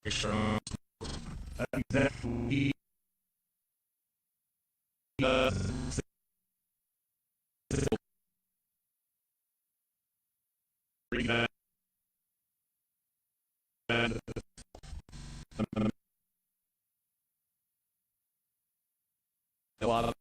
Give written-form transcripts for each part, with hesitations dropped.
Exactly. A lot of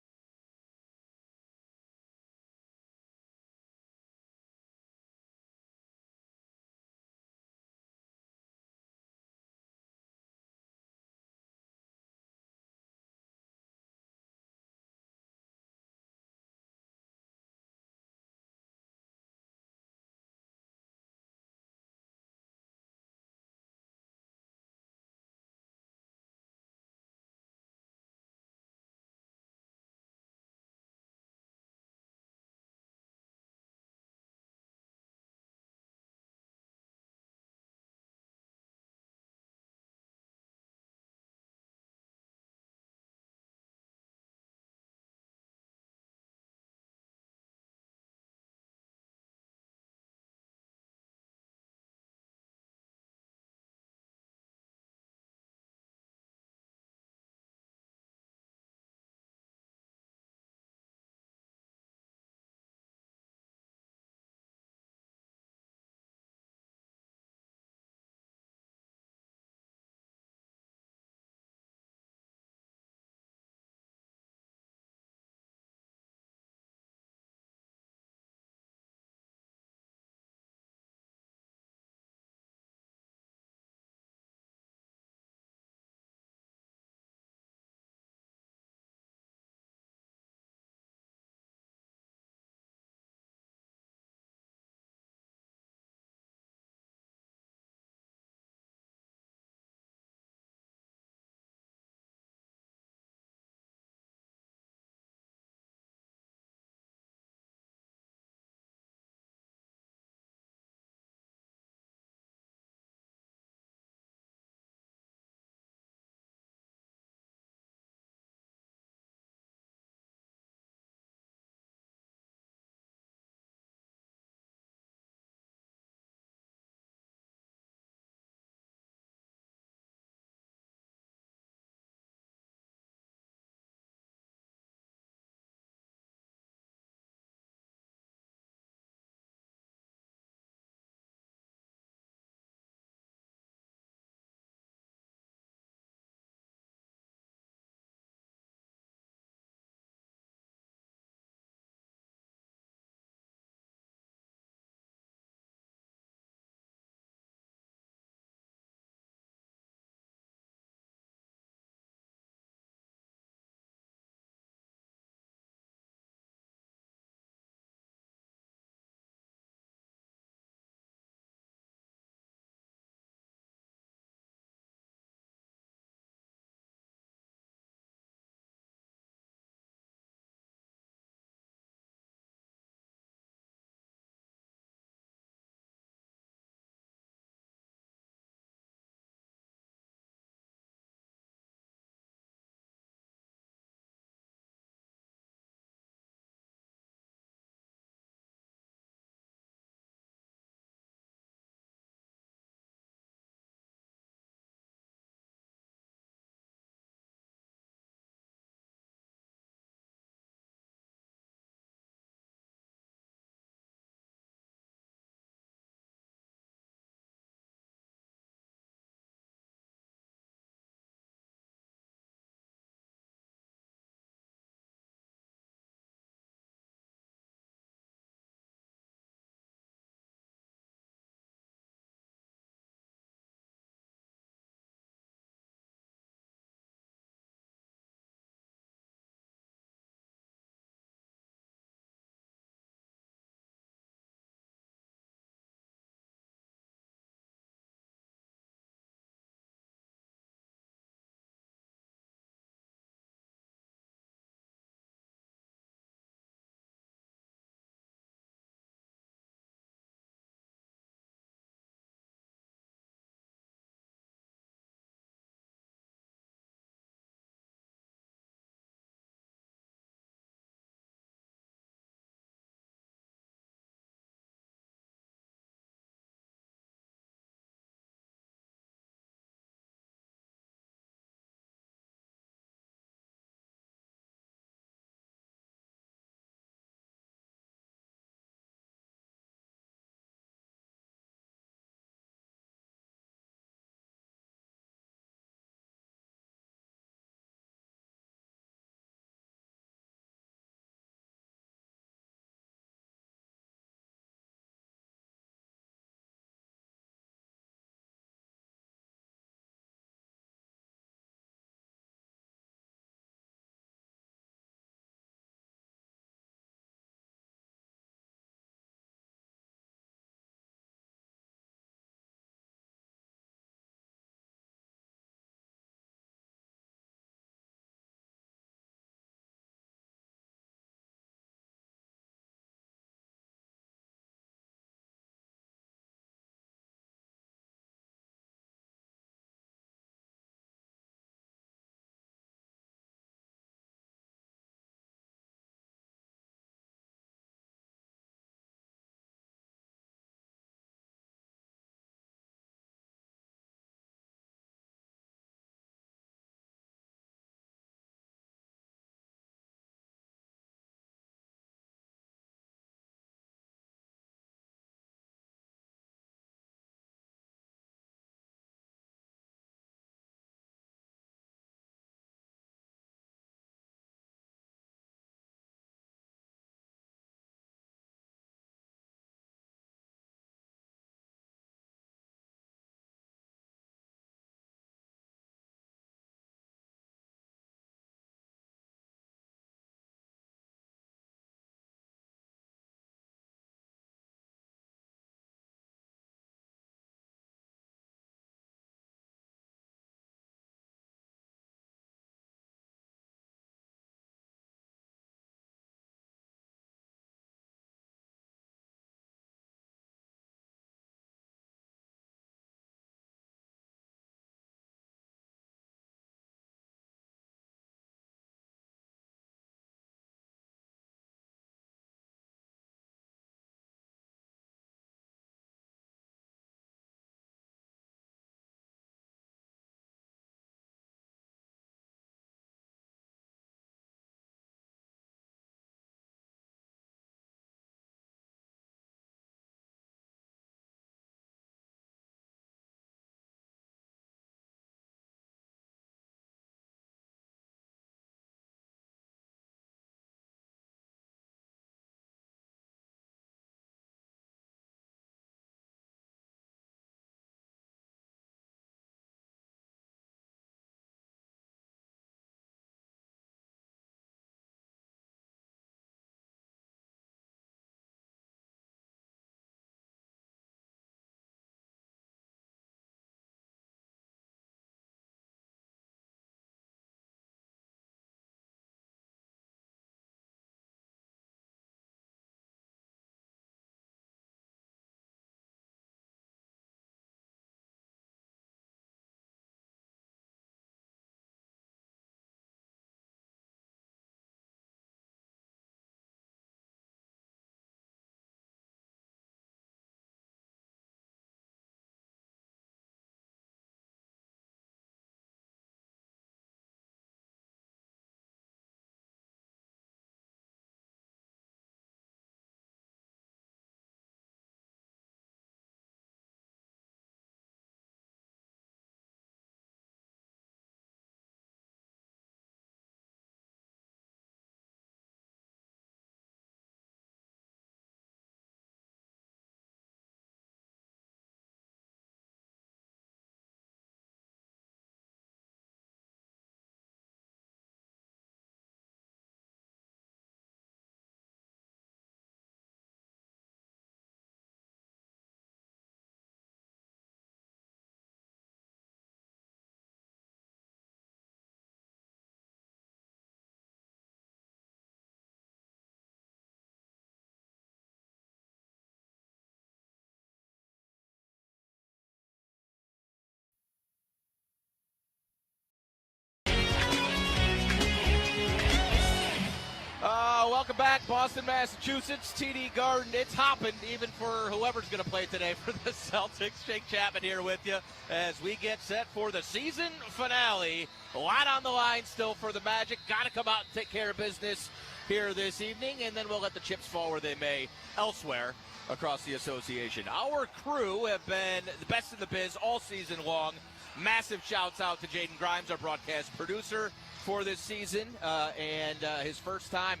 welcome back, Boston, Massachusetts, TD Garden. It's hopping, even for whoever's going to play today for the Celtics. Jake Chapman here with you as we get set for the season finale. A lot on the line still for the Magic. Got to come out and take care of business here this evening, and then we'll let the chips fall where they may elsewhere across the association. Our crew have been the best in the biz all season long. Massive shouts out to Jaden Grimes, our broadcast producer for this season, and his first time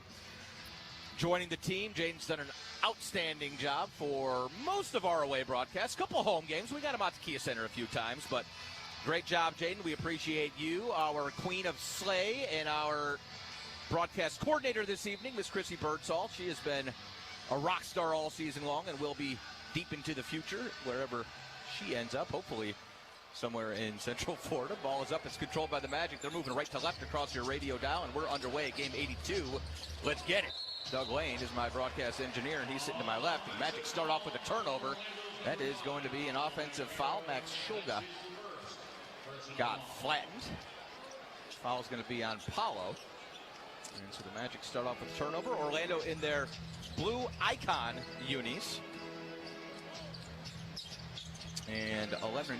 joining the team. Jaden's done an outstanding job for most of our away broadcasts. Couple home games. We got him out to Kia Center a few times, but great job, Jaden. We appreciate you, our queen of Slay, and our broadcast coordinator this evening, Miss Chrissy Birdsall. She has been a rock star all season long and will be deep into the future wherever she ends up, hopefully somewhere in Central Florida. Ball is up. It's controlled by the Magic. They're moving right to left across your radio dial, and we're underway. Game 82. Let's get it. Doug Lane is my broadcast engineer, and he's sitting to my left. The Magic start off with a turnover. That is going to be an offensive foul. Max Shulga got flattened. Foul is going to be on Paulo. And so the Magic start off with a turnover. Orlando in their blue icon unis. And 11-8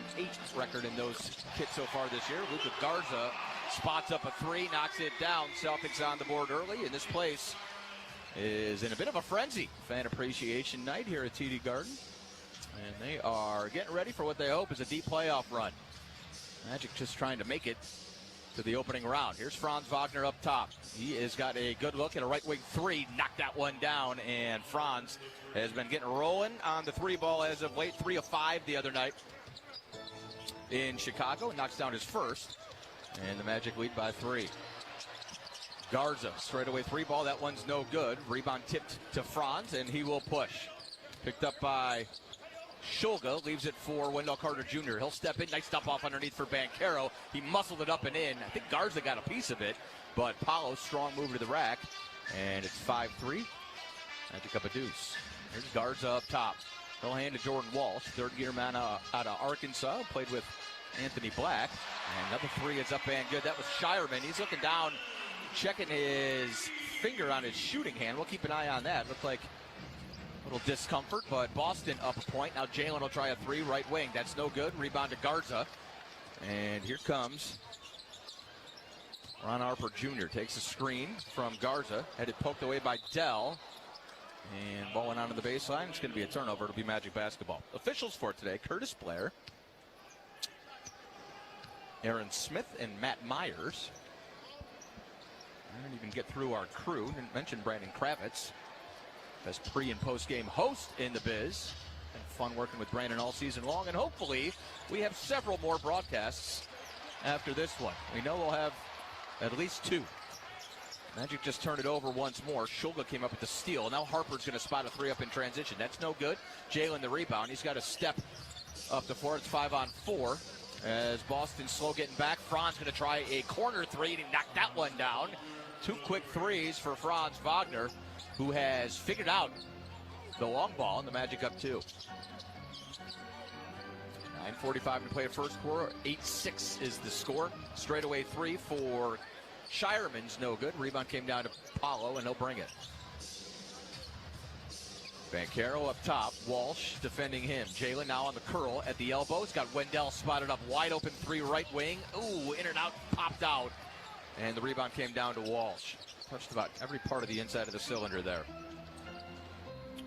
record in those kits so far this year. Luka Garza spots up a three, knocks it down. Celtics on the board early, and this place is in a bit of a frenzy. Fan appreciation night here at TD Garden. And they are getting ready for what they hope is a deep playoff run. Magic just trying to make it to the opening round. Here's Franz Wagner up top. He has got a good look at a right wing three, knocked that one down, and Franz has been getting rolling on the three ball as of late. 3 of 5 the other night in Chicago. Knocks down his first, and the Magic lead by 3. Garza, straightaway three ball. That one's no good. Rebound tipped to Franz, and he will push. Picked up by Shulga, leaves it for Wendell Carter Jr. He'll step in. Nice stop off underneath for Banchero. He muscled it up and in. I think Garza got a piece of it, but Paulo, strong move to the rack, and it's 5-3. Magic up a deuce. Here's Garza up top. He'll hand to Jordan Walsh, third-year man out of Arkansas. Played with Anthony Black. And another three is up and good. That was Shireman. He's looking down, checking his finger on his shooting hand. We'll keep an eye on that. Looked like a little discomfort, but Boston up a point. Now Jalen will try a three, right wing. That's no good. Rebound to Garza. And here comes Ron Harper Jr. Takes a screen from Garza. Had it poked away by Dell. And ball went onto the baseline. It's going to be a turnover. It'll be Magic basketball. Officials for today: Curtis Blair, Aaron Smith, and Matt Myers. I didn't even get through our crew. Didn't mention Brandon Kravitz as pre- and post-game host in the biz. And fun working with Brandon all season long. And hopefully we have several more broadcasts after this one. We know we'll have at least 2. Magic just turned it over once more. Shulga came up with the steal. Now Harper's going to spot a three up in transition. That's no good. Jalen the rebound. He's got to step up the floor. It's 5-on-4. As Boston slow getting back. Franz going to try a corner three, and he knocked that one down. 2 quick threes for Franz Wagner, who has figured out the long ball, and the Magic up 2. 9:45 to play at first quarter. 8-6 is the score. Straightaway three for Shireman's no good. Rebound came down to Paulo, and he'll bring it. Banchero up top. Walsh defending him. Jalen now on the curl at the elbow. He's got Wendell spotted up wide open three right wing. Ooh, in and out, popped out. And the rebound came down to Walsh. Touched about every part of the inside of the cylinder there.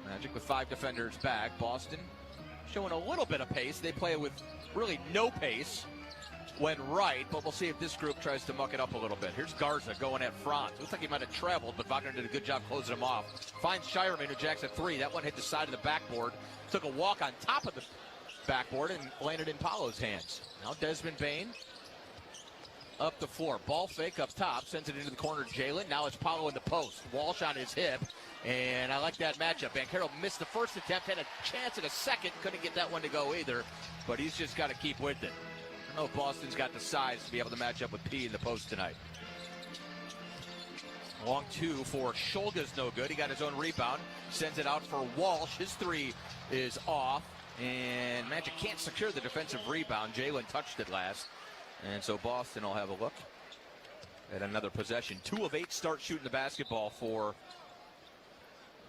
Magic with 5 defenders back. Boston showing a little bit of pace. They play with really no pace when right, but we'll see if this group tries to muck it up a little bit. Here's Garza going at Franz. Looks like he might have traveled, but Wagner did a good job closing him off. Finds Shireman, who jacks a three. That one hit the side of the backboard. Took a walk on top of the backboard and landed in Paulo's hands. Now Desmond Bane up the floor. Ball fake up top. Sends it into the corner to Jalen. Now it's Paulo in the post. Walsh on his hip. And I like that matchup. Banchero missed the first attempt. Had a chance at a second. Couldn't get that one to go either. But he's just got to keep with it. I don't know if Boston's got the size to be able to match up with P in the post tonight. Long two for Shulga's no good. He got his own rebound. Sends it out for Walsh. His three is off. And Magic can't secure the defensive rebound. Jalen touched it last. And so Boston will have a look at another possession. 2 of 8 start shooting the basketball for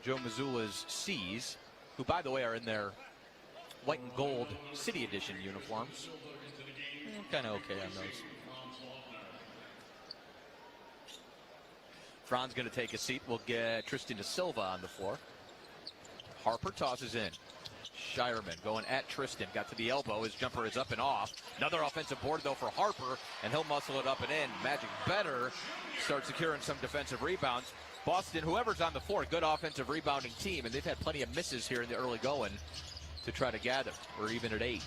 Joe Mazzulla's C's, who, by the way, are in their white and gold City Edition uniforms. Kind of okay on those. Fran's going to take a seat. We'll get Tristan da Silva on the floor. Harper tosses in. Shireman going at Tristan. Got to the elbow. His jumper is up and off. Another offensive board, though, for Harper, and he'll muscle it up and in. Magic better start securing some defensive rebounds. Boston, whoever's on the floor, good offensive rebounding team, and they've had plenty of misses here in the early going to try to gather. We're even at 8.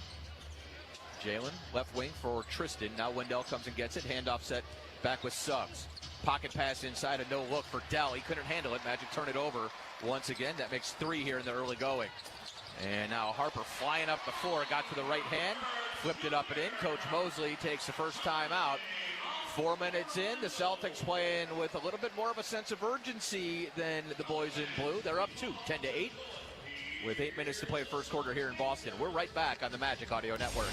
Jalen, left wing for Tristan. Now Wendell comes and gets it. Handoff set back with Suggs. Pocket pass inside, a no look for Dell. He couldn't handle it. Magic turn it over once again. That makes 3 here in the early going. And now Harper flying up the floor. Got to the right hand. Flipped it up and in. Coach Mosley takes the first time out. 4 minutes in. The Celtics playing with a little bit more of a sense of urgency than the boys in blue. They're up 2, 10-8. With 8 minutes to play first quarter here in Boston. We're right back on the Magic Audio Network.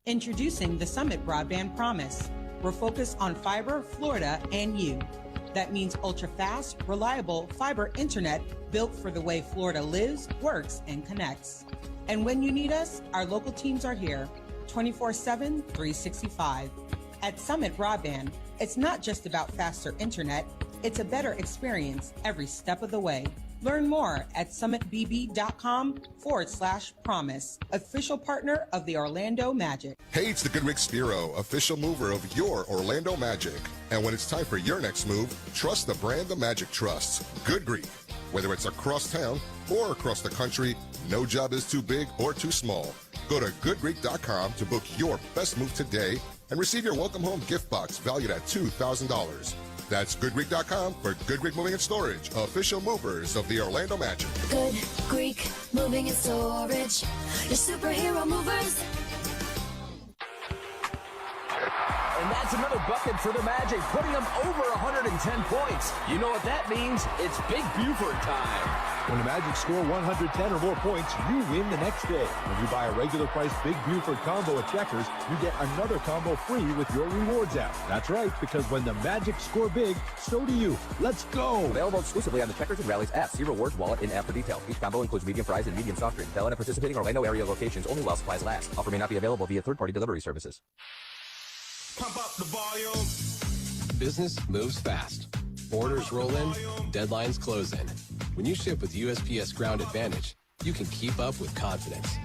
Introducing the Summit Broadband Promise. We're focused on fiber, Florida, and you. That means ultra-fast, reliable fiber internet built for the way Florida lives, works, and connects. And when you need us, our local teams are here, 24/7, 365. At Summit Broadband, it's not just about faster internet, it's a better experience every step of the way. Learn more at summitbb.com/promise, official partner of the Orlando Magic. Hey, it's the Goodrick Spiro, official mover of your Orlando Magic. And when it's time for your next move, trust the brand the Magic trusts, Good Greek. Whether it's across town or across the country, no job is too big or too small. Go to goodgreek.com to book your best move today and receive your welcome home gift box valued at $2,000. That's goodgreek.com for Good Greek Moving and Storage, official movers of the Orlando Magic. Good Greek Moving and Storage, your superhero movers. And that's another bucket for the Magic, putting them over 110 points. You know what that means? It's Big Buford time. When the Magic score 110 or more points, you win the next day. When you buy a regular price Big Buford combo at Checkers, you get another combo free with your rewards app. That's right, because when the Magic score big, so do you. Let's go! Available exclusively on the Checkers and Rallies app. See Rewards Wallet in app for details. Each combo includes medium fries and medium soft drink. Valid at participating Orlando area locations only while supplies last. Offer may not be available via third-party delivery services. Pump up the volume. Business moves fast. Orders roll in, deadlines close in. When you ship with USPS Ground Advantage, you can keep up with confidence.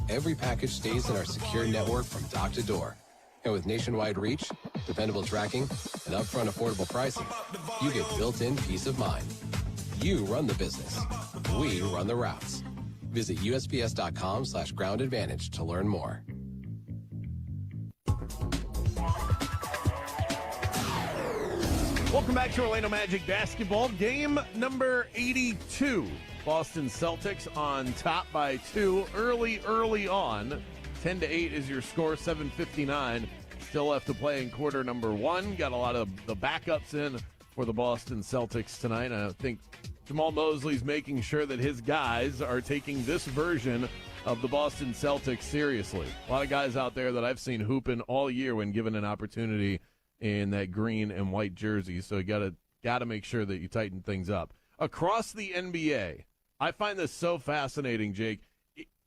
Every package stays in our secure network from dock to door. And with nationwide reach, dependable tracking, and upfront affordable pricing, you get built-in peace of mind. You run the business. We run the routes. Visit USPS.com/Ground Advantage to learn more. Welcome back to Orlando Magic basketball. Game number 82. Boston Celtics on top by 2 early on. 10-8 is your score, 7:59. Still left to play in quarter number 1. Got a lot of the backups in for the Boston Celtics tonight. I think Jamal Mosley's making sure that his guys are taking this version of the Boston Celtics seriously. A lot of guys out there that I've seen hooping all year when given an opportunity in that green and white jersey. So you gotta make sure that you tighten things up. Across the NBA, I find this so fascinating, Jake.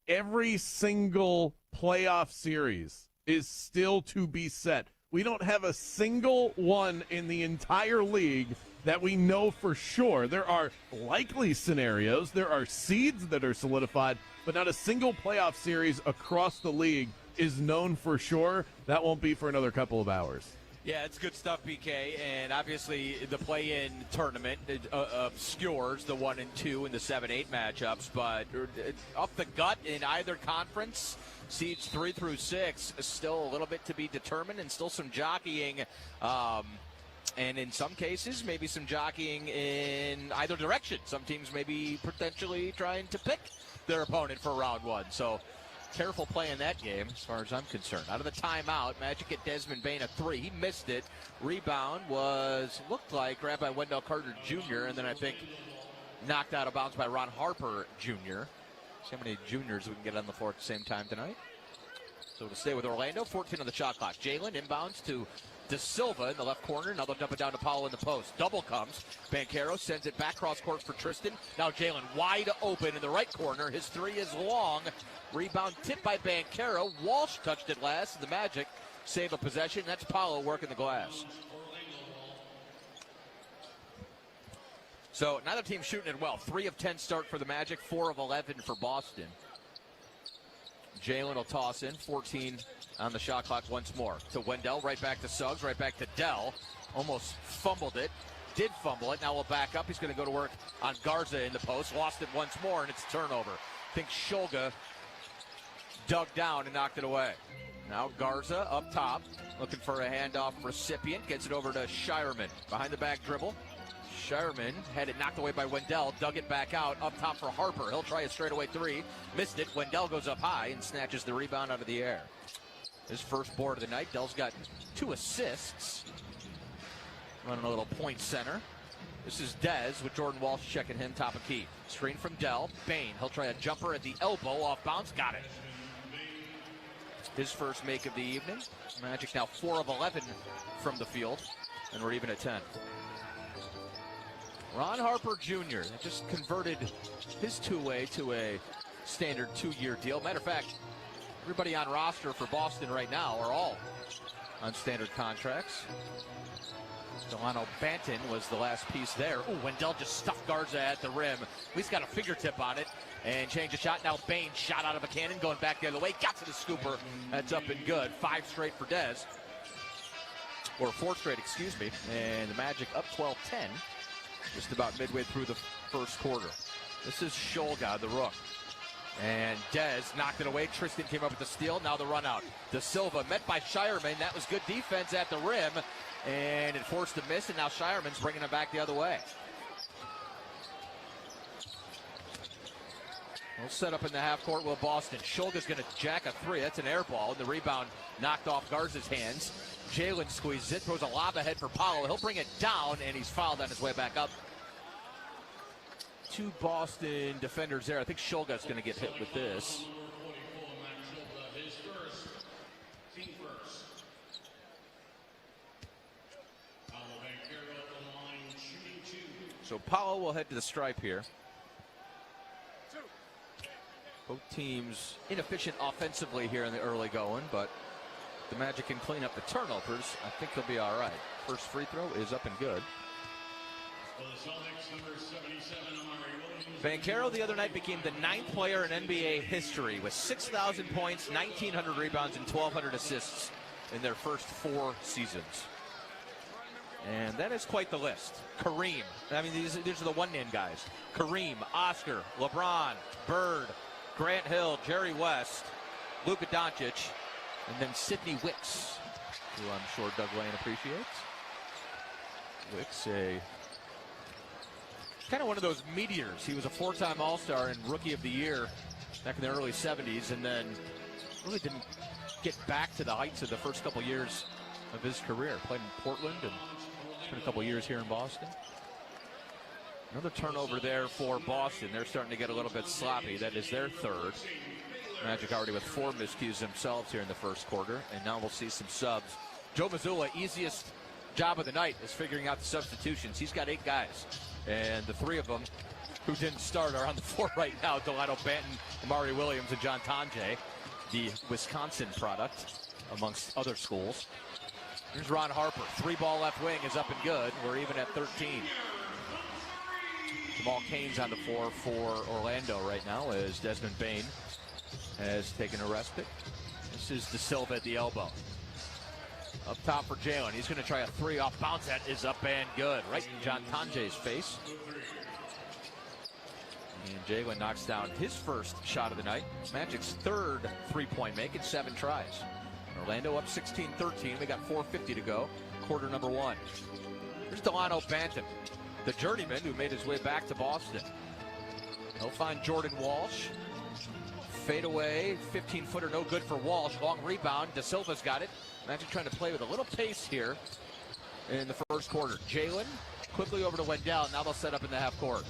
Every single playoff series is still to be set. We don't have a single one in the entire league that we know for sure. There are likely scenarios. There are seeds that are solidified, but not a single playoff series across the league is known for sure. That won't be for another couple of hours. Yeah, it's good stuff, BK, and obviously the play-in tournament obscures the 1 and 2 and the 7-8 matchups, but up the gut in either conference, seeds 3 through 6, still a little bit to be determined and still some jockeying, and in some cases maybe some jockeying in either direction. Some teams may be potentially trying to pick their opponent for round 1, so careful play in that game as far as I'm concerned. Out of the timeout, Magic at Desmond Bain a 3. He missed it. Rebound looked like grabbed by Wendell Carter Jr. and then I think knocked out of bounds by Ron Harper Jr. See how many juniors we can get on the floor at the same time tonight. So to stay with Orlando, 14 on the shot clock. Jalen inbounds to De Silva in the left corner. Now they'll dump it down to Powell in the post. Double comes. Banchero sends it back cross court for Tristan. Now Jalen wide open in the right corner. His three is long. Rebound tipped by Banchero. Walsh touched it last. The Magic save a possession. That's Powell working the glass. So neither team shooting it well. 3 of 10 start for the Magic. 4 of 11 for Boston. Jalen will toss in. 14 on the shot clock once more. To Wendell, right back to Suggs, right back to Dell. Almost fumbled it. Did fumble it. Now we'll back up. He's going to go to work on Garza in the post. Lost it once more, and it's a turnover. I think Shulga dug down and knocked it away. Now Garza up top, looking for a handoff recipient. Gets it over to Shireman. Behind the back dribble. Shireman had it knocked away by Wendell, dug it back out, up top for Harper. He'll try a straightaway three. Missed it. Wendell goes up high and snatches the rebound out of the air. His first board of the night. Dell's got 2 assists. Running a little point center. This is Dez with Jordan Walsh checking him top of key. Screen from Dell. Bain. He'll try a jumper at the elbow. Off bounds. Got it. His first make of the evening. Magic now 4 of 11 from the field. And we're even at 10. Ron Harper Jr. just converted his two-way to a standard 2-year deal. Matter of fact, everybody on roster for Boston right now are all on standard contracts. Delano Banton was the last piece there. Ooh, Wendell just stuffed Garza at the rim. At least got a fingertip on it and changed the shot. Now Bain shot out of a cannon, going back the other way. Got to the scooper. That's up and good. 5 straight for Dez. Or 4 straight, excuse me. And the Magic up 12-10. Just about midway through the first quarter. This is Shulga, the rook. And Dez knocked it away. Tristan came up with the steal. Now the run out. De Silva met by Shireman. That was good defense at the rim. And it forced a miss. And now Shireman's bringing it back the other way. We'll set up in the half court with Boston. Shulga's going to jack a 3. That's an air ball. And the rebound knocked off Garza's hands. Jalen squeezes it, throws a lob ahead for Powell. He'll bring it down, and he's fouled on his way back up. 2 Boston defenders there. I think Shulga's going to get hit with this. So Powell will head to the stripe here. Both teams inefficient offensively here in the early going, but the Magic can clean up the turnovers. I think he'll be all right. First free throw is up and good. Banchero the other night became the 9th player in NBA history with 6,000 points, 1,900 rebounds, and 1,200 assists in their first 4 seasons. And that is quite the list. Kareem. I mean, these are the one-name guys. Kareem, Oscar, LeBron, Bird, Grant Hill, Jerry West, Luka Doncic, and then Sidney Wicks, who I'm sure Doug Lane appreciates. Wicks, a kind of one of those meteors. He was a 4-time All-Star and Rookie of the Year back in the early 70s, and then really didn't get back to the heights of the first couple years of his career. Played in Portland and spent a couple years here in Boston. Another turnover there for Boston. They're starting to get a little bit sloppy. That is their 3rd. Magic already with 4 miscues themselves here in the first quarter, and now we'll see some subs. Joe Mazzulla, easiest job of the night is figuring out the substitutions. He's got 8 guys, and the 3 of them who didn't start are on the floor right now. Delano Banton, Amari Williams, and John Tonje, the Wisconsin product, amongst other schools. Here's Ron Harper. 3-ball left wing is up and good. We're even at 13. Jamal Cain's on the floor for Orlando right now as Desmond Bain has taken a respite. This is De Silva at the elbow. Up top for Jalen. He's going to try a 3 off bounce. That is up and good. Right in John Tonje's face. And Jalen knocks down his first shot of the night. Magic's 3rd 3-point make in 7 tries. Orlando up 16-13. We got 4:50 to go. Quarter number 1. Here's Delano Banton, the journeyman who made his way back to Boston. He'll find Jordan Walsh. Fade away, 15-footer, no good for Walsh. Long rebound, De Silva's got it. Magic trying to play with a little pace here in the first quarter. Jalen quickly over to Wendell. Now they'll set up in the half court.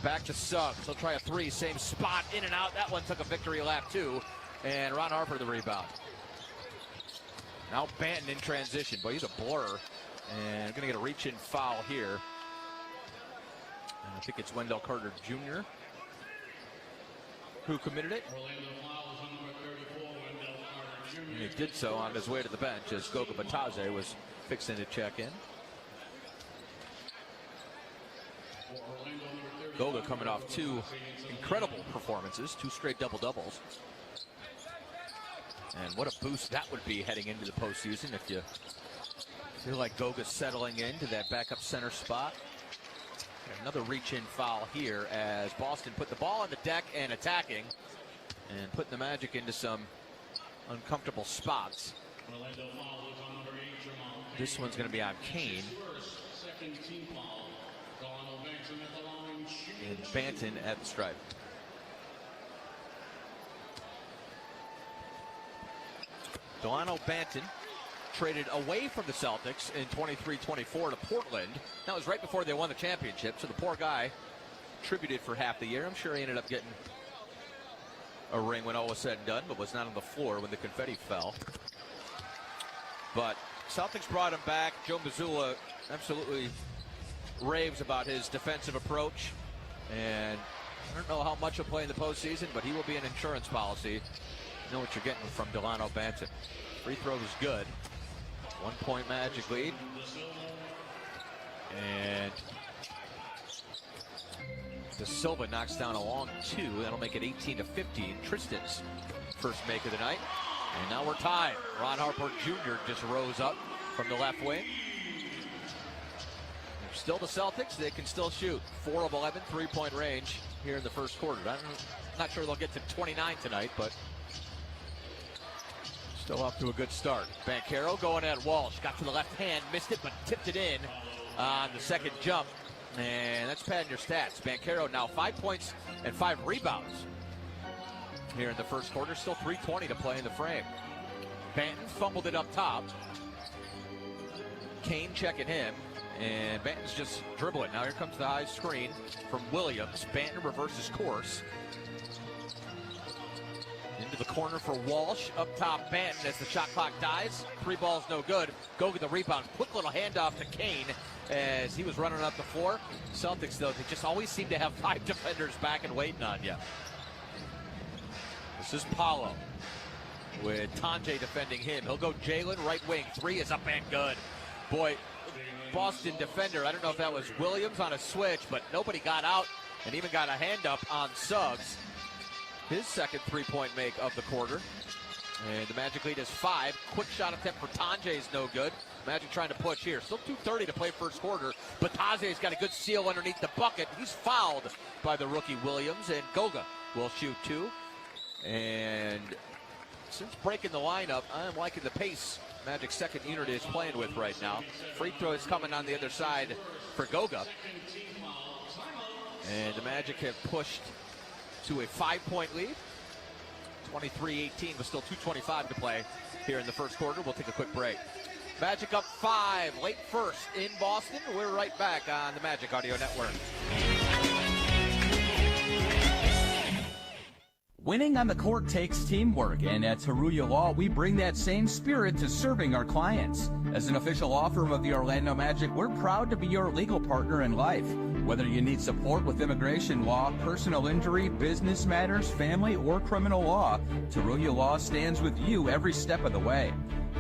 Back to Suggs. He'll try a 3, same spot, in and out. That one took a victory lap too. And Ron Harper the rebound. Now Banton in transition. Boy, he's a blur. And going to get a reach-in foul here. And I think it's Wendell Carter Jr. who committed it. And he did so on his way to the bench as Goga Batadze was fixing to check in. Goga coming off 2 incredible performances, 2 straight double-doubles. And what a boost that would be heading into the postseason if you feel like Goga's settling into that backup center spot. Another reach-in foul here as Boston put the ball on the deck and attacking and putting the Magic into some uncomfortable spots. This one's going to be on Kane. And Banton at the stripe. Delano Banton traded away from the Celtics in 23-24 to Portland. That was right before they won the championship, so the poor guy contributed for half the year. I'm sure he ended up getting a ring when all was said and done, but was not on the floor when the confetti fell. But Celtics brought him back. Joe Mazzulla absolutely raves about his defensive approach. And I don't know how much he'll play in the postseason, but he will be an insurance policy. You know what you're getting from Delano Banton. Free throw is good. 1 point Magic lead. And De Silva knocks down a long 2. That'll make it 18-15. Tristan's first make of the night. And now we're tied. Ron Harper Jr. just rose up from the left wing. They're still the Celtics. They can still shoot. 4 of 11, 3-point range here in the first quarter. I'm not sure they'll get to 29 tonight, but still off to a good start. Banchero going at Walsh. Got to the left hand, missed it, but tipped it in on the second jump. And that's padding your stats. Banchero now 5 points and 5 rebounds here in the first quarter. Still 3:20 to play in the frame. Banton fumbled it up top. Kane checking him. And Banton's just dribbling. Now here comes the high screen from Williams. Banton reverses course. Into the corner for Walsh. Up top, Banton as the shot clock dies. 3 balls no good. Go get the rebound. Quick little handoff to Kane as he was running up the floor. Celtics, though, they just always seem to have 5 defenders back and waiting on you. This is Paolo with Tanjay defending him. He'll go Jalen, right wing. 3 is up and good. Boy, Boston defender, I don't know if that was Williams on a switch, but nobody got out and even got a hand up on Suggs. His second 3-point make of the quarter. And the Magic lead is 5. Quick shot attempt for Tanjay is no good. Magic trying to push here. Still 2:30 to play first quarter. But Tanjay's got a good seal underneath the bucket. He's fouled by the rookie Williams. And Goga will shoot 2. And since breaking the lineup, I'm liking the pace Magic's second unit is playing with right now. Free throw is coming on the other side for Goga. And the Magic have pushed to a 5-point lead. 23-18 with still 2:25 to play here in the first quarter. We'll take a quick break. Magic up 5, late first in Boston. We're right back on the Magic Audio Network. Winning on the court takes teamwork, and at Taruya Law, we bring that same spirit to serving our clients. As an official law firm of the Orlando Magic, we're proud to be your legal partner in life. Whether you need support with immigration law, personal injury, business matters, family, or criminal law, Taruya Law stands with you every step of the way.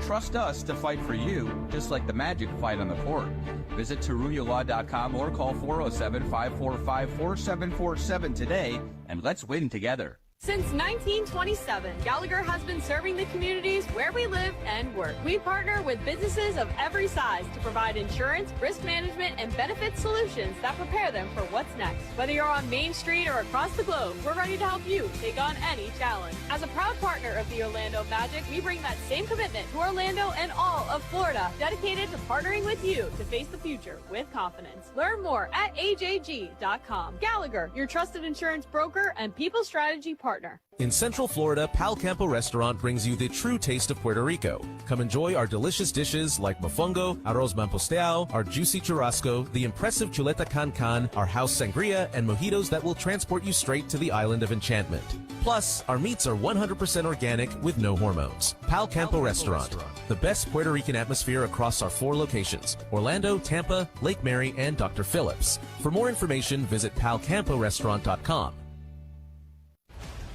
Trust us to fight for you, just like the Magic fight on the court. Visit TaruyaLaw.com or call 407-545-4747 today, and let's win together. Since 1927, Gallagher has been serving the communities where we live and work. We partner with businesses of every size to provide insurance, risk management, and benefit solutions that prepare them for what's next. Whether you're on Main Street or across the globe, we're ready to help you take on any challenge. As a proud partner of the Orlando Magic, we bring that same commitment to Orlando and all of Florida, dedicated to partnering with you to face the future with confidence. Learn more at ajg.com. Gallagher, your trusted insurance broker and people strategy partner. partner. In Central Florida, Pal Campo Restaurant brings you the true taste of Puerto Rico. Come enjoy our delicious dishes like mofongo, arroz mamposteado, our juicy churrasco, the impressive chuleta can, our house sangria, and mojitos that will transport you straight to the island of enchantment. Plus, our meats are 100% organic with no hormones. Pal Campo Restaurant, the best Puerto Rican atmosphere across our 4 locations: Orlando, Tampa, Lake Mary, and Dr. Phillips. For more information, visit palcamporestaurant.com.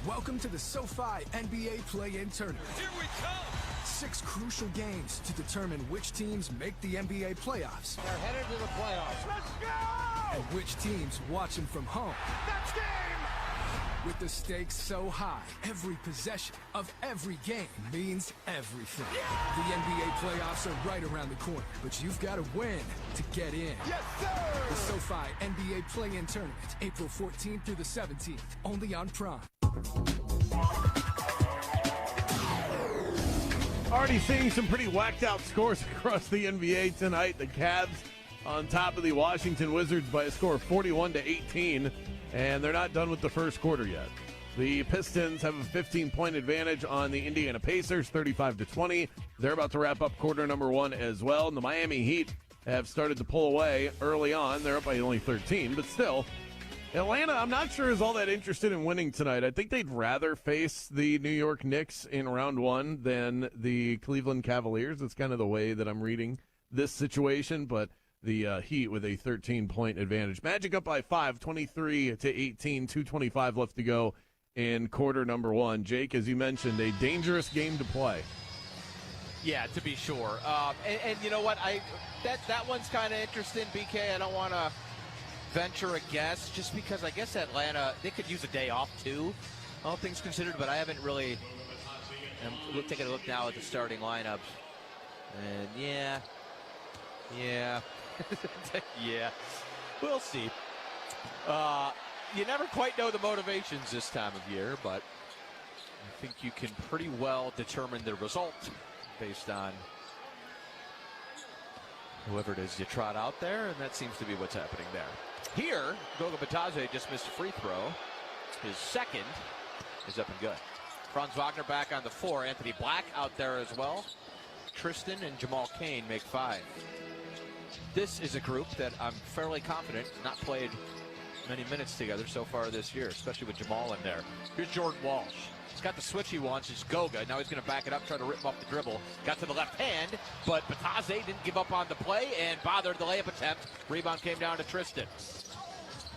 Welcome to the SoFi NBA Play-In Tournament. Here we come! 6 crucial games to determine which teams make the NBA playoffs. They're headed to the playoffs. Let's go! And which teams watch them from home. That's game! With the stakes so high, every possession of every game means everything. Yeah! The NBA playoffs are right around the corner, but you've got to win to get in. Yes, sir! The SoFi NBA Play-In Tournament, April 14th through the 17th, only on Prime. Already seeing some pretty whacked out scores across the NBA tonight. The Cavs on top of the Washington Wizards by a score of 41-18, and they're not done with the first quarter yet. The Pistons have a 15-point advantage on the Indiana Pacers, 35-20. They're about to wrap up quarter number 1 as well. And the Miami Heat have started to pull away early on. They're up by only 13, but still, Atlanta, I'm not sure, is all that interested in winning tonight. I think they'd rather face the New York Knicks in round 1 than the Cleveland Cavaliers. That's kind of the way that I'm reading this situation, but the Heat with a 13-point advantage. Magic up by 5, 23-18, 2:25 left to go in quarter number 1. Jake, as you mentioned, a dangerous game to play. Yeah, to be sure. And you know what? That one's kind of interesting, BK. I don't want to venture a guess, just because I guess Atlanta, they could use a day off too, all things considered, but I haven't really. I'm taking a look now at the starting lineups, and yeah, yeah, we'll see. You never quite know the motivations this time of year, but I think you can pretty well determine the result based on whoever it is you trot out there, and that seems to be what's happening there. Here, Goga Bitadze just missed a free throw. His second is up and good. Franz Wagner back on the floor. Anthony Black out there as well. Tristan and Jamal Cain make 5. This is a group that I'm fairly confident has not played many minutes together so far this year, especially with Jamal in there. Here's Jordan Walsh. He's got the switch he wants. It's Goga. Now he's going to back it up, try to rip him off the dribble. Got to the left hand, but Bitadze didn't give up on the play and bothered the layup attempt. Rebound came down to Tristan.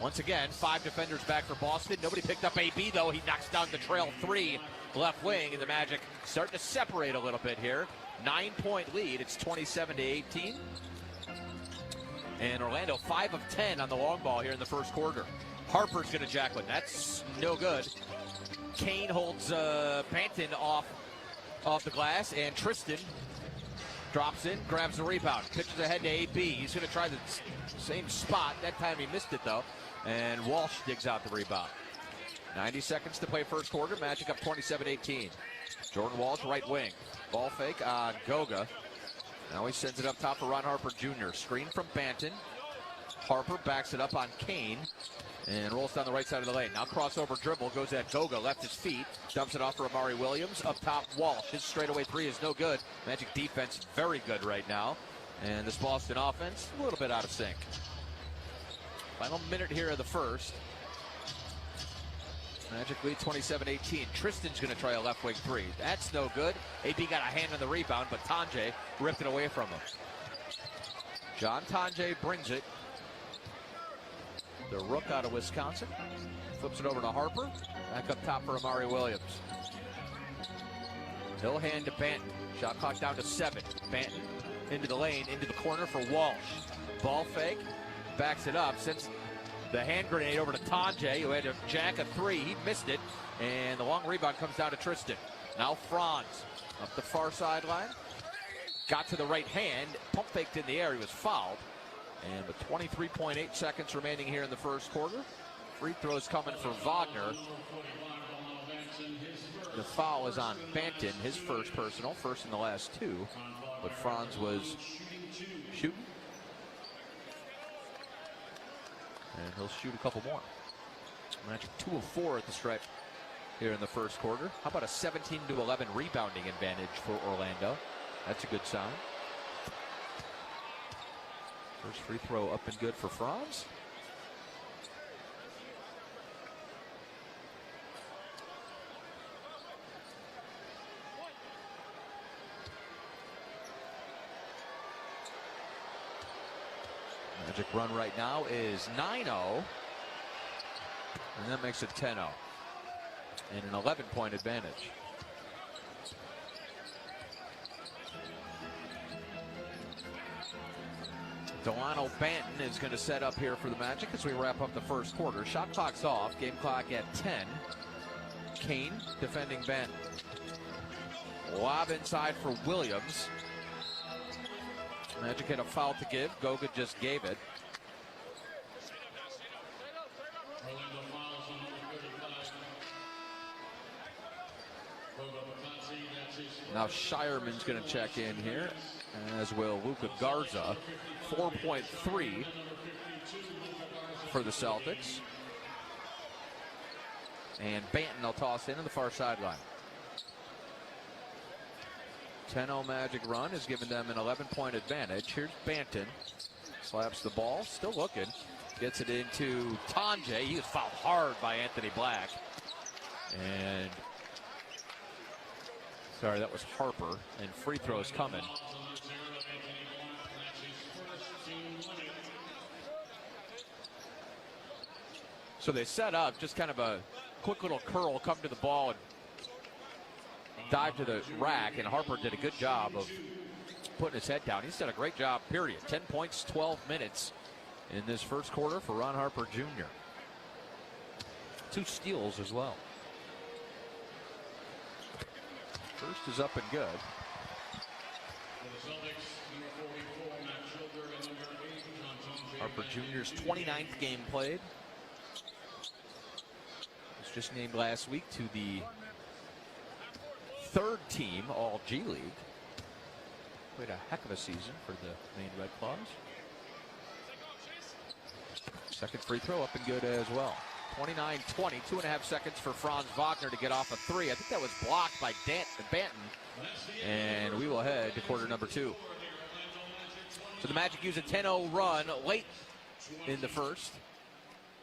Once again, 5 defenders back for Boston. Nobody picked up AB, though. He knocks down the trail 3 left wing, and the Magic starting to separate a little bit here. 9-point lead. It's 27-18. And Orlando 5 of 10 on the long ball here in the first quarter. Harper's going to jack one. That's no good. Kane holds Banton off the glass, and Tristan drops in, grabs the rebound, pitches ahead to AB. He's going to try the same spot. That time he missed it, though, and Walsh digs out the rebound. 90 seconds to play first quarter. Magic up 27-18. Jordan Walsh, right wing. Ball fake on Goga. Now he sends it up top for Ron Harper Jr. Screen from Banton. Harper backs it up on Kane and rolls down the right side of the lane. Now crossover dribble, goes at Goga, left his feet, dumps it off for Amari Williams. Up top, Walsh. His straightaway 3 is no good. Magic defense very good right now. And this Boston offense, a little bit out of sync. Final minute here of the first. Magic lead 27-18. Tristan's going to try a left wing 3. That's no good. AB got a hand on the rebound, but Tanjay ripped it away from him. John Tanjay brings it. The rook out of Wisconsin. Flips it over to Harper. Back up top for Amari Williams. He'll hand to Banton. Shot clock down to 7. Banton into the lane, into the corner for Walsh. Ball fake. Backs it up. Sends the hand grenade over to Tanjay, who had to jack a 3. He missed it. And the long rebound comes down to Tristan. Now Franz up the far sideline. Got to the right hand. Pump faked in the air. He was fouled. And with 23.8 seconds remaining here in the first quarter, free throws coming for Wagner. The foul is on Banton, his first personal, first in the last 2. But Franz was shooting. And he'll shoot a couple more. Magic 2 of 4 at the stripe. here in the first quarter. How about a 17-11 rebounding advantage for Orlando? That's a good sign. First free throw up and good for Franz. Magic run right now is 9-0. And that makes it 10-0. And an 11-point advantage. Delano Banton is going to set up here for the Magic as we wrap up the first quarter. Shot clock's off. Game clock at 10. Kane defending Banton. Lob inside for Williams. Magic had a foul to give. Goga just gave it. Now Shireman's going to check in here, as will Luka Garza. 4.3 for the Celtics. And Banton will toss in on the far sideline. 10-0 Magic run has given them an 11-point advantage. Here's Banton. Slaps the ball, still looking. Gets it into Tonje. He was fouled hard by Anthony Black. And sorry, that was Harper. And free throws coming. So they set up just kind of a quick little curl, come to the ball and dive to the rack, and Harper did a good job of putting his head down. He's done a great job, period. 10 points, 12 minutes in this first quarter for Ron Harper Jr. 2 steals as well. First is up and good. Harper Jr.'s 29th game played. Was just named last week to the 3rd team All G League. Played a heck of a season for the Maine Red Claws. Second free throw up and good as well. 29-20, 2.5 seconds for Franz Wagner to get off a 3. I think that was blocked by Banton. And we will head to quarter number 2. So the Magic use a 10-0 run late in the first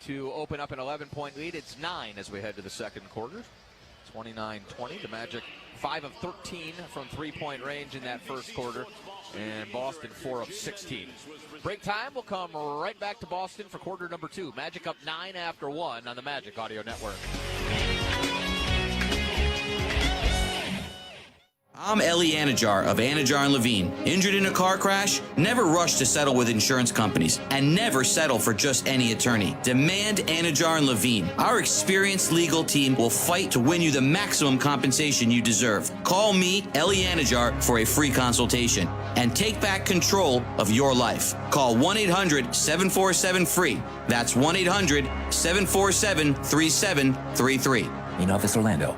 to open up an 11-point lead. It's 9 as we head to the second quarter. 29-20. The Magic 5 of 13 from 3-point range in that first quarter, and Boston 4 of 16. Break time. We'll come right back to Boston for quarter number 2. Magic up 9 after 1 on the Magic Audio Network. I'm Ellie Anajar of Anajar & Levine. Injured in a car crash? Never rush to settle with insurance companies, and never settle for just any attorney. Demand Anajar & Levine. Our experienced legal team will fight to win you the maximum compensation you deserve. Call me, Ellie Anajar, for a free consultation and take back control of your life. Call 1-800-747-FREE. That's 1-800-747-3733. In Office Orlando.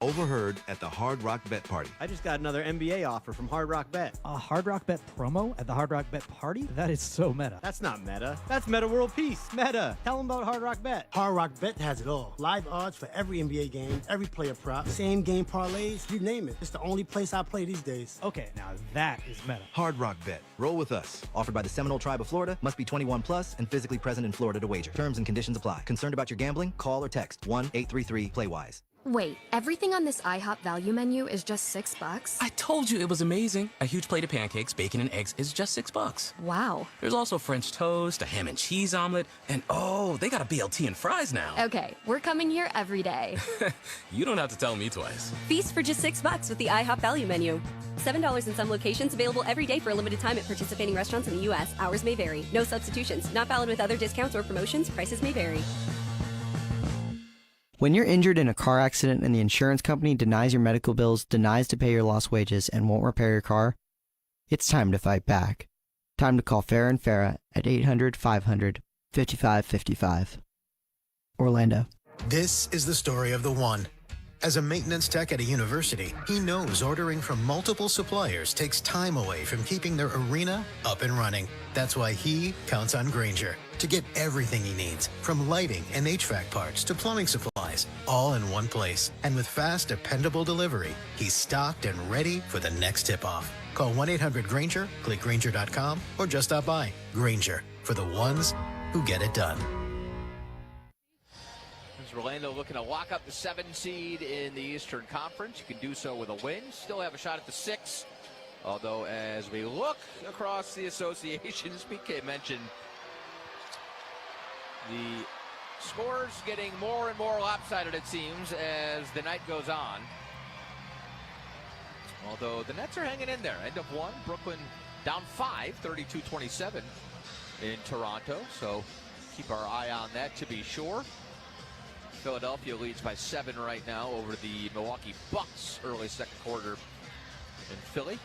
Overheard at the Hard Rock Bet Party. I just got another NBA offer from Hard Rock Bet. A Hard Rock Bet promo at the Hard Rock Bet Party? That is so meta. That's not meta. That's Meta World Peace. Meta. Tell them about Hard Rock Bet. Hard Rock Bet has it all. Live odds for every NBA game, every player prop, same game parlays, you name it. It's the only place I play these days. Okay, now that is meta. Hard Rock Bet. Roll with us. Offered by the Seminole Tribe of Florida. Must be 21 plus and physically present in Florida to wager. Terms and conditions apply. Concerned about your gambling? Call or text 1-833-PLAY-WISE. Wait, everything on this IHOP value menu is just $6? I told you it was amazing. A huge plate of pancakes, bacon, and eggs is just $6. Wow. There's also French toast, a ham and cheese omelet, and oh, they got a BLT and fries now. Okay, we're coming here every day. You don't have to tell me twice. Feast for just $6 with the IHOP value menu. $7 in some locations, available every day for a limited time at participating restaurants in the U.S. Hours may vary. No substitutions. Not valid with other discounts or promotions. Prices may vary. When you're injured in a car accident and the insurance company denies your medical bills, denies to pay your lost wages, and won't repair your car, it's time to fight back. Time to call Farah and Farah at 800-500-5555. Orlando. This is the story of the one. As a maintenance tech at a university, he knows ordering from multiple suppliers takes time away from keeping their arena up and running. That's why he counts on Grainger to get everything he needs, from lighting and HVAC parts to plumbing supplies, all in one place. And with fast, dependable delivery, he's stocked and ready for the next tip-off. Call 1-800-GRAINGER, click Grainger.com, or just stop by. Grainger, for the ones who get it done. Orlando looking to lock up the 7 seed in the Eastern Conference. You can do so with a win. Still have a shot at the 6. Although, as we look across the association, as PK mentioned, the scores getting more and more lopsided, it seems, as the night goes on. Although the Nets are hanging in there. End of 1. Brooklyn down 5, 32-27 in Toronto. So keep our eye on that to be sure. Philadelphia leads by 7 right now over the Milwaukee Bucks early second quarter in Philly.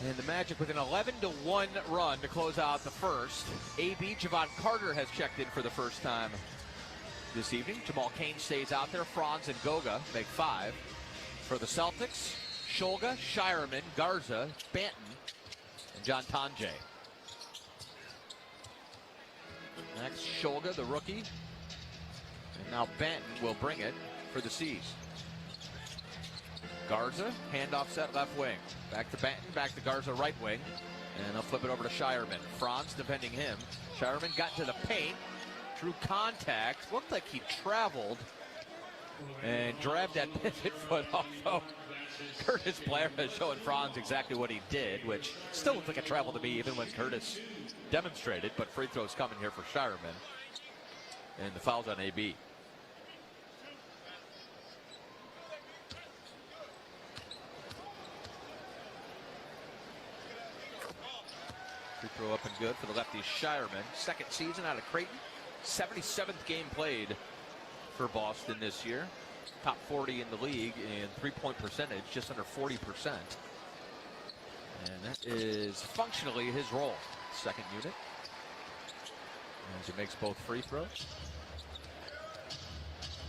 And the Magic with an 11-1 run to close out the first. AB Javon Carter has checked in for the first time this evening. Jamal Cain stays out there. Franz and Goga make 5. For the Celtics, Shulga, Shireman, Garza, Banton, and John Tonje. Next, Shulga, the rookie. And now Banton will bring it for the C's. Garza, handoff set left wing. Back to Banton, back to Garza right wing. And they'll flip it over to Shireman. Franz defending him. Shireman got to the paint. Drew contact. Looked like he traveled. And grabbed that pivot foot off. Oh, Curtis Blair is showing Franz exactly what he did, which still looked like a travel to me even when Curtis demonstrated, but free throws coming here for Shireman. And the foul's on AB. Free throw up and good for the lefty Shireman. Second season out of Creighton. 77th game played for Boston this year. Top 40 in the league in three-point percentage, just under 40%. And that is functionally his role. Second unit. As he makes both free throws.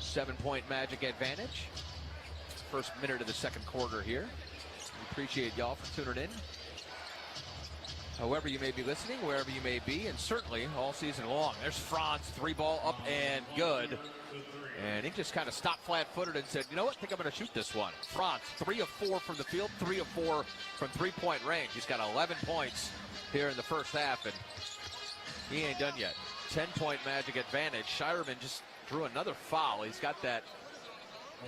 7-point Magic advantage. First minute of the second quarter here. We appreciate y'all for tuning in. However you may be listening, wherever you may be, and certainly all season long. There's Franz, 3-ball up and good. And he just kind of stopped flat-footed and said, you know what, I think I'm going to shoot this one. Franz, 3 of 4 from the field, 3 of 4 from three-point range. He's got 11 points here in the first half, and he ain't done yet. 10-point Magic advantage. Shireman just drew another foul. He's got that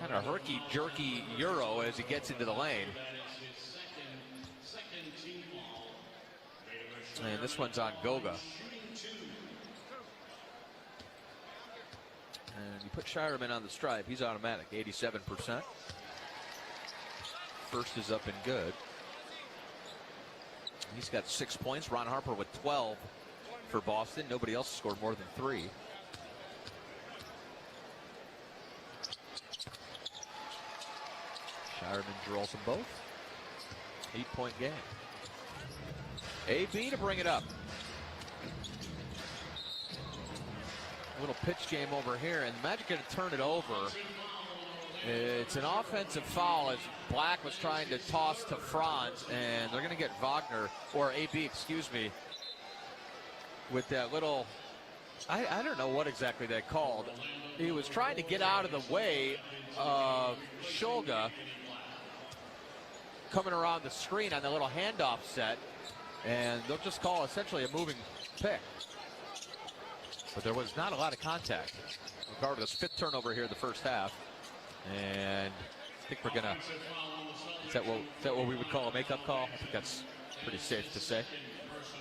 kind of herky-jerky Euro as he gets into the lane. And this one's on Goga. And you put Shireman on the stripe, he's automatic, 87%. First is up and good. He's got 6 points. Ron Harper with 12 for Boston. Nobody else scored more than 3. Shireman drills them both. 8-point game. AB to bring it up. A little pitch game over here, and the Magic going to turn it over. It's an offensive foul as Black was trying to toss to Franz, and they're going to get Wagner, or AB, excuse me, with that little, I don't know what exactly they called. He was trying to get out of the way of Shulga coming around the screen on the little handoff set, and they'll just call essentially a moving pick. But there was not a lot of contact. Regardless, 5th turnover here in the first half. And I think we're gonna, is that what we would call a makeup call? I think that's pretty safe to say.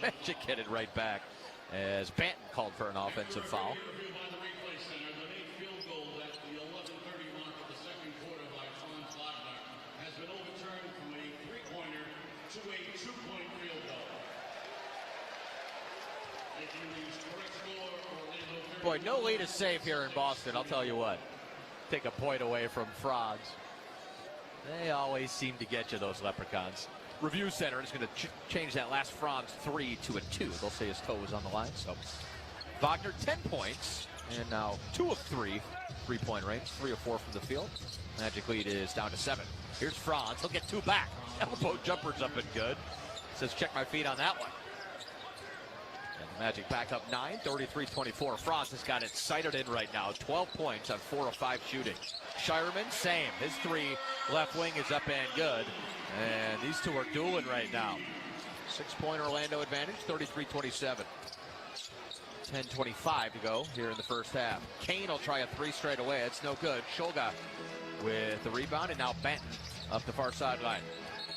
Magic get it right back as Banton called for an offensive foul. Boy, no lead is safe here in Boston, I'll tell you what. Take a point away from Franz. They always seem to get you, those Leprechauns. Review Center is going to change that last Franz 3 to a 2. They'll say his toe was on the line, so Wagner, 10 points, and now 2 of 3 3-point range, 3 of 4 from the field. Magic lead is down to 7. Here's Franz. He'll get 2 back. Elbow jumper's up and good. Says, check my feet on that one. And the Magic back up 9, 33-24. Franz has got it sighted in right now. 12 points on 4 of 5 shooting. Shireman, same. His 3 left wing is up and good. And these two are dueling right now. 6-point Orlando advantage, 33-27. 10:25 to go here in the first half. Kane will try a 3 straight away. It's no good. Shulga with the rebound, and now Benton up the far sideline.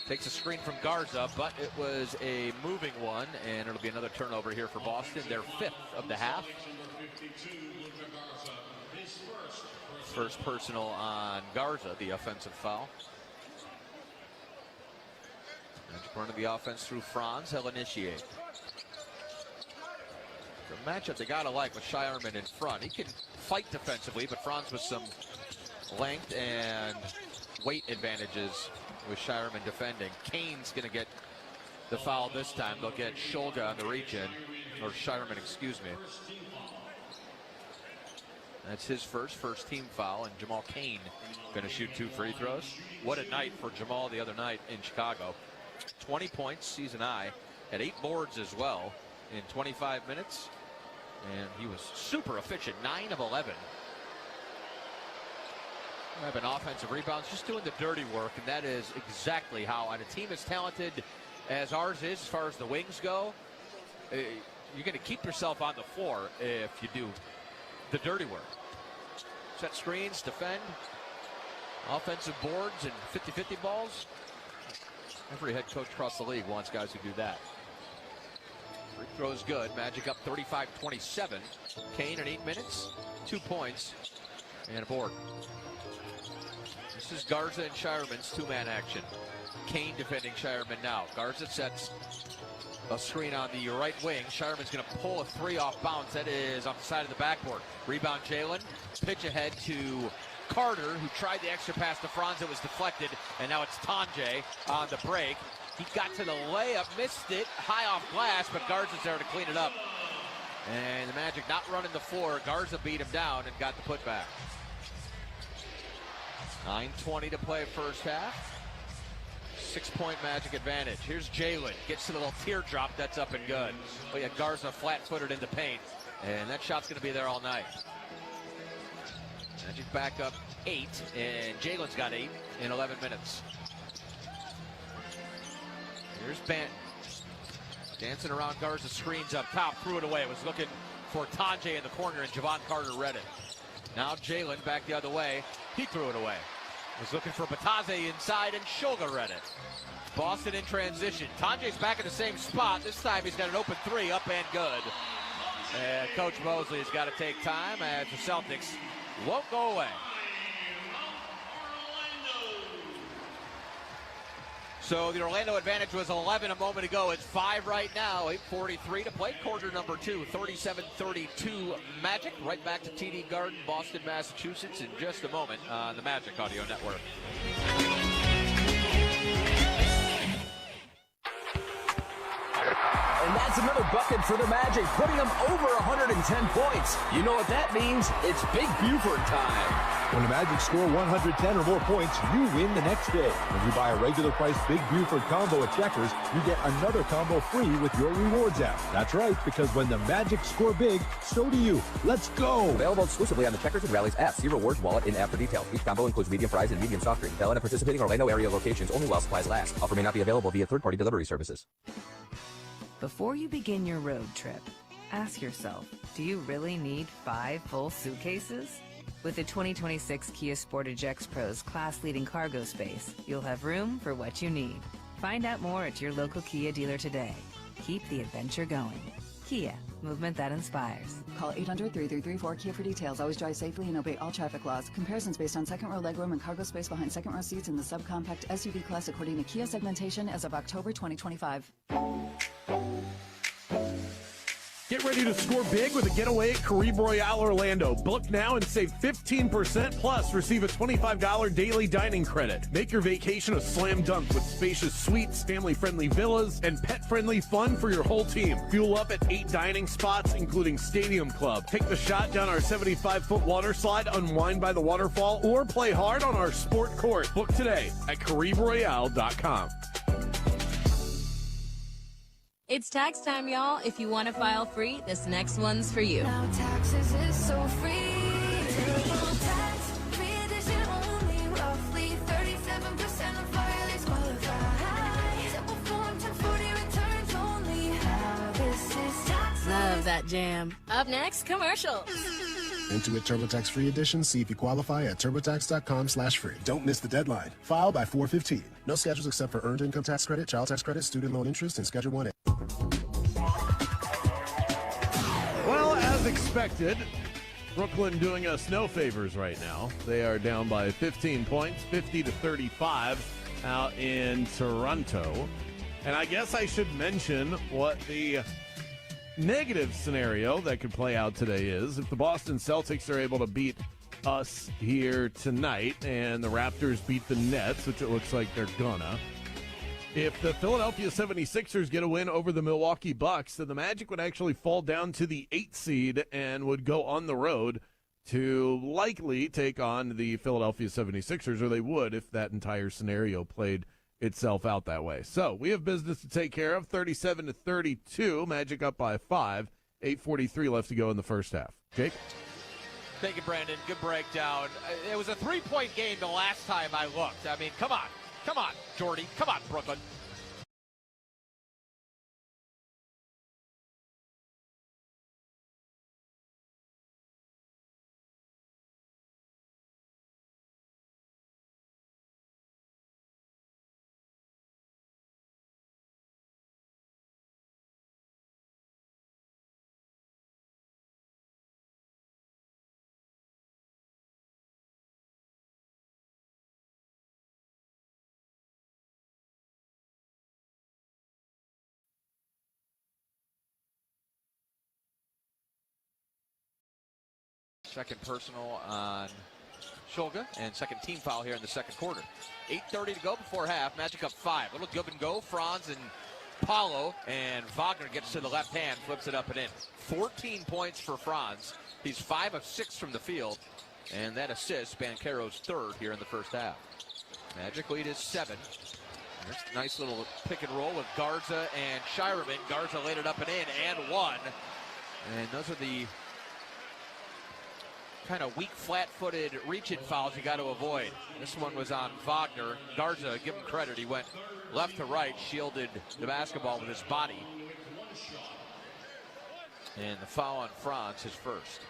Takes a screen from Garza, but it was a moving one, and it'll be another turnover here for Boston. Their 5th of the half. First personal on Garza, the offensive foul. Magic running the offense through Franz. He'll initiate. The matchup they gotta like with Shireman in front. He can fight defensively, but Franz with some length and weight advantages with Shireman defending. Kane's gonna get the foul this time. They'll get Shulga on the reach-in, or Shireman, excuse me. That's his first team foul, and Jamal Kane gonna shoot 2 free throws. What a night for Jamal the other night in Chicago. 20 points, season high, at 8 boards as well in 25 minutes. And he was super efficient, 9 of 11. Having offensive rebounds, just doing the dirty work, and that is exactly how, on a team as talented as ours is, as far as the wings go, you're going to keep yourself on the floor if you do the dirty work. Set screens, defend, offensive boards, and 50-50 balls. Every head coach across the league wants guys who do that. Free throws good. Magic up 35-27. Kane in 8 minutes, 2 points, and a board. This is Garza and Shireman's 2-man action. Kane defending Shireman now. Garza sets a screen on the right wing. Shireman's going to pull a 3 off bounce. That is off the side of the backboard. Rebound Jalen. Pitch ahead to Carter, who tried the extra pass to Franz. It was deflected, and now it's Tanjay on the break. He got to the layup, missed it, high off glass, but Garza's there to clean it up. And the Magic not running the floor. Garza beat him down and got the putback. 9:20 to play first half. 6-point Magic advantage. Here's Jalen. Gets to the little teardrop. That's up and good. But yeah, Garza flat-footed in the paint. And that shot's going to be there all night. Magic back up 8, and Jalen's got 8 in 11 minutes. Here's Benton. Dancing around Garza, screens up top, threw it away. Was looking for Tanjay in the corner, and Javon Carter read it. Now Jalen back the other way. He threw it away. Was looking for Bataze inside, and Shulga read it. Boston in transition. Tanjay's back in the same spot. This time he's got an open 3, up and good. And Coach Mosley has got to take time as the Celtics won't go away. So the Orlando advantage was 11 a moment ago. It's 5 right now. 8:43 to play. Quarter number 2. 37-32 Magic. Right back to TD Garden, Boston, Massachusetts in just a moment on the Magic Audio Network. And that's another bucket for the Magic, putting them over 110 points. You know what that means? It's Big Buford time. When the Magic score 110 or more points, you win the next day. When you buy a regular price Big Buford combo at Checkers, you get another combo free with your rewards app. That's right, because when the Magic score big, so do you. Let's go! Available exclusively on the Checkers and Rallies app. See rewards wallet in app for details. Each combo includes medium fries and medium soft drink. Valid at participating Orlando area locations only while supplies last. Offer may not be available via third-party delivery services. Before you begin your road trip, ask yourself, do you really need 5 full suitcases? With the 2026 Kia Sportage X Pro's class-leading cargo space, you'll have room for what you need. Find out more at your local Kia dealer today. Keep the adventure going. Kia, movement that inspires. Call 800-3334-KIA for details. Always drive safely and obey all traffic laws. Comparisons based on second row legroom and cargo space behind second row seats in the subcompact SUV class according to Kia segmentation as of October 2025. Get Get ready to score big with a getaway at Caribe Royale Orlando. Book now and save 15% plus receive a $25 daily dining credit. Make your vacation a slam dunk with spacious suites, family-friendly villas, and pet-friendly fun for your whole team. Fuel up at 8 dining spots, including Stadium Club. Take the shot down our 75-foot water slide, unwind by the waterfall, or play hard on our sport court. Book today at CaribeRoyale.com. It's tax time, y'all. If you want to file free, this next one's for you. Now taxes is so free. Tax-free edition only. Roughly 37% of filers qualify. Simple form 1040 returns only. Now this is tax. Love that jam. Up next, commercials. Intuit TurboTax Free Edition. See if you qualify at TurboTax.com/free. Don't miss the deadline. File by 4/15. No schedules except for earned income tax credit, child tax credit, student loan interest, and Schedule 1A. Well, as expected, Brooklyn doing us no favors right now. They are down by 15 points, 50-35 out in Toronto. And I guess I should mention what the negative scenario that could play out today is if the Boston Celtics are able to beat us here tonight and the Raptors beat the Nets, which it looks like they're gonna. If the Philadelphia 76ers get a win over the Milwaukee Bucks, then the Magic would actually fall down to the 8th seed and would go on the road to likely take on the Philadelphia 76ers, or they would if that entire scenario played itself out that way. So we have business to take care of. 37-32, Magic up by 5. 8:43 left to go in the first half. Jake? Thank you, Brandon. Good breakdown. It was a 3-point game the last time I looked. I mean, come on. Come on, Jordy. Come on, Brooklyn. Second personal on Shulga, and second team foul here in the second quarter. 8:30 to go before half. Magic up 5. Little give and go. Franz and Paulo, and Wagner gets to the left hand, flips it up and in. 14 points for Franz. He's 5 of 6 from the field, and that assist, Banchero's third here in the first half. Magic lead is 7. There's a nice little pick and roll with Garza and Shireman. Garza laid it up and in, and one. And those are the kind of weak, flat-footed reach-in fouls you got to avoid. This one was on Wagner. Garza, give him credit. He went left to right, shielded the basketball with his body. And the foul on Franz, his first.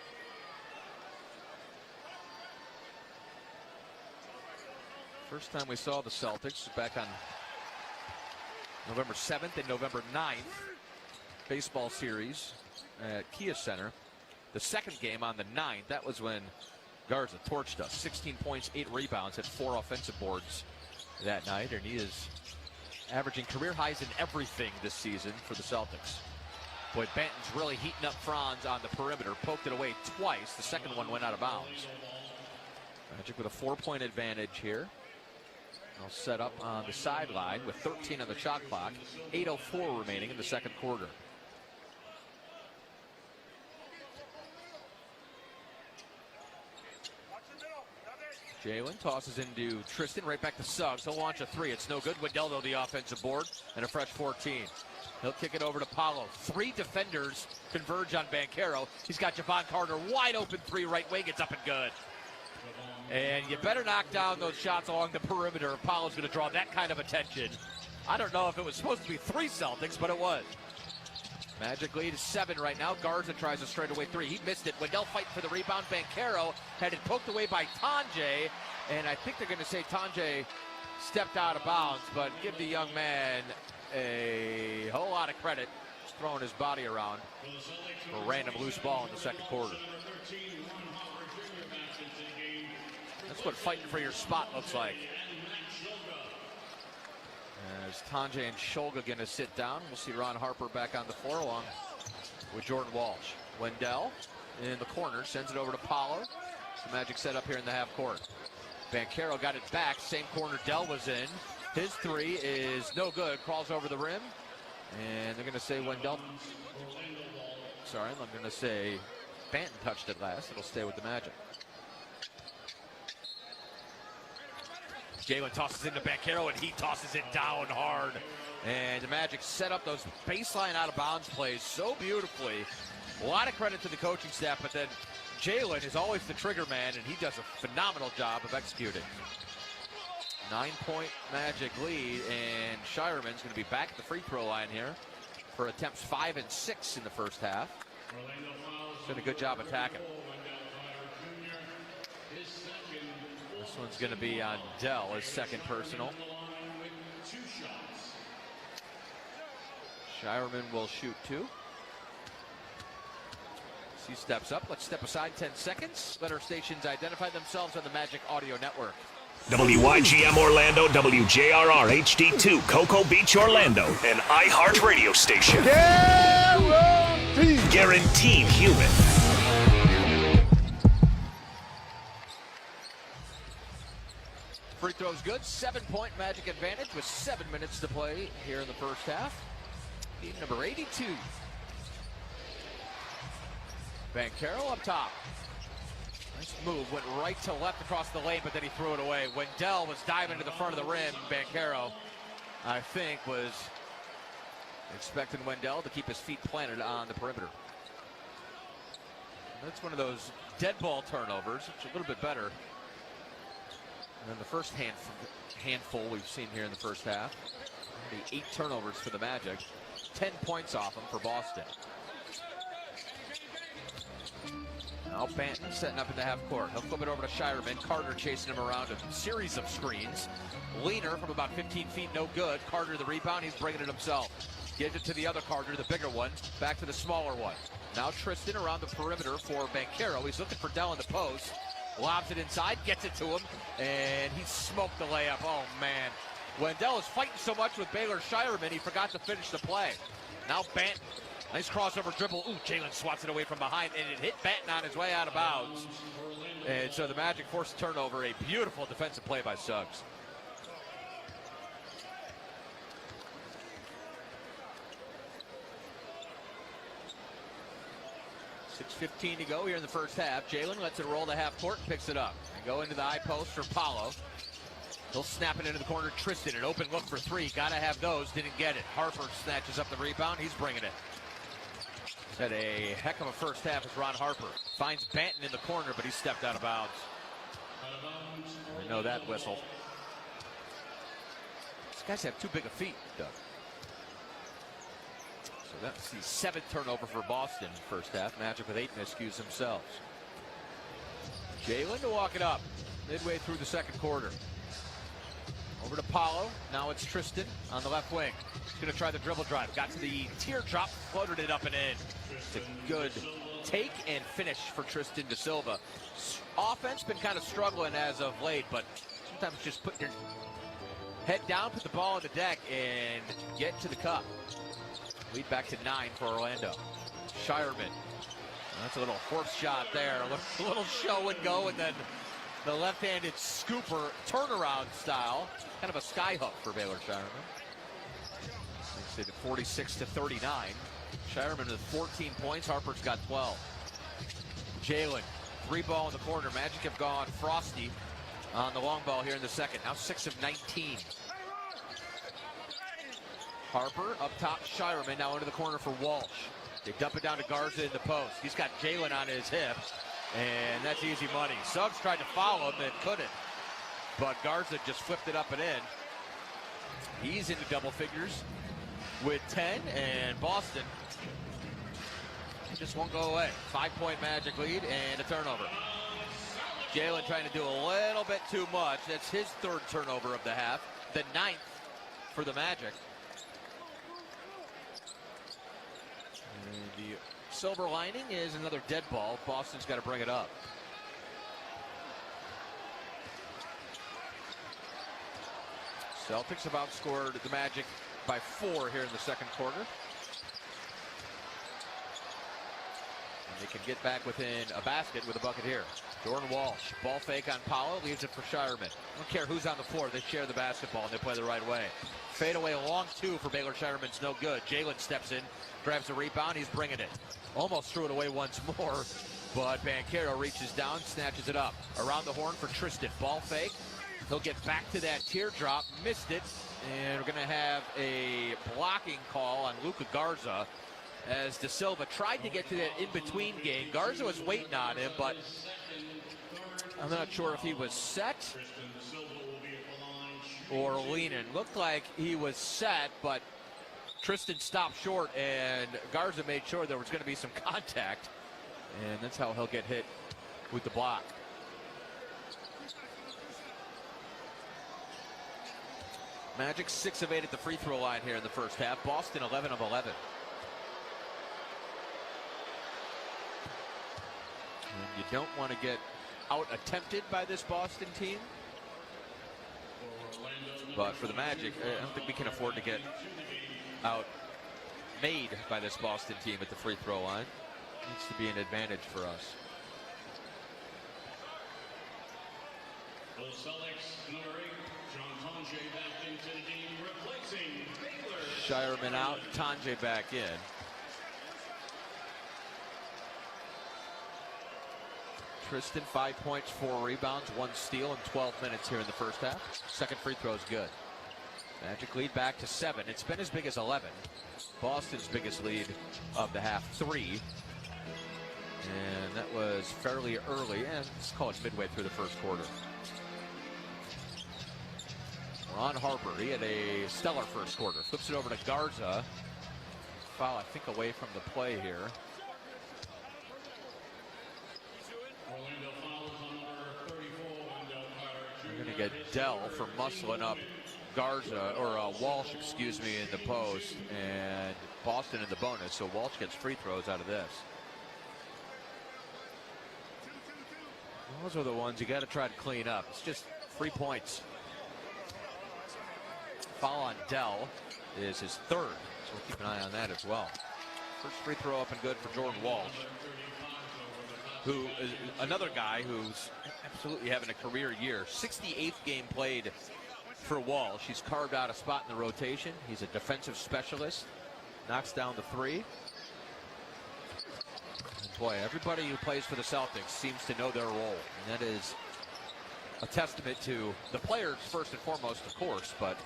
First time we saw the Celtics back on November 7th and November 9th. Baseball series at Kia Center. The second game on the 9th, that was when Garza torched us. 16 points, 8 rebounds, had 4 offensive boards that night, and he is averaging career highs in everything this season for the Celtics. Boy, Banton's really heating up Franz on the perimeter, poked it away twice. The second one went out of bounds. Magic with a 4-point advantage here. They'll set up on the sideline with 13 on the shot clock. 8:04 remaining in the second quarter. Jalen tosses into Tristan, right back to Suggs. He'll launch a 3. It's no good. Wendell, though, the offensive board, and a fresh 14. He'll kick it over to Paulo. 3 defenders converge on Banchero. He's got Javon Carter wide open 3 right wing. It's up and good. And you better knock down those shots along the perimeter if Paulo's going to draw that kind of attention. I don't know if it was supposed to be 3 Celtics, but it was. Magic lead is 7 right now. Garza tries a straightaway 3. He missed it. Wendell fighting for the rebound. Banchero had it poked away by Tanjay. And I think they're going to say Tanjay stepped out of bounds, but give the young man a whole lot of credit throwing his body around for a random loose ball in the second quarter. That's what fighting for your spot looks like. As Tanjay and Shulga going to sit down. We'll see Ron Harper back on the floor along with Jordan Walsh. Wendell in the corner, sends it over to Paulo. The Magic set up here in the half court. Banchero got it back, same corner Dell was in. His three is no good, crawls over the rim. And they're gonna say Wendell, sorry, I'm gonna say Banton touched it last. It'll stay with the Magic. Jalen tosses into Banchero, and he tosses it down hard. And the Magic set up those baseline out-of-bounds plays so beautifully. A lot of credit to the coaching staff, but then Jalen is always the trigger man, and he does a phenomenal job of executing. 9-point Magic lead, and Shireman's going to be back at the free throw line here for attempts 5 and 6 in the first half. Did a good job attacking. This one's going to be on Dell, his second personal. Shireman will shoot 2. As he steps up, let's step aside 10 seconds. Let our stations identify themselves on the Magic Audio Network. WYGM Orlando, WJRR HD2, Cocoa Beach, Orlando, an iHeart radio station. Guaranteed human. Free throw's good. 7-point Magic advantage with 7 minutes to play here in the first half. Team number 82. Banchero up top. Nice move, went right to left across the lane, but then he threw it away. Wendell was diving to the front of the rim. Banchero, I think, was expecting Wendell to keep his feet planted on the perimeter. That's one of those dead ball turnovers. It's a little bit better than the first handful we've seen here in the first half. The 8 turnovers for the Magic. 10 points off them for Boston. Now Banton setting up in the half court. He'll flip it over to Shireman. Carter chasing him around a series of screens. Leaner from about 15 feet, no good. Carter the rebound, he's bringing it himself. Gives it to the other Carter, the bigger one. Back to the smaller one. Now Tristan around the perimeter for Banchero. He's looking for Dell in the post. Lobs it inside, gets it to him, and he smoked the layup. Oh, man. Wendell is fighting so much with Baylor Shireman, he forgot to finish the play. Now Banton. Nice crossover dribble. Ooh, Jalen swats it away from behind, and it hit Banton on his way out of bounds. And so the Magic forced a turnover. A beautiful defensive play by Suggs. .6:15 to go here in the first half. Jalen lets it roll to half court and picks it up. And go into the high post for Paulo. He'll snap it into the corner. Tristan, an open look for 3. Gotta have those. Didn't get it. Harper snatches up the rebound. He's bringing it. Had a heck of a first half as Ron Harper finds Banton in the corner, but he stepped out of bounds. I know that whistle. These guys have too big of feet, Doug. So that's the 7th turnover for Boston first half. Magic with 8 miscues themselves. Jalen to walk it up midway through the second quarter. Over to Paulo. Now it's Tristan on the left wing. He's going to try the dribble drive. Got to the teardrop, floated it up and in. It's a good take and finish for Tristan da Silva. Offense been kind of struggling as of late, but sometimes just put your head down, put the ball on the deck, and get to the cup. Lead back to 9 for Orlando. Shireman. That's a little horse shot there. A little show and go, and then the left-handed scooper turnaround style. Kind of a sky hook for Baylor Shireman. It's at 46-39. Shireman with 14 points. Harper's got 12. Jalen, 3 ball in the corner. Magic have gone frosty on the long ball here in the second. Now 6 of 19. Harper up top, Shireman now into the corner for Walsh. They dump it down to Garza in the post. He's got Jalen on his hip, and that's easy money. Suggs tried to foul him and couldn't, but Garza just flipped it up and in. He's into double figures with 10, and Boston just won't go away. 5-point Magic lead and a turnover. Jalen trying to do a little bit too much. That's his 3rd turnover of the half, the 9th for the Magic. And the silver lining is another dead ball. Boston's got to bring it up. Celtics have outscored the Magic by 4 here in the second quarter. They can get back within a basket with a bucket here. Jordan Walsh, ball fake on Powell, leaves it for Shireman. Don't care who's on the floor, they share the basketball and they play the right way. Fade away a long two for Baylor Shireman's no good. Jalen steps in, grabs the rebound, he's bringing it. Almost threw it away once more, but Banchero reaches down, snatches it up. Around the horn for Tristan, ball fake. He'll get back to that teardrop, missed it, and we're gonna have a blocking call on Luka Garza as De Silva tried to get to that in-between game. Garza was waiting on him, but I'm not sure if he was set or leaning. Looked like he was set, but Tristan stopped short, and Garza made sure there was going to be some contact, and that's how he'll get hit with the block. Magic 6 of 8 at the free throw line here in the first half. Boston 11 of 11. And you don't want to get out-attempted by this Boston team. But for the Magic, I don't think we can afford to get out-made by this Boston team at the free throw line. Needs to be an advantage for us. The Celtics, number 8, John Tonje back into the game, replacing Baylor. Shireman out, Tonje back in. Tristan, 5 points, 4 rebounds, 1 steal in 12 minutes here in the first half. Second free throw is good. Magic lead back to 7. It's been as big as 11. Boston's biggest lead of the half, 3. And that was fairly early, and let's call it midway through the first quarter. Ron Harper, he had a stellar first quarter. Flips it over to Garza. Foul, I think, away from the play here. We're going to get Dell for muscling up Garza, or Walsh, excuse me, in the post, and Boston in the bonus, so Walsh gets free throws out of this. Those are the ones you got to try to clean up. It's just 3 points. Foul on Dell is his 3rd, so we'll keep an eye on that as well. First free throw up and good for Jordan Walsh, who is another guy who's absolutely having a career year. 68th game played for Walsh. He's carved out a spot in the rotation. He's a defensive specialist. Knocks down the 3. And boy, everybody who plays for the Celtics seems to know their role. And that is a testament to the players first and foremost, of course, but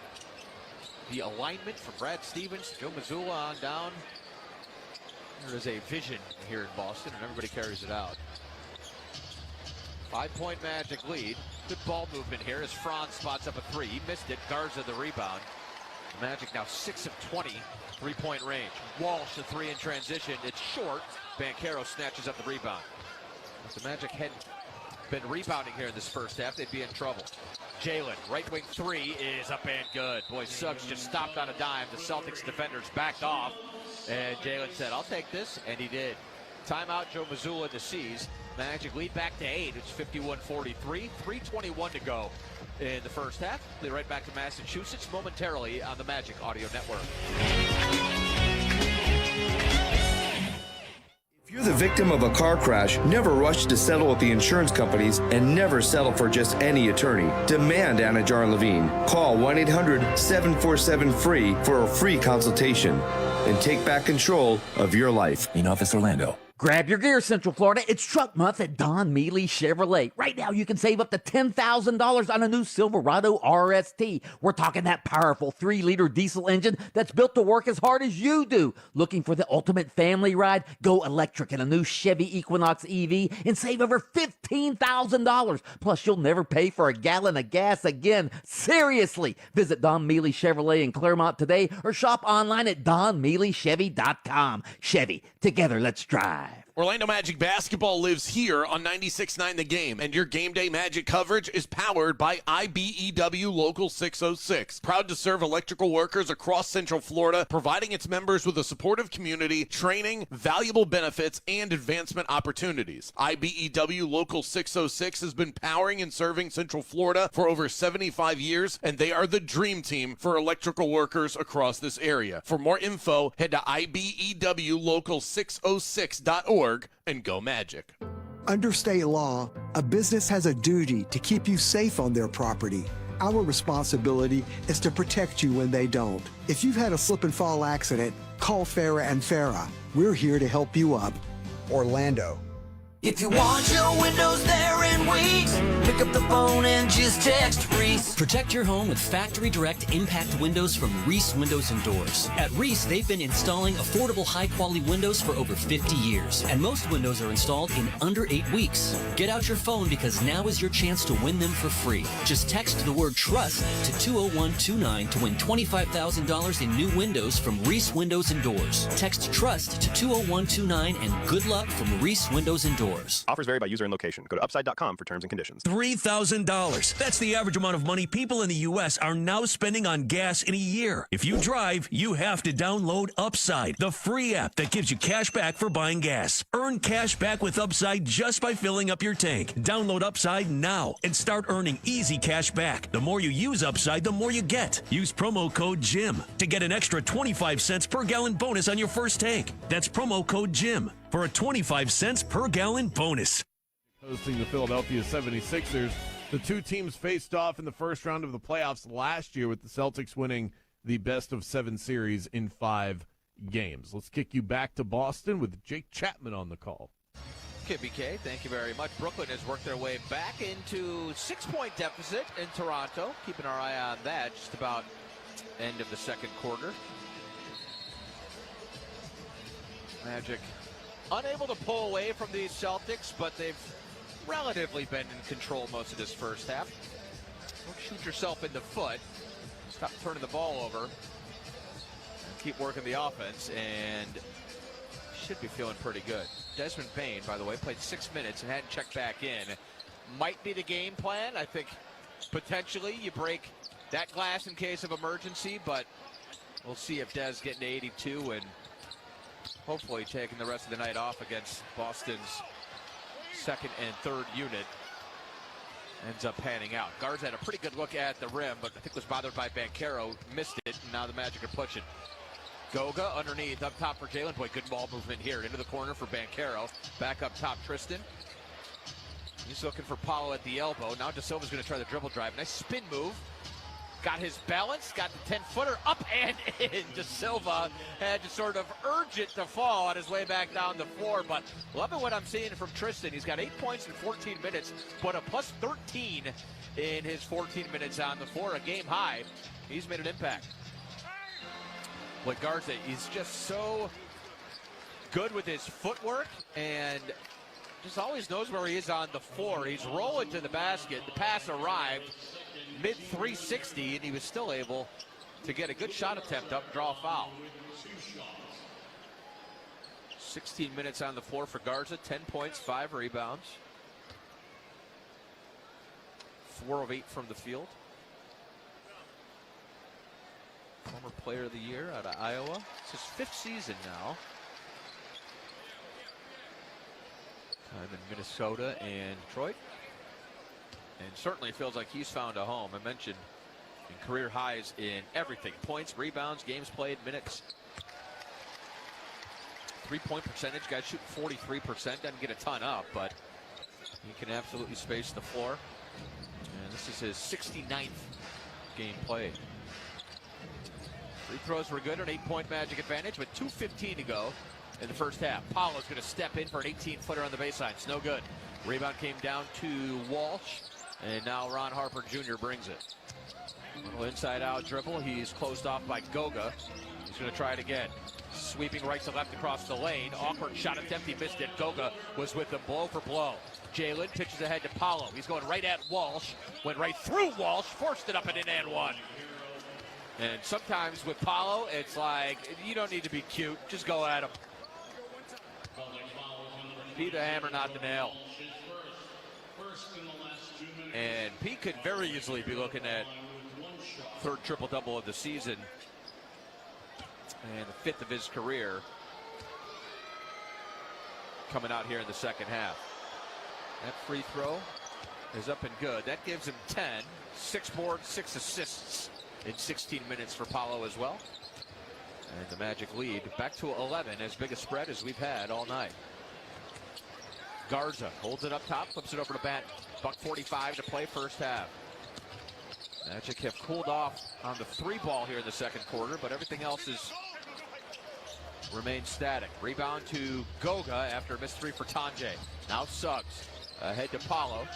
the alignment from Brad Stevens, Joe Mazzulla on down. There is a vision here in Boston, and everybody carries it out. 5-point Magic lead. Good ball movement here as Franz spots up a 3. He missed it. Garza the rebound. The Magic now 6 of 20, 3-point range. Walsh the 3 in transition. It's short. Banchero snatches up the rebound. If the Magic hadn't been rebounding here in this first half, they'd be in trouble. Jalen, right wing 3 is up and good. Boy, Suggs just stopped on a dime. The Celtics defenders backed off. And Jalen said, I'll take this, and he did. Timeout, Joe Mazzulla to seize. Magic lead back to 8. It's 51-43, 3:21 to go in the first half. They're right back to Massachusetts momentarily on the Magic Audio Network. If you're the victim of a car crash, never rush to settle with the insurance companies and never settle for just any attorney. Demand Anajar Levine. Call 1-800-747-FREE for a free consultation and take back control of your life. In Office Orlando. Grab your gear, Central Florida. It's Truck Month at Don Mealy Chevrolet. Right now, you can save up to $10,000 on a new Silverado RST. We're talking that powerful 3-liter diesel engine that's built to work as hard as you do. Looking for the ultimate family ride? Go electric in a new Chevy Equinox EV and save over $15,000. Plus, you'll never pay for a gallon of gas again. Seriously. Visit Don Mealy Chevrolet in Claremont today or shop online at DonMealyChevy.com. Chevy, together, let's drive. Orlando Magic basketball lives here on 96.9 The Game, and your game day Magic coverage is powered by IBEW Local 606. Proud to serve electrical workers across Central Florida, providing its members with a supportive community, training, valuable benefits, and advancement opportunities. IBEW Local 606 has been powering and serving Central Florida for over 75 years, and they are the dream team for electrical workers across this area. For more info, head to IBEWLocal606.org magic.org, and go Magic. Under state law, a business has a duty to keep you safe on their property. Our responsibility is to protect you when they don't. If you've had a slip and fall accident, call Farah and Farah. We're here to help you up. Orlando. If you want your windows there in weeks, pick up the phone and just text Reese. Protect your home with factory direct impact windows from Reese Windows and Doors. At Reese, they've been installing affordable, high-quality windows for over 50 years, and most windows are installed in under 8 weeks. Get out your phone because now is your chance to win them for free. Just text the word TRUST to 20129 to win $25,000 in new windows from Reese Windows and Doors. Text TRUST to 20129 and good luck from Reese Windows and Doors. Offers vary by user and location. Go to upside.com for terms and conditions. $3,000. That's the average amount of money people in the U.S. are now spending on gas in a year. If you drive, you have to download Upside, the free app that gives you cash back for buying gas. Earn cash back with Upside just by filling up your tank. Download Upside now and start earning easy cash back. The more you use Upside, the more you get. Use promo code JIM to get an extra 25 cents per gallon bonus on your first tank. That's promo code JIM for a 25 cents per gallon bonus. Hosting the Philadelphia 76ers. The two teams faced off in the first round of the playoffs last year, with the Celtics winning the best-of-7 series in 5 games. Let's kick you back to Boston with Jake Chapman on the call. Okay, BK, thank you very much. Brooklyn has worked their way back into 6-point deficit in Toronto. Keeping our eye on that just about end of the second quarter. Magic unable to pull away from these Celtics, but they've relatively been in control most of this first half. Don't shoot yourself in the foot. Stop turning the ball over. Keep working the offense, and should be feeling pretty good. Desmond Bane, by the way, played 6 minutes and hadn't checked back in. Might be the game plan. I think potentially you break that glass in case of emergency, but we'll see if Des getting to 82 and hopefully taking the rest of the night off against Boston's second and third unit ends up panning out. Guards had a pretty good look at the rim, but I think was bothered by Banchero, missed it, and now the Magic are pushing. Goga underneath, up top for Jalen. Boy, good ball movement here. Into the corner for Banchero. Back up top, Tristan. He's looking for Paulo at the elbow. Now De Silva's going to try the dribble drive. Nice spin move. Got his balance, got the 10-footer up and in. De Silva had to sort of urge it to fall on his way back down the floor, but loving what I'm seeing from Tristan. He's got 8 points in 14 minutes, but a plus 13 in his 14 minutes on the floor, a game high. He's made an impact. But Garza, he's just so good with his footwork and just always knows where he is on the floor. He's rolling to the basket. The pass arrived mid 360, and he was still able to get a good shot attempt up and draw a foul. 16 minutes on the floor for Garza, 10 points, 5 rebounds. 4 of 8 from the field. Former player of the year out of Iowa. It's his 5th season now. Time in Minnesota and Detroit. And certainly feels like he's found a home. I mentioned in career highs in everything. Points, rebounds, games played, minutes. 3-point percentage. Guys shooting 43%. Doesn't get a ton up, but he can absolutely space the floor. And this is his 69th game played. Free throws were good, an 8-point Magic advantage with 2:15 to go in the first half. Paulo's going to step in for an 18-footer on the baseline. It's no good. Rebound came down to Walsh, and now Ron Harper Jr. brings it. A little inside-out dribble. He's closed off by Goga. He's going to try it again. Sweeping right to left across the lane. Awkward shot attempt. He missed it. Goga was with them blow for blow. Jalen pitches ahead to Paulo. He's going right at Walsh. Went right through Walsh. Forced it up and in and one. And sometimes with Paulo, it's like, you don't need to be cute. Just go at him. P the hammer, not the nail. And P could very easily be looking at third triple-double of the season and the 5th of his career coming out here in the second half. That free throw is up and good. That gives him 10, 6 boards, 6 assists in 16 minutes for Paulo as well. And the Magic lead back to 11, as big a spread as we've had all night. Garza holds it up top, flips it over to Benton. $1:45 to play first half. Magic have cooled off on the 3 ball here in the second quarter, but everything else is remains static. Rebound to Goga after a missed 3 for Tanjay. Now Suggs ahead to Paulo.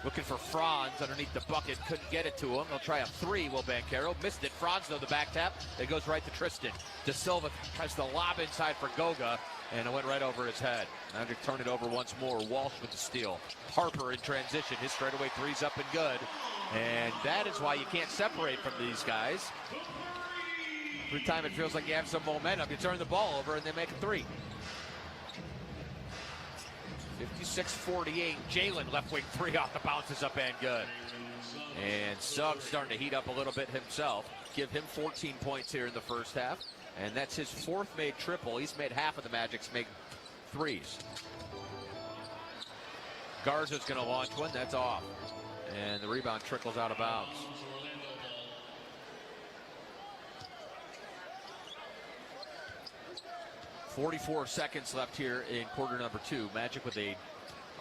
Looking for Franz underneath the bucket. Couldn't get it to him. He'll try a 3, Will Banchero. Missed it. Franz, though, the back tap. It goes right to Tristan. De Silva tries to lob inside for Goga, and it went right over his head. Magic turn it over once more. Walsh with the steal. Harper in transition. His straightaway 3's up and good. And that is why you can't separate from these guys. Every time it feels like you have some momentum, you turn the ball over and they make a 3. 56-48. Jalen left wing 3 off the bounces up and good. And Suggs starting to heat up a little bit himself. Give him 14 points here in the first half. And that's his 4th made triple. He's made half of the Magic's make 3s. Garza's going to launch one. That's off. And the rebound trickles out of bounds. .44 seconds left here in quarter number 2. Magic with a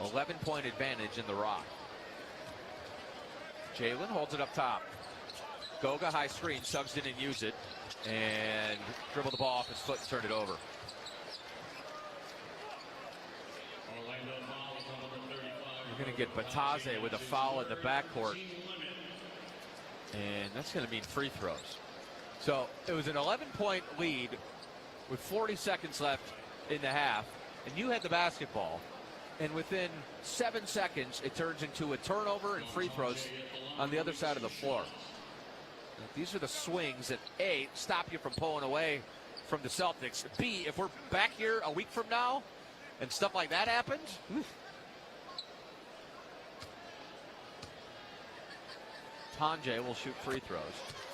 11-point advantage in the Rock. Jalen holds it up top. Goga high screen. Suggs didn't use it. And dribble the ball off his foot and turn it over. You're going to get Bataze with a foul in the backcourt. And that's going to mean free throws. So it was an 11-point lead with 40 seconds left in the half, and you had the basketball, and within 7 seconds it turns into a turnover and free throws on the other side of the floor. These are the swings that A, stop you from pulling away from the Celtics. B, if we're back here a week from now and stuff like that happens, Tanjay will shoot free throws.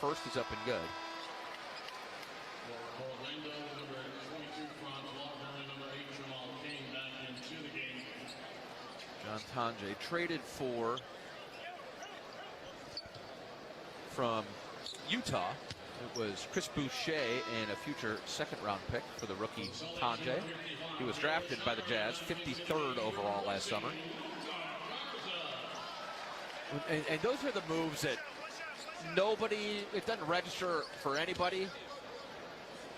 First is up and good. John Tanjay traded from Utah. It was Chris Boucher and a future second-round pick for the rookie Tanjay. He was drafted by the Jazz, 53rd overall last summer. And those are the moves that it doesn't register for anybody.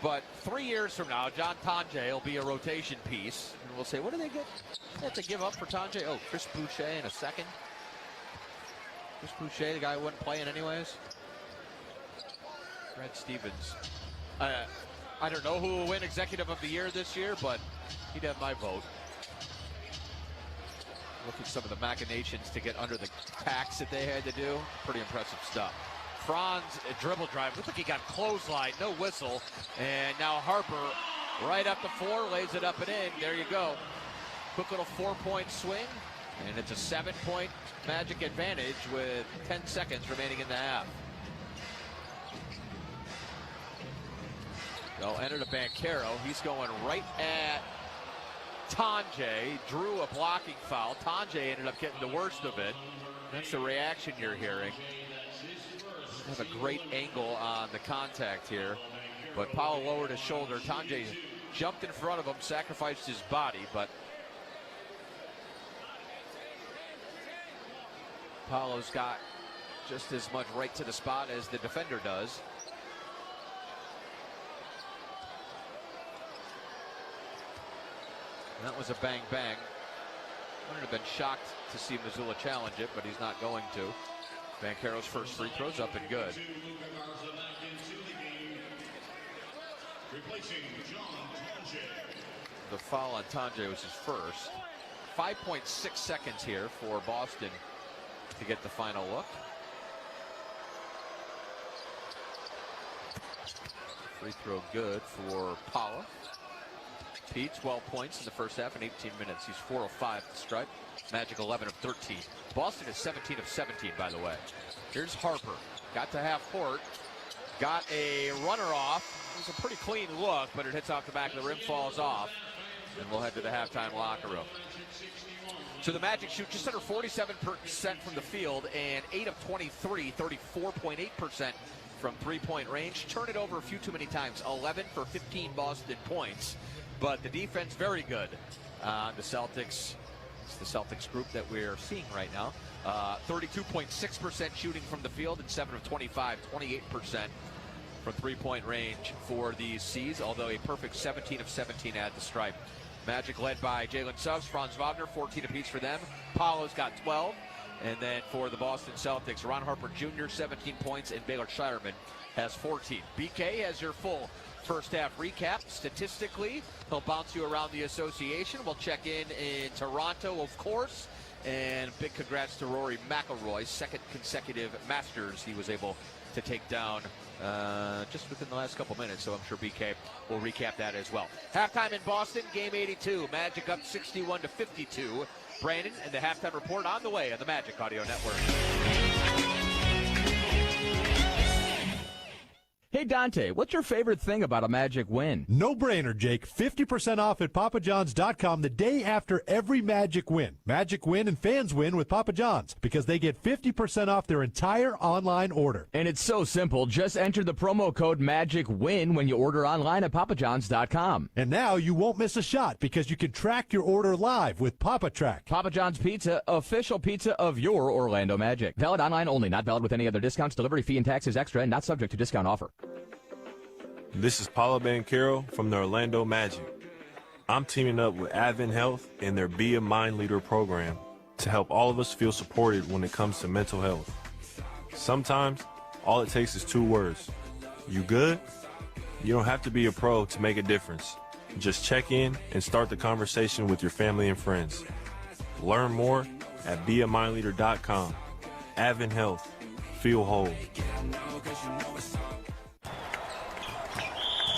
But 3 years from now, John Tanjay will be a rotation piece. And we'll say, what do they get? They have to give up for Tanjay? Oh, Chris Boucher in a second. Chris Boucher, the guy who wasn't playing anyways. Brad Stevens. I don't know who will win Executive of the Year this year, but he'd have my vote. Look at some of the machinations to get under the tax that they had to do. Pretty impressive stuff. Franz, a dribble drive. Looked like he got clothesline, no whistle. And now Harper right up the floor, lays it up and in. There you go. Quick little 4-point swing. And it's a 7-point Magic advantage with 10 seconds remaining in the half. They'll enter to Banchero. He's going right at Tanjay. Drew a blocking foul. Tanjay ended up getting the worst of it. That's the reaction you're hearing. Have a great angle on the contact here, but Powell lowered his shoulder. Tanjay jumped in front of him, sacrificed his body, but Paolo's got just as much right to the spot as the defender does. And that was a bang-bang. Wouldn't have been shocked to see Missoula challenge it, but he's not going to. Banchero's first free throw's up and good. The foul on Tanjay was his first. 5.6 seconds here for Boston to get the final look. Free throw good for Paula. Pete, 12 points in the first half in 18 minutes. He's 4 of 5 at the stripe. Magic 11 of 13. Boston is 17 of 17, by the way. Here's Harper. Got to half court. Got a runner off. It was a pretty clean look, but it hits off the back of the rim, falls off. And we'll head to the halftime locker room. So the Magic shoot just under 47% from the field and 8 of 23, 34.8% from three-point range. Turn it over a few too many times. 11 for 15 Boston points. But the defense very good. The Celtics the Celtics group that we're seeing right now. 32.6% shooting from the field and 7 of 25, 28% from three-point range for these C's, although a perfect 17 of 17 at the stripe. Magic led by Jalen Suggs, Franz Wagner, 14 apiece for them. Paulo's got 12. And then for the Boston Celtics, Ron Harper Jr., 17 points, and Baylor Shireman has 14. BK has your full first half recap. Statistically, he'll bounce you around the association. We'll check in Toronto, of course. And big congrats to Rory McIlroy, second consecutive Masters he was able to take down just within the last couple minutes, so I'm sure BK will recap that as well. Halftime in Boston, game 82. Magic up 61-52. Brandon and the halftime report on the way on the Magic Audio Network. Hey, Dante, what's your favorite thing about a Magic win? No brainer, Jake. 50% off at papajohns.com the day after every Magic win. Magic win and fans win with Papa John's because they get 50% off their entire online order. And it's so simple. Just enter the promo code MAGICWIN when you order online at papajohns.com. And now you won't miss a shot because you can track your order live with Papa Track. Papa John's Pizza, official pizza of your Orlando Magic. Valid online only, not valid with any other discounts. Delivery fee and taxes extra and not subject to discount offer. This is Paolo Banchero from the Orlando Magic. I'm teaming up with Advent Health and their Be a Mind Leader program to help all of us feel supported when it comes to mental health. Sometimes, all it takes is 2 words. You good? You don't have to be a pro to make a difference. Just check in and start the conversation with your family and friends. Learn more at beamindleader.com. Advent Health. Feel whole.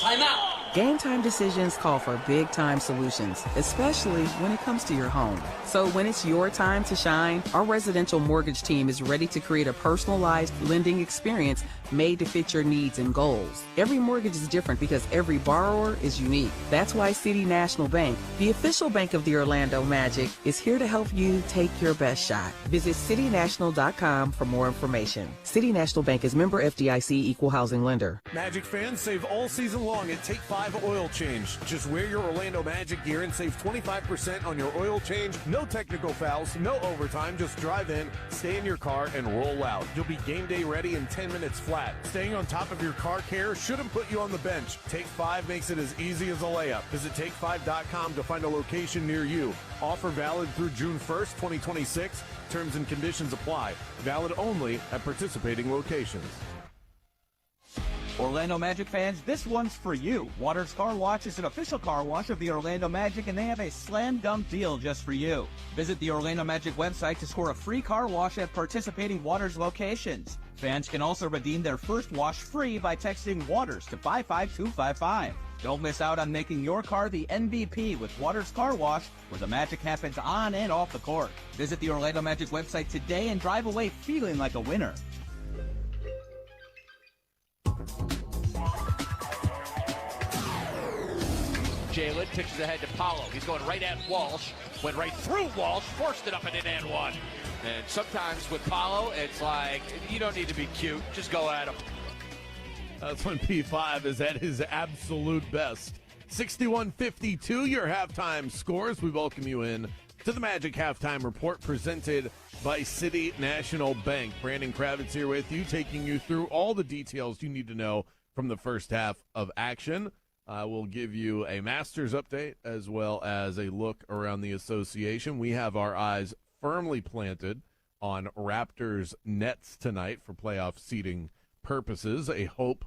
Timeout. Game time decisions call for big time solutions, especially when it comes to your home. So when it's your time to shine, our residential mortgage team is ready to create a personalized lending experience made to fit your needs and goals. Every mortgage is different because every borrower is unique. That's why City National Bank, the official bank of the Orlando Magic, is here to help you take your best shot. Visit citynational.com for more information. City National Bank is member FDIC equal housing lender. Magic fans save all season long at Take 5 Oil Change. Just wear your Orlando Magic gear and save 25% on your oil change. No technical fouls, no overtime. Just drive in, stay in your car, and roll out. You'll be game day ready in 10 minutes flat. Staying on top of your car care shouldn't put you on the bench. Take 5 makes it as easy as a layup. Visit take5.com to find a location near you. Offer valid through June 1st, 2026. Terms and conditions apply. Valid only at participating locations. Orlando Magic fans, this one's for you. Waters Car Wash is an official car wash of the Orlando Magic, and they have a slam dunk deal just for you. Visit the Orlando Magic website to score a free car wash at participating Waters locations. Fans can also redeem their first wash free by texting Waters to 55255. Don't miss out on making your car the MVP with Waters Car Wash, where the magic happens on and off the court. Visit the Orlando Magic website today and drive away feeling like a winner. Jalen pitches ahead to Paolo. He's going right at Walsh. Went right through Walsh, forced it up and in and one. And sometimes with Paolo, it's like, you don't need to be cute. Just go at him. That's when P5 is at his absolute best. 61-52, your halftime scores. We welcome you in to the Magic Halftime Report presented by City National Bank. Brandon Kravitz here with you, taking you through all the details you need to know from the first half of action. We'll give you a Masters update as well as a look around the association. We have our eyes firmly planted on Raptors Nets tonight for playoff seeding purposes. A hope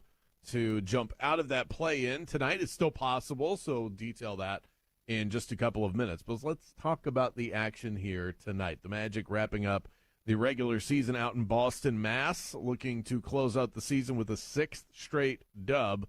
to jump out of that play-in. Tonight is still possible, so detail that in just a couple of minutes. But let's talk about the action here tonight. The Magic wrapping up the regular season out in Boston, Mass, looking to close out the season with a 6th straight dub.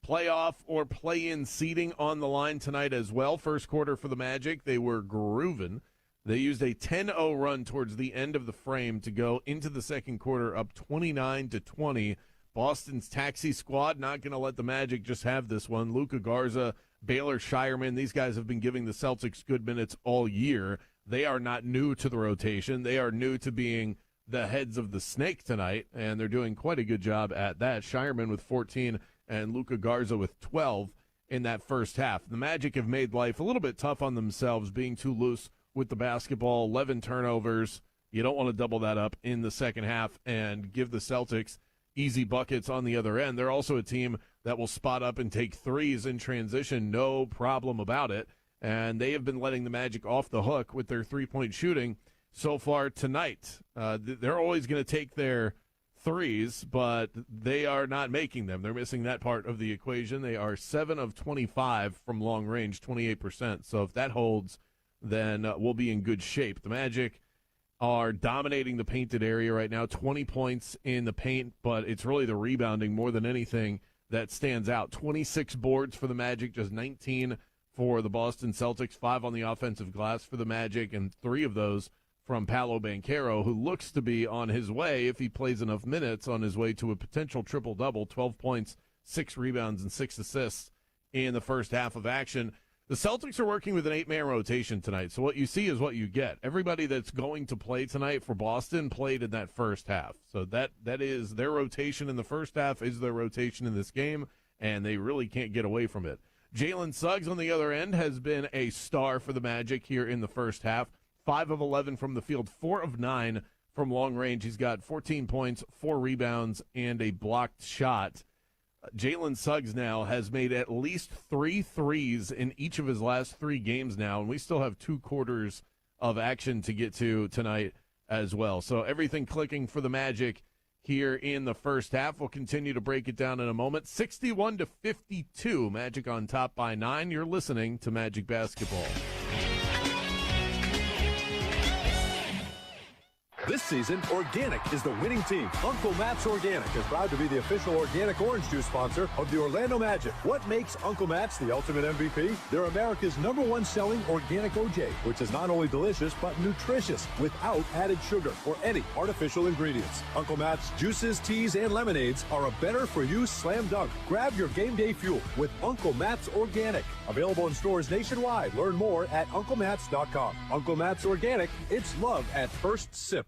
Playoff or play-in seeding on the line tonight as well. First quarter for the Magic, they were grooving. They used a 10-0 run towards the end of the frame to go into the second quarter up 29-20. Boston's taxi squad not going to let the Magic just have this one. Luka Garza, Baylor Shireman, these guys have been giving the Celtics good minutes all year. They are not new to the rotation. They are new to being the heads of the snake tonight, and they're doing quite a good job at that. Shireman with 14 and Luka Garza with 12 in that first half. The Magic have made life a little bit tough on themselves, being too loose with the basketball, 11 turnovers. You don't want to double that up in the second half and give the Celtics easy buckets on the other end. They're also a team that will spot up and take threes in transition, no problem about it. And they have been letting the Magic off the hook with their three-point shooting so far tonight. They're always going to take their threes, but they are not making them. They're missing that part of the equation. They are 7 of 25 from long range, 28%. So if that holds, then we'll be in good shape. The Magic are dominating the painted area right now, 20 points in the paint, but it's really the rebounding more than anything that stands out. 26 boards for the Magic, just 19 for the Boston Celtics, 5 on the offensive glass for the Magic, and 3 of those from Paolo Banchero, who looks to be on his way, if he plays enough minutes, on his way to a potential triple-double, 12 points, 6 rebounds, and 6 assists in the first half of action. The Celtics are working with an 8-man rotation tonight, so what you see is what you get. Everybody that's going to play tonight for Boston played in that first half. So that is their rotation in the first half, is their rotation in this game, and they really can't get away from it. Jalen Suggs, on the other end, has been a star for the Magic here in the first half. 5 of 11 from the field, 4 of 9 from long range. He's got 14 points, 4 rebounds, and a blocked shot. Jalen Suggs now has made at least 3 threes in each of his last 3 games now, and we still have 2 quarters of action to get to tonight as well. So everything clicking for the Magic here in the first half. We'll continue to break it down in a moment. 61-52, Magic on top by 9. You're listening to Magic Basketball. This season, organic is the winning team. Uncle Matt's Organic is proud to be the official organic orange juice sponsor of the Orlando Magic. What makes Uncle Matt's the ultimate MVP? They're America's #1 selling organic OJ, which is not only delicious, but nutritious without added sugar or any artificial ingredients. Uncle Matt's juices, teas, and lemonades are a better-for-you slam dunk. Grab your game day fuel with Uncle Matt's Organic. Available in stores nationwide. Learn more at UncleMatts.com. Uncle Matt's Organic, it's love at first sip.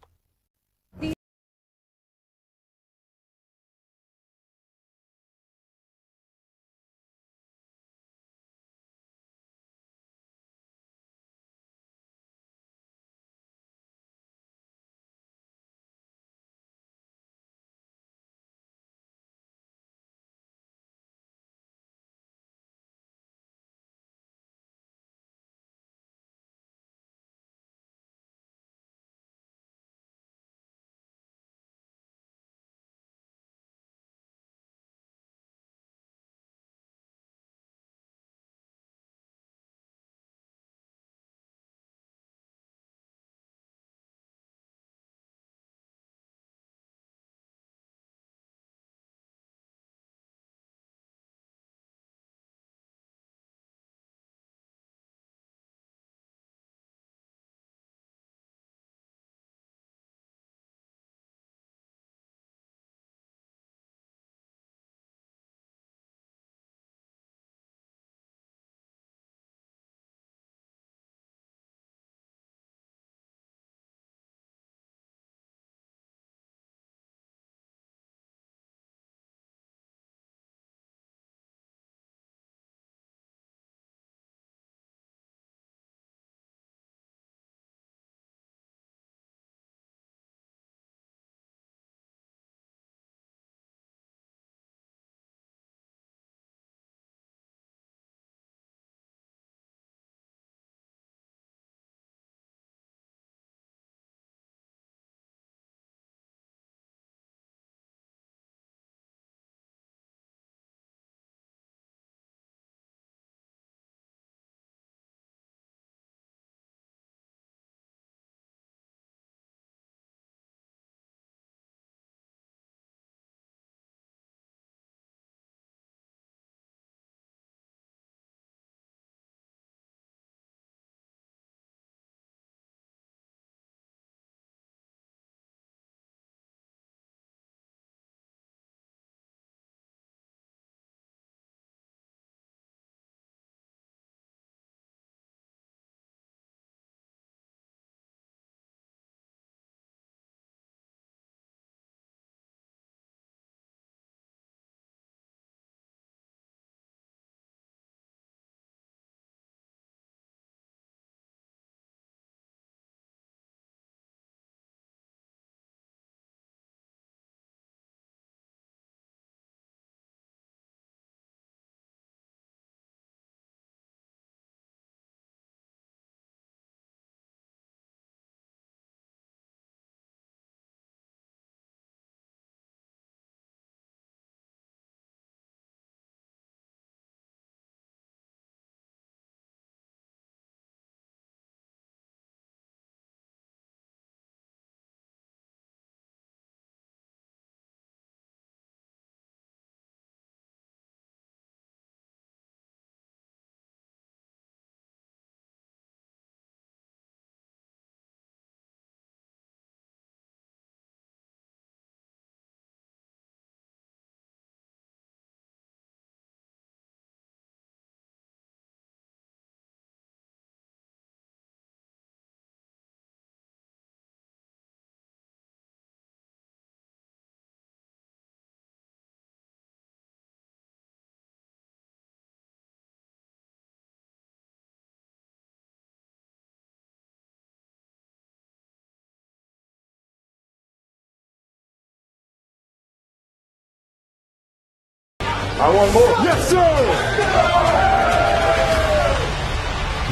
I want more. Yes, sir!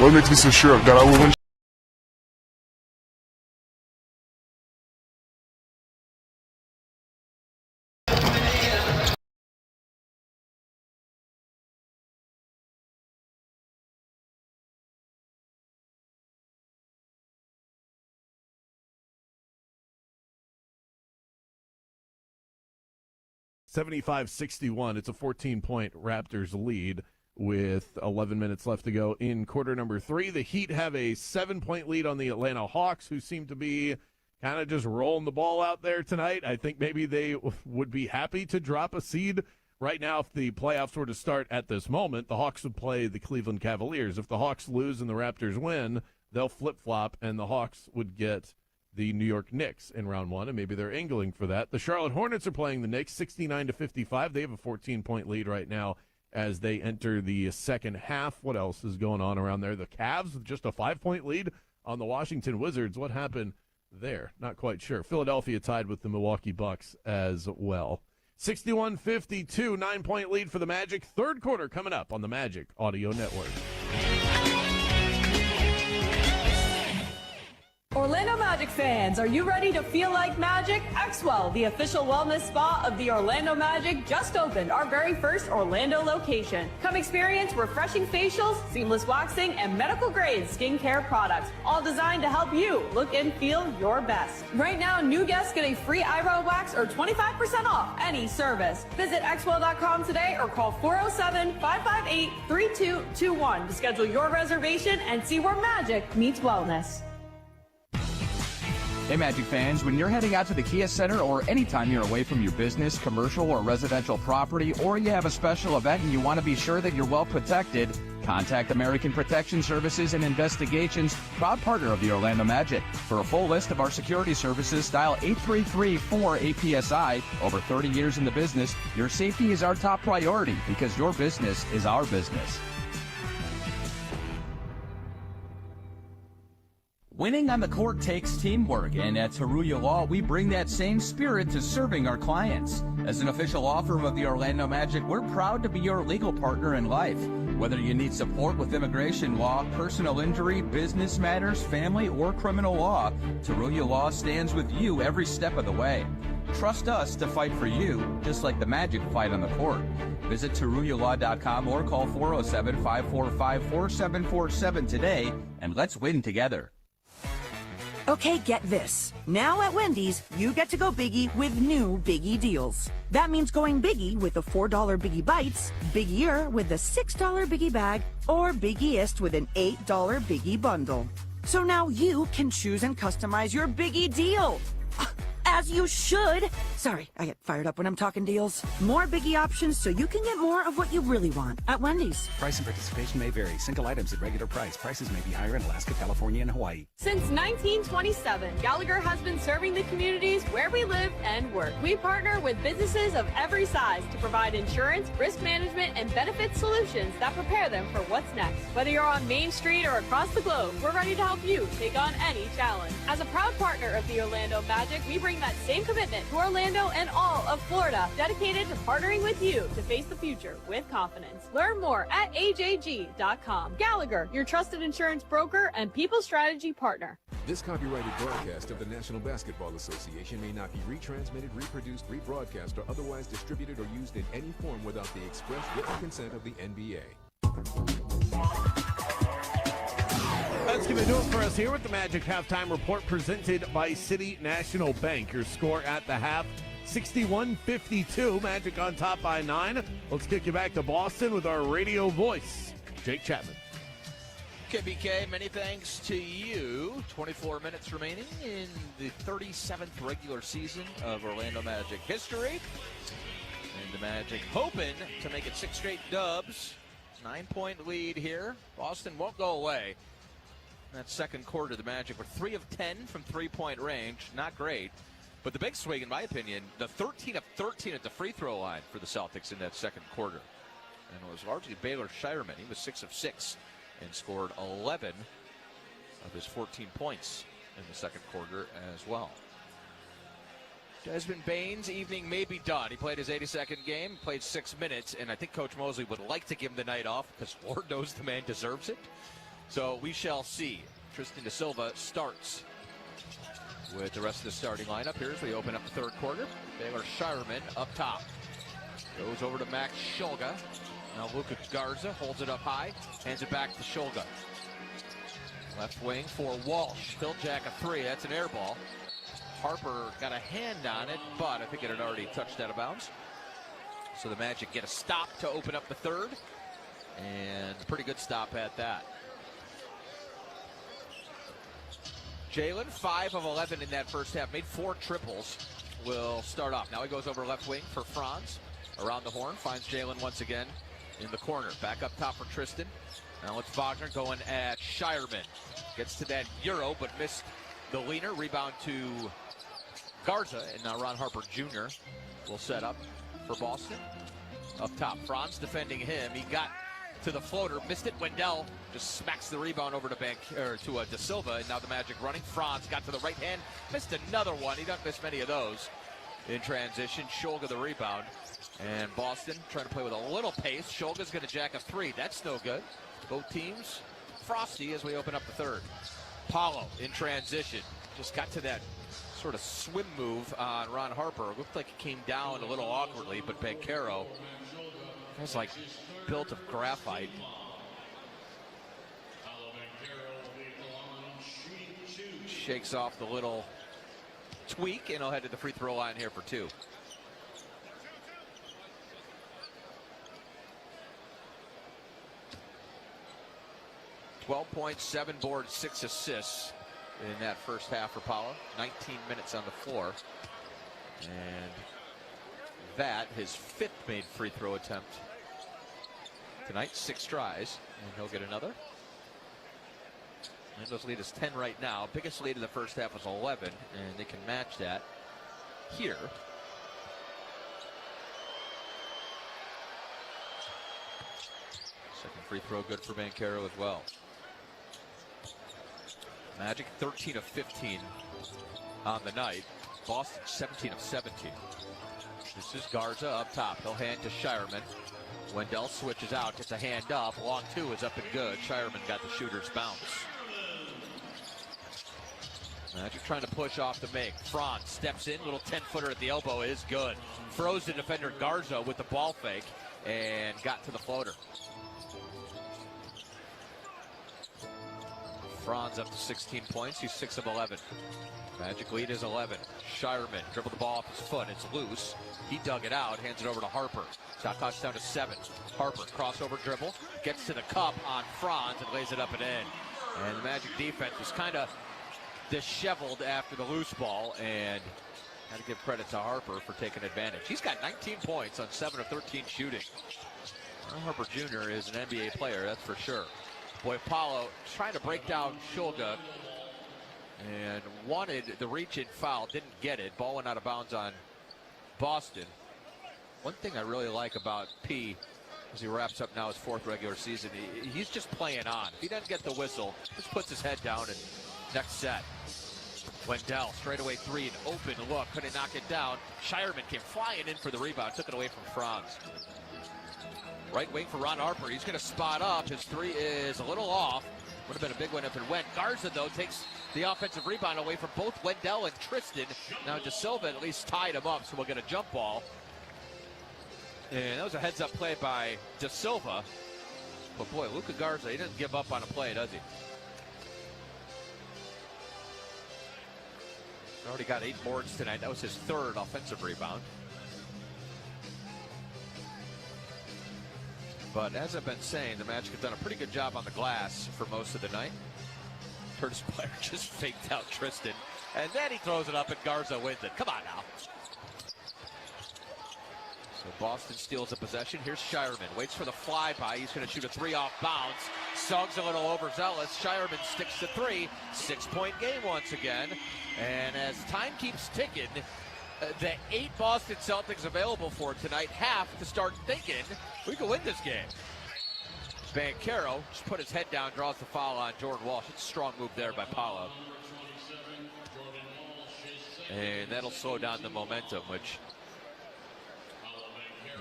What makes me so sure that I will win? (75-61). It's a 14-point Raptors lead with 11 minutes left to go in quarter number 3. The Heat have a 7-point lead on the Atlanta Hawks, who seem to be kind of just rolling the ball out there tonight. I think maybe they would be happy to drop a seed. Right now, if the playoffs were to start at this moment, the Hawks would play the Cleveland Cavaliers. If the Hawks lose and the Raptors win, they'll flip-flop, and the Hawks would get the New York Knicks in round 1, and maybe they're angling for that. The Charlotte Hornets are playing the Knicks 69-55. They have a 14-point lead right now as they enter the second half. What else is going on around there? The Cavs with just a 5-point lead on the Washington Wizards. What happened there? Not quite sure. Philadelphia tied with the Milwaukee Bucks as well. 61-52, 9-point lead for the Magic. Third quarter coming up on the Magic Audio Network. Orlando Magic fans, are you ready to feel like magic? Xwell, the official wellness spa of the Orlando Magic, just opened our very first Orlando location. Come experience refreshing facials, seamless waxing, and medical-grade skincare products, all designed to help you look and feel your best. Right now, new guests get a free eyebrow wax or 25% off any service. Visit xwell.com today or call 407-558-3221 to schedule your reservation and see where magic meets wellness. Hey Magic fans, when you're heading out to the Kia Center or anytime you're away from your business, commercial, or residential property, or you have a special event and you want to be sure that you're well protected, contact American Protection Services and Investigations, proud partner of the Orlando Magic. For a full list of our security services, dial 833-4-APSI. Over 30 years in the business, your safety is our top priority because your business is our business. Winning on the court takes teamwork, and at Taruya Law, we bring that same spirit to serving our clients. As an official law firm of the Orlando Magic, we're proud to be your legal partner in life. Whether you need support with immigration law, personal injury, business matters, family, or criminal law, Taruya Law stands with you every step of the way. Trust us to fight for you, just like the Magic fight on the court. Visit TaruyaLaw.com or call 407-545-4747 today, and let's win together. Okay, get this. Now at Wendy's, you get to go biggie with new Biggie deals. That means going biggie with the $4 Biggie Bites, biggier with the $6 Biggie Bag, or biggiest with an $8 Biggie Bundle. So now you can choose and customize your Biggie deal. As you should. Sorry, I get fired up when I'm talking deals. More Biggie options so you can get more of what you really want at Wendy's. Price and participation may vary. Single items at regular price. Prices may be higher in Alaska, California, and Hawaii. Since 1927, Gallagher has been serving the communities where we live and work. We partner with businesses of every size to provide insurance, risk management, and benefit solutions that prepare them for what's next. Whether you're on Main Street or across the globe, we're ready to help you take on any challenge. As a proud partner of the Orlando Magic, we bring that same commitment to Orlando and all of Florida, dedicated to partnering with you to face the future with confidence. Learn more at ajg.com. Gallagher, your trusted insurance broker and people strategy partner. This copyrighted broadcast of the National Basketball Association may not be retransmitted, reproduced, rebroadcast, or otherwise distributed or used in any form without the express written consent of the NBA. That's going to do it for us here with the Magic Halftime Report presented by City National Bank. Your score at the half, 61-52. Magic on top by 9. Let's kick you back to Boston with our radio voice, Jake Chapman. Okay, BK, many thanks to you. 24 minutes remaining in the 37th regular season of Orlando Magic history. And the Magic hoping to make it 6 straight dubs. 9-point lead here. Boston won't go away. That second quarter, the Magic were 3 of 10 from three-point range. Not great. But the big swing, in my opinion, the 13 of 13 at the free throw line for the Celtics in that second quarter. And it was largely Baylor Shireman. He was 6 of 6 and scored 11 of his 14 points in the second quarter as well. Desmond Bain's evening may be done. He played his 82nd game, played 6 minutes, and I think Coach Mosley would like to give him the night off because Lord knows the man deserves it. So we shall see. Tristan Da Silva starts with the rest of the starting lineup. Here's we open up the third quarter. Baylor Shireman up top. Goes over to Max Shulga. Now Luka Garza holds it up high, hands it back to Shulga. Left wing for Walsh. He'll jack a three. That's an air ball. Harper got a hand on it, but I think it had already touched out of bounds. So the Magic get a stop to open up the third, and a pretty good stop at that. Jalen, 5 of 11 in that first half, made 4 triples, will start off. Now he goes over left wing for Franz. Around the horn, finds Jalen once again in the corner. Back up top for Tristan. Now it's Wagner going at Shireman. Gets to that Euro, but missed the leaner. Rebound to Garza, and now Ron Harper Jr. will set up for Boston. Up top, Franz defending him. He got to the floater, missed it. Wendell just smacks the rebound over to Da Silva, and now the Magic running. Franz got to the right hand, missed another one. He doesn't miss many of those in transition. Shulga the rebound, and Boston trying to play with a little pace. Shulga's going to jack a three. That's no good. Both teams frosty as we open up the third. Paulo in transition, just got to that sort of swim move on Ron Harper. It looked like it came down a little awkwardly, but Banchero was like built of graphite. Shakes off the little tweak, and he'll head to the free throw line here for 2. .7 boards, 6 assists in that first half for Paulo. 19 minutes on the floor. And that, his 5th made free throw attempt tonight. 6 tries, and he'll get another. Orlando's lead is 10 right now. Biggest lead in the first half was 11, and they can match that here. Second free throw good for Banchero as well. Magic 13 of 15 on the night. Boston 17 of 17. This is Garza up top. He'll hand to Shireman. Wendell switches out, gets a hand up. Long 2 is up and good. Shireman got the shooter's bounce. Magic trying to push off the make. Franz steps in, little 10-footer at the elbow is good. Froze the defender Garza with the ball fake and got to the floater. Franz up to 16 points. He's 6 of 11. Magic lead is 11. Shireman dribbled the ball off his foot. It's loose. He dug it out, hands it over to Harper. Shot clock's down to 7. Harper, crossover dribble, gets to the cup on Franz and lays it up and in. And the Magic defense was kind of disheveled after the loose ball, and had to give credit to Harper for taking advantage. He's got 19 points on 7 of 13 shooting. Harper Jr. is an NBA player, that's for sure. Boy, Paulo trying to break down Shulga and wanted the reach-in foul, didn't get it. Ball went out of bounds on Boston. One thing I really like about P as he wraps up now his 4th regular season, he's just playing on. If he doesn't get the whistle, just puts his head down and next set. Wendell, straightaway 3, an open look, couldn't knock it down. Shireman came flying in for the rebound, took it away from Franz. Right wing for Ron Harper. He's going to spot up. His 3 is a little off. Would have been a big one if it went. Garza, though, takes the offensive rebound away from both Wendell and Tristan. Now Da Silva at least tied him up, so we'll get a jump ball. And that was a heads-up play by Da Silva. But, boy, Luka Garza, he doesn't give up on a play, does he? Already got 8 boards tonight. That was his 3rd offensive rebound. But as I've been saying, the Magic have done a pretty good job on the glass for most of the night. Curtis Blair just faked out Tristan, and then he throws it up, and Garza wins it. Come on now. So Boston steals the possession. Here's Shireman. Waits for the flyby. He's going to shoot a 3 off bounds. Suggs a little overzealous. Shireman sticks to 3. 6-point game once again. And as time keeps ticking, the 8 Boston Celtics available for tonight have to start thinking we can win this game. Banchero just put his head down, draws the foul on Jordan Walsh. It's a strong move there by Paulo. And that'll slow down the momentum, which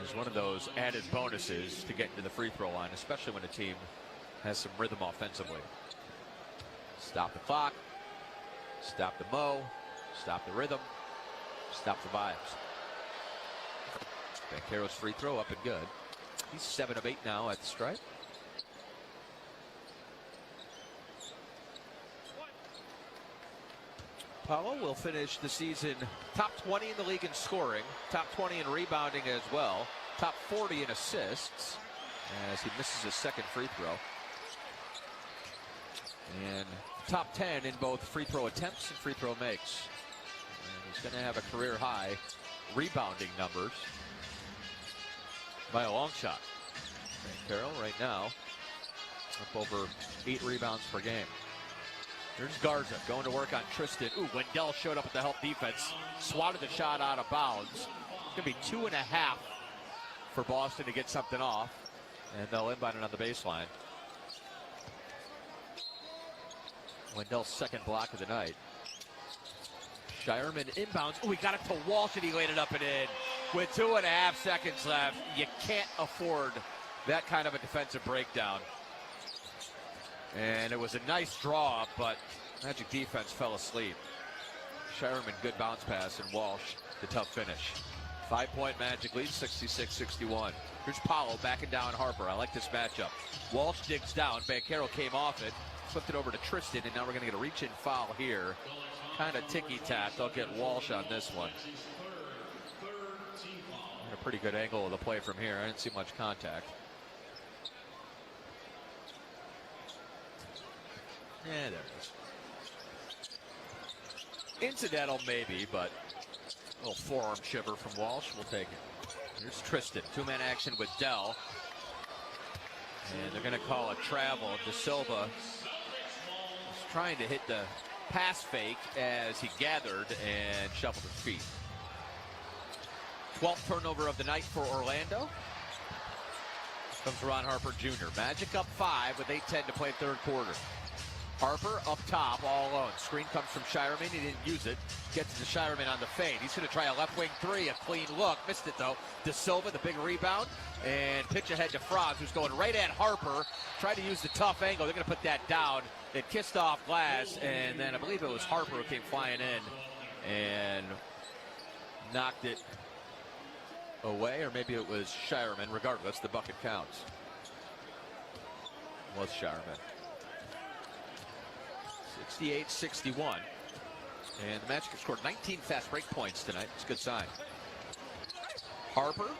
is one of those added bonuses to get into the free throw line, especially when a team has some rhythm offensively. Stop the clock, stop the mo, stop the rhythm, stop the vibes. Banchero's free throw up and good. He's 7 of 8 now at the stripe. Paulo will finish the season top 20 in the league in scoring, top 20 in rebounding as well, top 40 in assists as he misses his second free throw. And top 10 in both free throw attempts and free throw makes. And he's going to have a career high rebounding numbers by a long shot. Carroll right now up over 8 rebounds per game. There's Garza going to work on Tristan. Ooh, Wendell showed up with the help defense, swatted the shot out of bounds. It's going to be 2.5 for Boston to get something off, and they'll inbound it on the baseline. Wendell's second block of the night. Shireman inbounds. Oh, he got it to Walsh, and he laid it up and in. With 2.5 seconds left, you can't afford that kind of a defensive breakdown. And it was a nice draw, but Magic defense fell asleep. Shireman, good bounce pass, and Walsh, the tough finish. 5-point Magic lead, 66-61. Here's Paulo backing down Harper. I like this matchup. Walsh digs down. Banchero came off it, flipped it over to Tristan, and now we're going to get a reach-in foul here. Kind of ticky-tack. They'll get Walsh on this one. And a pretty good angle of the play from here. I didn't see much contact. Yeah, there it is. Incidental maybe, but a little forearm shiver from Walsh. We'll take it. Here's Tristan. Two-man action with Dell. And they're going to call a travel. De Silva is trying to hit the pass fake as he gathered and shuffled his feet. 12th turnover of the night for Orlando. Comes Ron Harper Jr. Magic up 5 with 8:10 to play third quarter. Harper up top, all alone. Screen comes from Shireman. He didn't use it. Gets to Shireman on the fade. He's going to try a left wing three. A clean look. Missed it, though. De Silva, the big rebound. And pitch ahead to Franz, who's going right at Harper. Tried to use the tough angle. They're going to put that down. It kissed off glass. And then I believe it was Harper who came flying in and knocked it away. Or maybe it was Shireman. Regardless, the bucket counts. It was Shireman. 68-61. And the Magic have scored 19 fast break points tonight. It's a good sign. Harper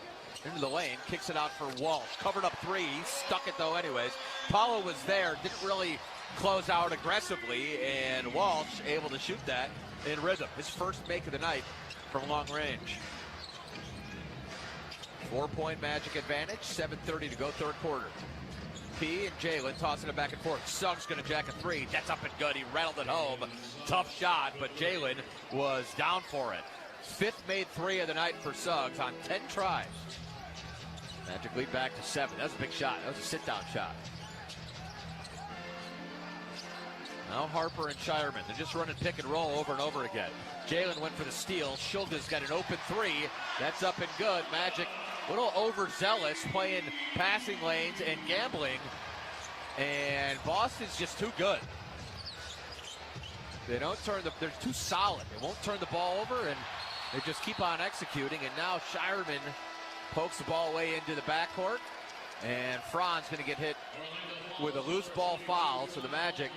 into the lane, kicks it out for Walsh. Covered up three, stuck it though anyways. Paulo was there, didn't really close out aggressively, and Walsh able to shoot that in rhythm. His first make of the night from long range. 4-point Magic advantage, 7:30 to go third quarter. P and Jalen tossing it back and forth. Suggs going to jack a three. That's up and good. He rattled it home. Tough shot, but Jalen was down for it. 5th made 3 of the night for Suggs on 10 tries. Magic lead back to 7. That was a big shot. That was a sit-down shot. Now Harper and Shireman. They're just running pick and roll over and over again. Jalen went for the steal. Shulga's got an open 3. That's up and good. Magic a little overzealous, playing passing lanes and gambling, and Boston's just too good. They don't turn they're too solid. They won't turn the ball over, and they just keep on executing. And now Shireman pokes the ball away into the backcourt, and Franz going to get hit with a loose ball foul. So the Magic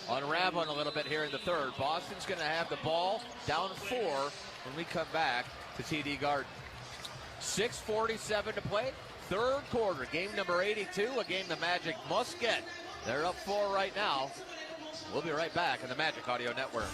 unraveling a little bit here in the third. Boston's going to have the ball down 4 when we come back to TD Garden. 6:47 to play, third quarter, game number 82, a game the Magic must get. They're up 4 right now. We'll be right back on the Magic Audio Network.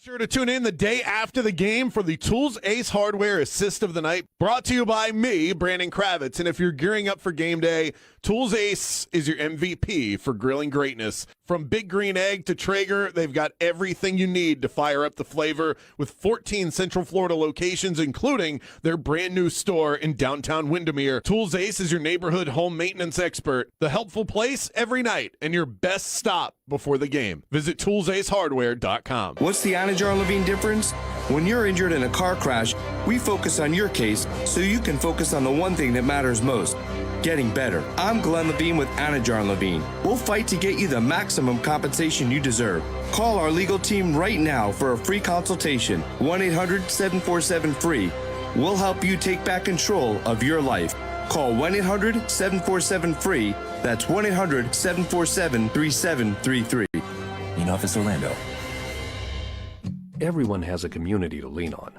Sure to tune in the day after the game for the Tools Ace Hardware Assist of the Night, brought to you by me, Brandon Kravitz. And if you're gearing up for game day, Tools Ace is your MVP for grilling greatness. From Big Green Egg to Traeger, they've got everything you need to fire up the flavor with 14 Central Florida locations, including their brand new store in downtown Windermere. Tools Ace is your neighborhood home maintenance expert, the helpful place every night, and your best stop before the game. Visit toolsacehardware.com. What's the Anajar Levine difference? When you're injured in a car crash, we focus on your case so you can focus on the one thing that matters most, getting better. I'm Glenn Levine with Anajar Levine. We'll fight to get you the maximum compensation you deserve. Call our legal team right now for a free consultation, 1-800-747-FREE. We'll help you take back control of your life. Call 1-800-747-FREE. That's 1-800-747-3733. In Office Orlando. Everyone has a community to lean on.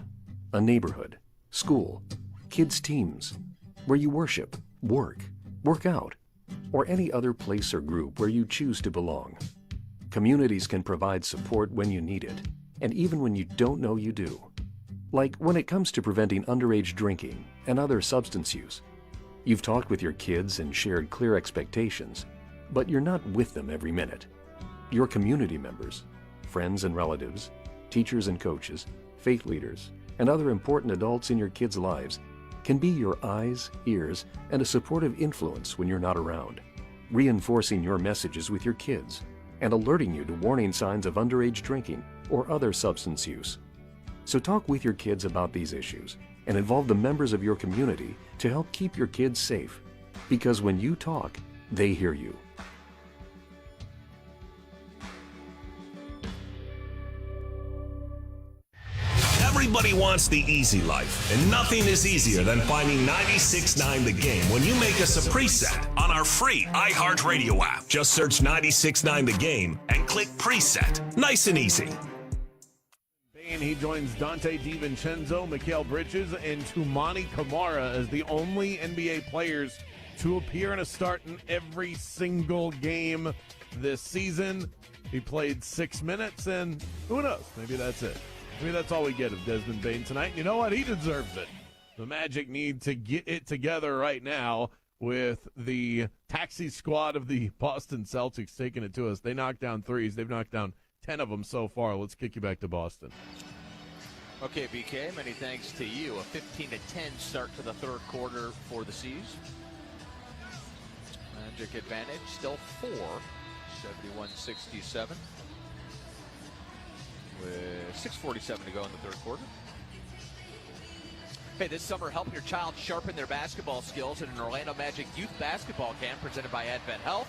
A neighborhood, school, kids' teams, where you worship, work out, or any other place or group where you choose to belong. Communities can provide support when you need it, and even when you don't know you do. Like when it comes to preventing underage drinking and other substance use. You've talked with your kids and shared clear expectations, but you're not with them every minute. Your community members, friends and relatives, teachers and coaches, faith leaders, and other important adults in your kids' lives can be your eyes, ears, and a supportive influence when you're not around, reinforcing your messages with your kids and alerting you to warning signs of underage drinking or other substance use. So talk with your kids about these issues and involve the members of your community to help keep your kids safe. Because when you talk, they hear you. Everybody wants the easy life, and nothing is easier than finding 96.9 The Game when you make us a preset on our free iHeartRadio app. Just search 96.9 The Game and click preset. Nice and easy. He joins Dante DiVincenzo, Mikal Bridges, and Toumani Camara as the only NBA players to appear in a start in every single game this season. He played 6 minutes, and who knows? Maybe that's it. Maybe that's all we get of Desmond Bane tonight. And you know what? He deserves it. The Magic need to get it together right now with the taxi squad of the Boston Celtics taking it to us. They knocked down threes. They've knocked down 10 of them so far. Let's kick you back to Boston. Okay, BK, many thanks to you. A 15-10 start to the third quarter for the C's. Magic advantage, still 4, 71-67. With 6:47 to go in the third quarter. Hey, this summer, help your child sharpen their basketball skills at an Orlando Magic Youth Basketball Camp presented by Advent Health.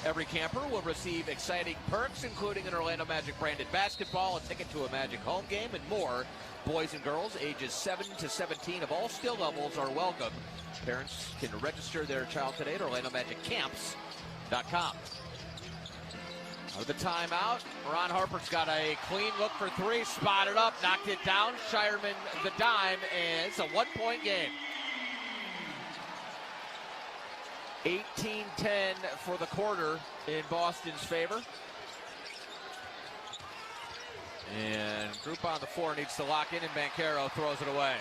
Every camper will receive exciting perks, including an Orlando Magic branded basketball, a ticket to a Magic home game, and more. Boys and girls ages 7 to 17 of all skill levels are welcome. Parents can register their child today at OrlandoMagicCamps.com. Out of the timeout, Ron Harper's got a clean look for three, spotted up, knocked it down. Shireman the dime, and it's a one-point game. 18-10 for the quarter in Boston's favor. And group on the floor needs to lock in, and Banchero throws it away.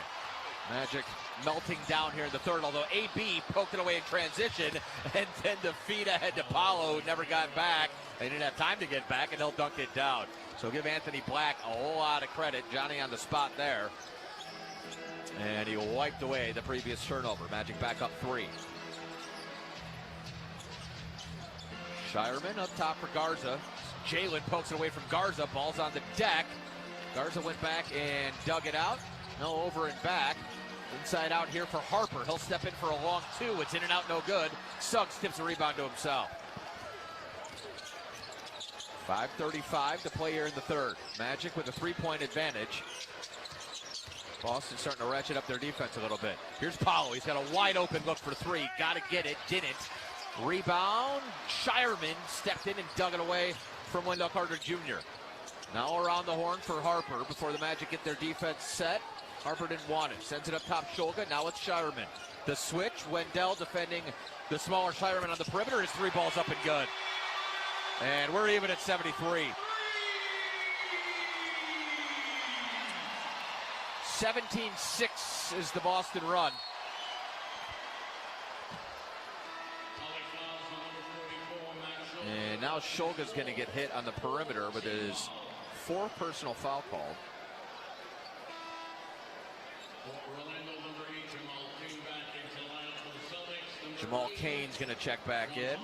Magic melting down here in the third, although AB poked it away in transition, and then the feed ahead to Paolo, never got back. They didn't have time to get back, and he'll dunk it down. So give Anthony Black a whole lot of credit. Johnny on the spot there. And he wiped away the previous turnover. Magic back up 3. Shireman up top for Garza. Jalen pokes it away from Garza. Ball's on the deck. Garza went back and dug it out. No, over and back. Inside out here for Harper. He'll step in for a long 2. It's in and out, no good. Suggs tips the rebound to himself. 5:35 to play here in the third. Magic with a 3-point advantage. Boston starting to ratchet up their defense a little bit. Here's Paolo. He's got a wide open look for 3. Got to get it. Didn't. Rebound. Shireman stepped in and dug it away from Wendell Carter Jr. Now around the horn for Harper before the Magic get their defense set. Harper didn't want it. Sends it up top, Shulga. Now it's Shireman. The switch. Wendell defending the smaller Shireman on the perimeter. His 3 balls up and good. And we're even at 73. 17-6 is the Boston run. And now Shulga's going to get hit on the perimeter with his 4th personal foul called. Jamal Cain's going to check back in.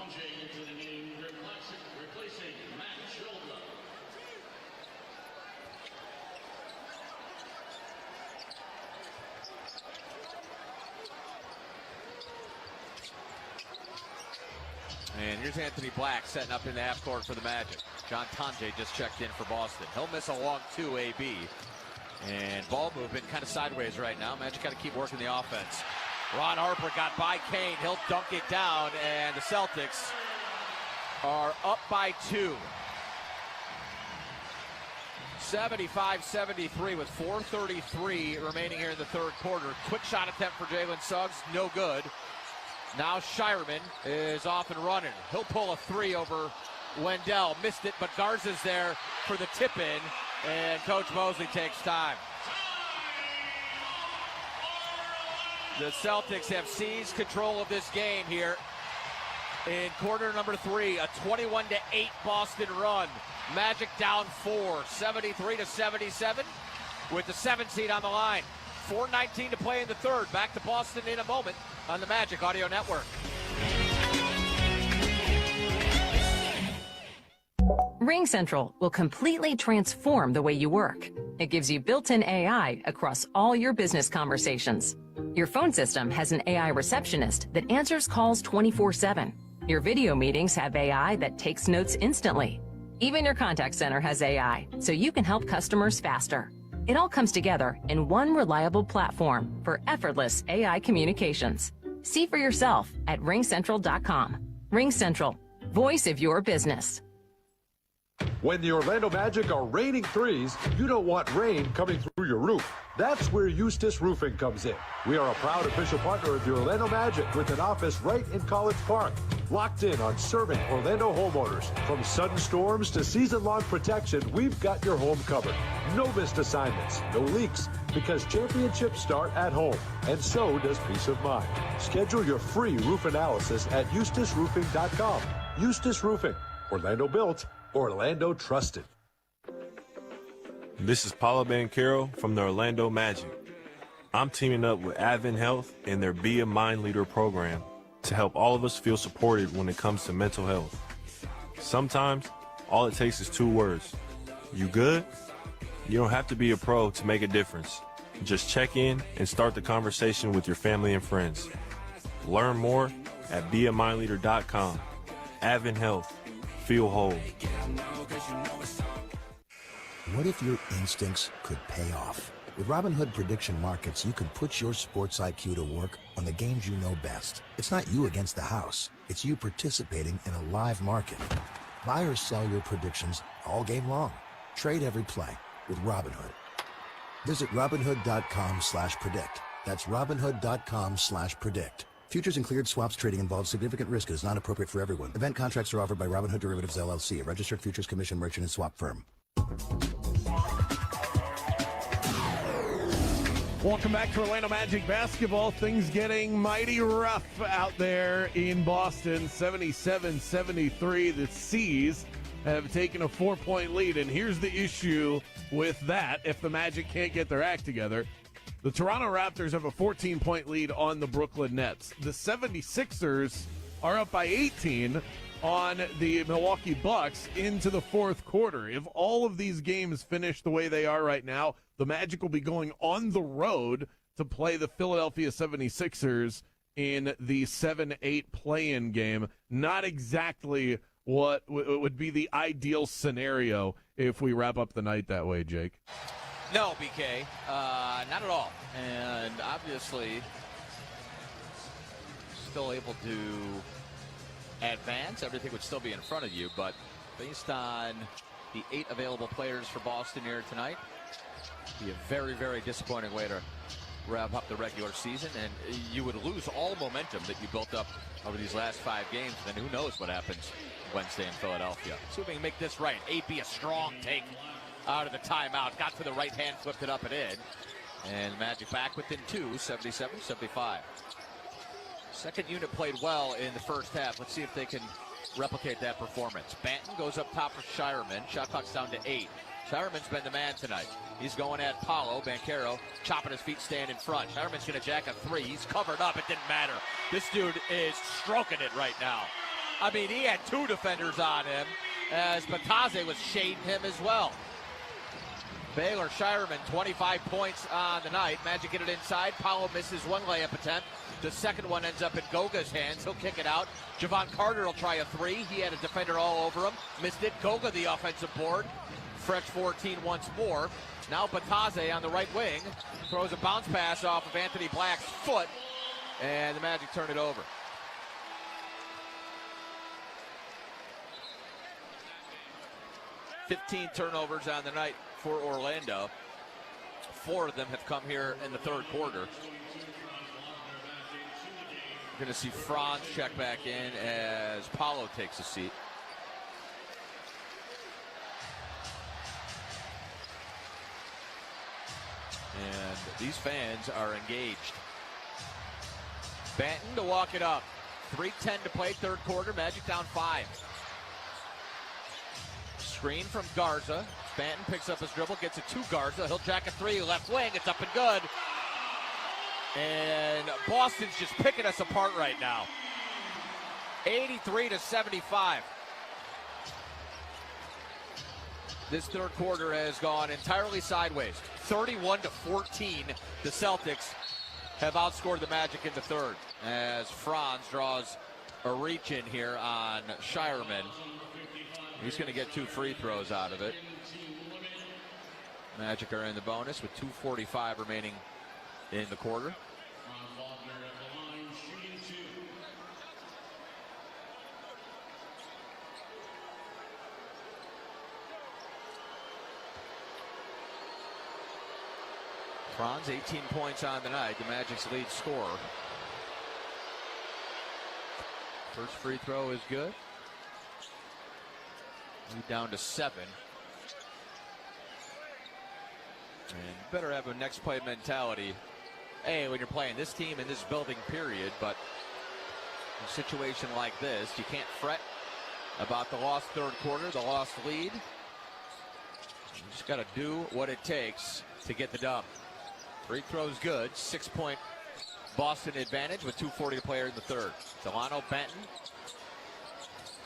And here's Anthony Black setting up in the half court for the Magic. John Tonje just checked in for Boston. He'll miss a long 2 AB. And ball movement kind of sideways right now. Magic got to keep working the offense. Ron Harper got by Cain. He'll dunk it down. And the Celtics are up by 2. 75-73 with 4:33 remaining here in the 3rd quarter. Quick shot attempt for Jalen Suggs. No good. Now Shireman is off and running. He'll pull a 3 over Wendell. Missed it, but Garza's there for the tip-in, and Coach Mosley takes time. The Celtics have seized control of this game here in quarter number 3. A 21-8 Boston run. Magic down 4, 73-77, with the 7th seed on the line. 4:19 to play in the 3rd. Back to Boston in a moment on the Magic Audio Network. RingCentral will completely transform the way you work. It gives you built-in AI across all your business conversations. Your phone system has an AI receptionist that answers calls 24/7. Your video meetings have AI that takes notes instantly. Even your contact center has AI, so you can help customers faster. It all comes together in one reliable platform for effortless AI communications. See for yourself at ringcentral.com. RingCentral, voice of your business. When the Orlando Magic are raining threes, you don't want rain coming through your roof. That's where Eustace Roofing comes in. We are a proud official partner of the Orlando Magic with an office right in College Park. Locked in on serving Orlando homeowners. From sudden storms to season-long protection, we've got your home covered. No missed assignments, no leaks, because championships start at home, and so does peace of mind. Schedule your free roof analysis at eustaceroofing.com. Eustace Roofing. Orlando built, Orlando trusted. This is Paolo Banchero from the Orlando Magic. I'm teaming up with Advent Health and their Be a Mind Leader program to help all of us feel supported when it comes to mental health. Sometimes, all it takes is 2 words. You good? You don't have to be a pro to make a difference. Just check in and start the conversation with your family and friends. Learn more at beamindleader.com. Advent Health. Feel whole. What if your instincts could pay off? With Robinhood Prediction Markets, you can put your sports IQ to work on the games you know best. It's not you against the house. It's you participating in a live market. Buy or sell your predictions all game long. Trade every play with Robinhood. Visit Robinhood.com/predict. That's Robinhood.com/predict. Futures and cleared swaps trading involves significant risk and is not appropriate for everyone. Event contracts are offered by Robinhood Derivatives LLC, a registered futures commission merchant and swap firm. Welcome back to Orlando Magic basketball. Things getting mighty rough out there in Boston. 77-73. The C's have taken a 4-point lead. And here's the issue with that if the Magic can't get their act together. The Toronto Raptors have a 14-point lead on the Brooklyn Nets. The 76ers are up by 18 on the Milwaukee Bucks into the 4th quarter. If all of these games finish the way they are right now, the Magic will be going on the road to play the Philadelphia 76ers in the 7-8 play-in game. Not exactly what would be the ideal scenario if we wrap up the night that way, Jake. No, BK, not at all. And obviously, still able to advance. Everything would still be in front of you, but based on the 8 available players for Boston here tonight, be a very, very disappointing way to wrap up the regular season, and you would lose all momentum that you built up over these last 5 games. Then who knows what happens Wednesday in Philadelphia. See if we can make this right. 8 be a strong take out of the timeout. Got to the right hand, flipped it up and in. And Magic back within 2, 77-75. Second unit played well in the first half. Let's see if they can replicate that performance. Banton goes up top for Shireman. Shot clock's down to 8. Shireman's been the man tonight. He's going at Paolo. Banchero chopping his feet, stand in front. Shireman's going to jack a 3. He's covered up. It didn't matter. This dude is stroking it right now. I mean, he had 2 defenders on him as Batase was shading him as well. Baylor Shireman, 25 points on the night. Magic get it inside. Paolo misses one layup attempt. The second one ends up in Goga's hands. He'll kick it out. Javon Carter will try a 3. He had a defender all over him. Missed it. Goga the offensive board. Fresh 14 once more. Now Batase on the right wing throws a bounce pass off of Anthony Black's foot, and the Magic turn it over. $15 turnovers on the night for Orlando. 4 of them have come here in the third quarter. We're going to see Franz check back in as Paolo takes a seat. And these fans are engaged. Banton to walk it up. 3:10 to play, third quarter. Magic down 5. Screen from Garza. Banton picks up his dribble, gets it to Garza. He'll jack a 3, left wing. It's up and good. And Boston's just picking us apart right now. 83-75. This third quarter has gone entirely sideways. 31-14. The Celtics have outscored the Magic in the third as Franz draws a reach in here on Shireman. He's going to get 2 free throws out of it. Magic are in the bonus with 2:45 remaining in the quarter. Franz, 18 points on the night, the Magic's lead scorer. First free throw is good. Lead down to 7. And you better have a next play mentality. Hey, when you're playing this team in this building period, but in a situation like this, you can't fret about the lost third quarter, the lost lead. You just got to do what it takes to get the dub. Free throw's good. 6-point Boston advantage with 2:40 to play in the third. Delano Benton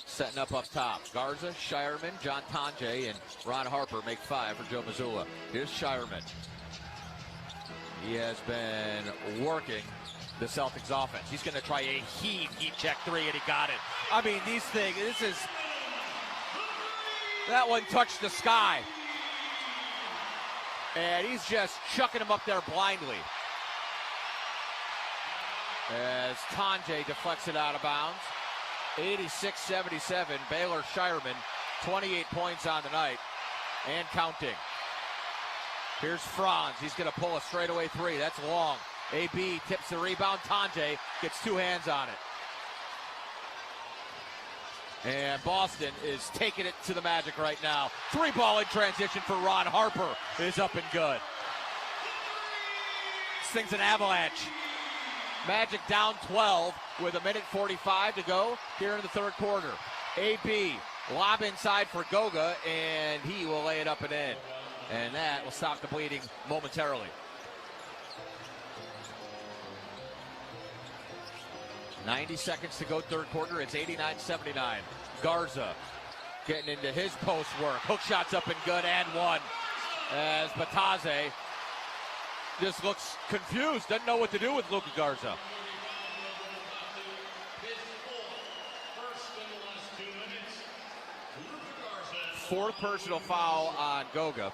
setting up top. Garza, Shireman, John Tonje, and Ron Harper make 5 for Joe Mazzulla. Here's Shireman. He has been working the Celtics offense. He's going to try a heat check 3, and he got it. I mean, these things, that one touched the sky. And he's just chucking him up there blindly. As Tonje deflects it out of bounds. 86-77, Baylor Shireman, 28 points on the night and counting. Here's Franz. He's going to pull a straightaway 3. That's long. AB tips the rebound. Tonje gets 2 hands on it. And Boston is taking it to the Magic right now. 3-ball in transition for Ron Harper is up and good. This thing's an avalanche. Magic down 12 with 1:45 to go here in the third quarter. AB, lob inside for Goga, and he will lay it up and in. And that will stop the bleeding momentarily. 90 seconds to go third quarter. It's 89-79. Garza getting into his post work. Hook shots up and good, and 1. As Batase just looks confused, doesn't know what to do with Luka Garza. Fourth personal foul on Goga.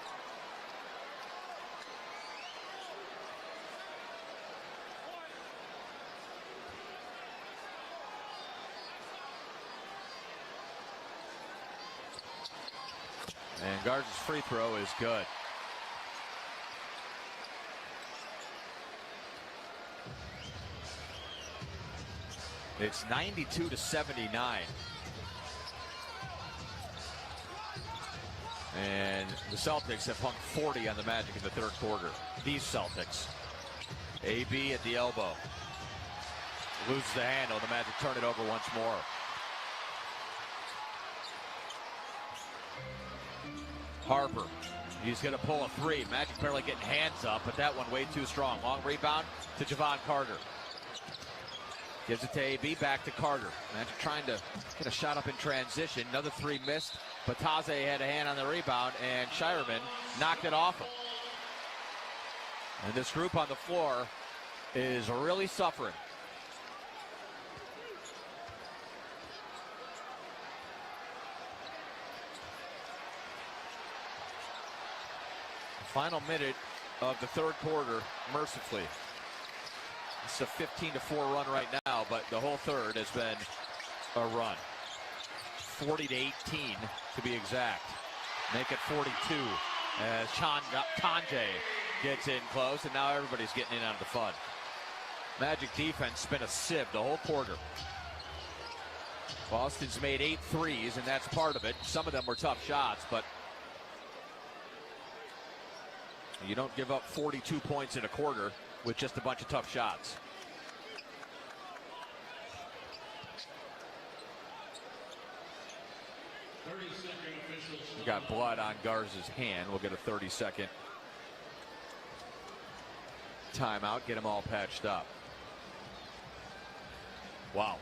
And Garza's free throw is good. It's 92-79. And the Celtics have hung 40 on the Magic in the third quarter. These Celtics. AB at the elbow. Loses the handle. The Magic turn it over once more. Harper. He's going to pull a three. Magic barely getting hands up, but that one way too strong. Long rebound to Javon Carter. Gives it to AB, back to Carter. Magic trying to get a shot up in transition. Another three missed. Bataze had a hand on the rebound, and Shireman knocked it off him. And this group on the floor is really suffering. Final minute of the third quarter, mercifully. It's a 15-4 run right now, but the whole third has been a run. 40-18 to be exact. Make it 42 as Tanje gets in close, and now everybody's getting in on the fun. Magic defense been a sieve the whole quarter. Boston's made 8 threes, and that's part of it. Some of them were tough shots, but you don't give up 42 points in a quarter with just a bunch of tough shots. We got blood on Garza's hand. We'll get a 30-second timeout. Get them all patched up. Wow.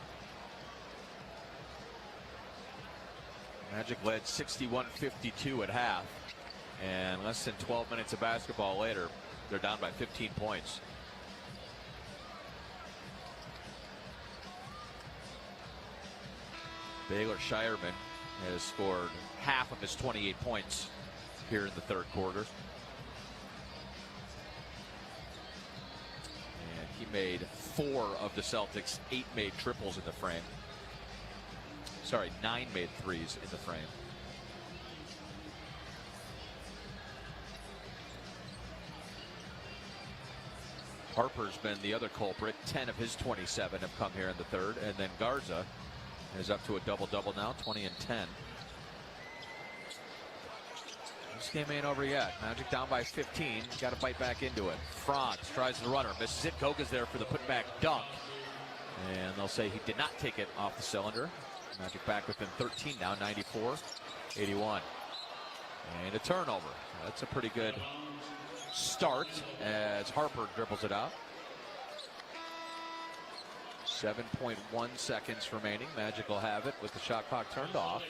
Magic led 61-52 at half. And less than 12 minutes of basketball later, they're down by 15 points. Baylor Shireman has scored half of his 28 points here in the third quarter. And he made 4 of the Celtics' 8 made triples in the frame. Sorry, 9 made threes in the frame. Harper's been the other culprit. 10 of his 27 have come here in the third. And then Garza is up to a double-double now, 20 and 10. This game ain't over yet. Magic down by 15. Got to bite back into it. Franz tries the runner. Misses it. Goga's there for the putback dunk. And they'll say he did not take it off the cylinder. Magic back within 13 now, 94-81. And a turnover. That's a pretty good start as Harper dribbles it out. 7.1 seconds remaining. Magic will have it with the shot clock turned off.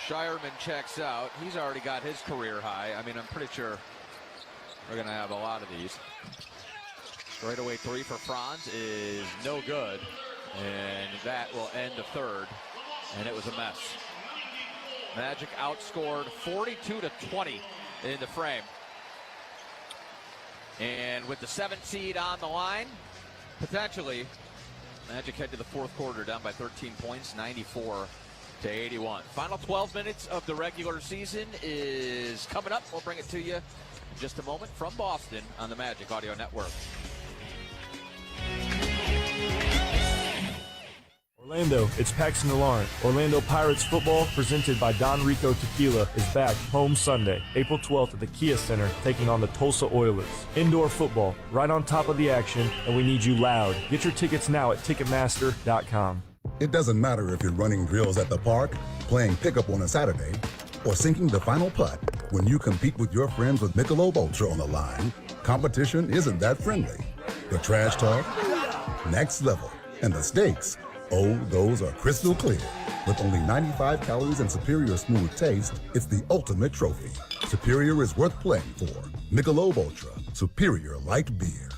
Shireman checks out. He's already got his career high. I mean, I'm pretty sure we're going to have a lot of these. Straightaway three for Franz is no good. And that will end the third. And it was a mess. Magic outscored 42-20 in the frame. And with the 7th seed on the line, potentially, Magic head to the fourth quarter down by 13 points, 94-81. Final 12 minutes of the regular season is coming up. We'll bring it to you in just a moment from Boston on the Magic Audio Network. Orlando, it's Paxton Alarm. Orlando Pirates football, presented by Don Rico Tequila, is back home Sunday, April 12th at the Kia Center, taking on the Tulsa Oilers. Indoor football, right on top of the action, and we need you loud. Get your tickets now at Ticketmaster.com. It doesn't matter if you're running drills at the park, playing pickup on a Saturday, or sinking the final putt. When you compete with your friends with Michelob Ultra on the line, competition isn't that friendly. The trash talk, next level, and the stakes, oh, those are crystal clear. With only 95 calories and superior smooth taste, it's the ultimate trophy. Superior is worth playing for. Michelob Ultra, superior light beer.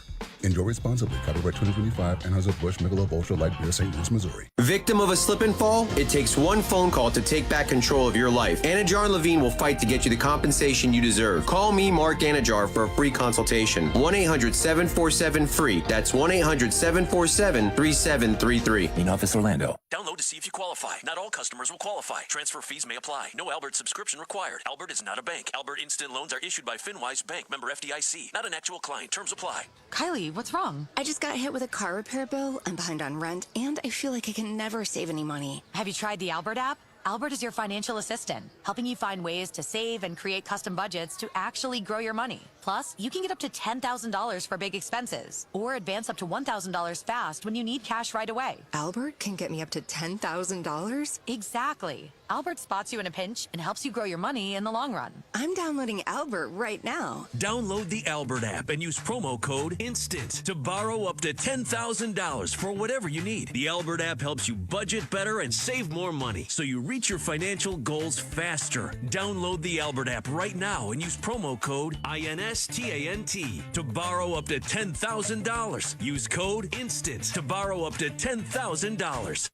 Enjoy responsibly. Copyright 2025, Anheuser-Busch Michelob Ultra Light Beer, St. Louis, Missouri. Victim of a slip and fall? It takes one phone call to take back control of your life. Anajar and Levine will fight to get you the compensation you deserve. Call me, Mark Anajar, for a free consultation. 1-800-747-FREE. That's 1-800-747-3733. In Office Orlando. Download to see if you qualify. Not all customers will qualify. Transfer fees may apply. No Albert subscription required. Albert is not a bank. Albert Instant Loans are issued by FinWise Bank, member FDIC. Not an actual client. Terms apply. Kylie, Hey, what's wrong? I just got hit with a car repair bill. I'm behind on rent, and I feel like I can never save any money. Have you tried the Albert app? Albert is your financial assistant, helping you find ways to save and create custom budgets to actually grow your money. Plus, you can get up to $10,000 for big expenses, or advance up to $1,000 fast when you need cash right away. Albert can get me up to $10,000? Exactly. Albert spots you in a pinch and helps you grow your money in the long run. I'm downloading Albert right now. Download the Albert app and use promo code INSTANT to borrow up to $10,000 for whatever you need. The Albert app helps you budget better and save more money, so you reach your financial goals faster. Download the Albert app right now and use promo code INSTANT to borrow up to $10,000. Use code INSTANT to borrow up to $10,000.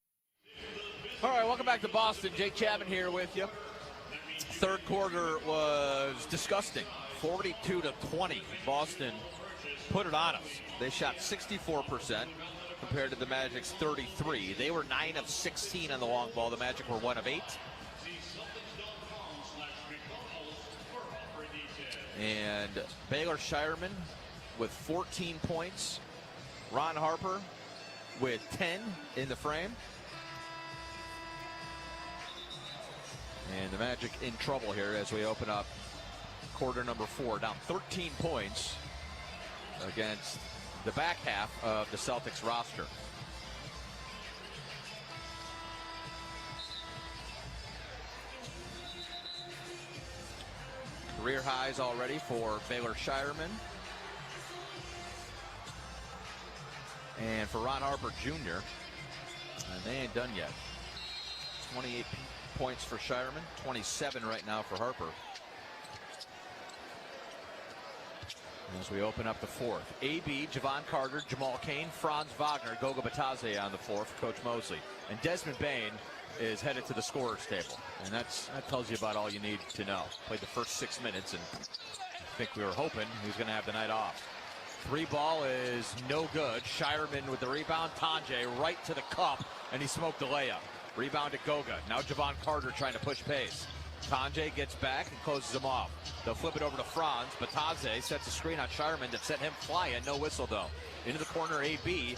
All right, welcome back to Boston. Jake Chapman here with you. Third quarter was disgusting. 42-20. Boston put it on us. They shot 64% compared to the Magic's 33. They were 9 of 16 on the long ball. The Magic were 1 of 8. And Baylor Shireman with 14 points. Ron Harper with 10 in the frame. And the Magic in trouble here as we open up quarter number 4. Down 13 points against the back half of the Celtics roster. Career highs already for Baylor Shireman. And for Ron Harper Jr. And they ain't done yet. 28 points for Shireman, 27 right now for Harper. As we open up the fourth, AB, Javon Carter, Jamal Cain, Franz Wagner, Goga Batadze on the floor for Coach Mosley. And Desmond Bain is headed to the scorer's table. And that tells you about all you need to know. Played the first 6 minutes, and I think we were hoping he was going to have the night off. 3 ball is no good. Shireman with the rebound. Tanjay right to the cup, and he smoked the layup. Rebound to Goga. Now Javon Carter trying to push pace. Tanjay gets back and closes him off. They'll flip it over to Franz. Batadze sets a screen on Shireman that sent him flying. No whistle, though. Into the corner, AB.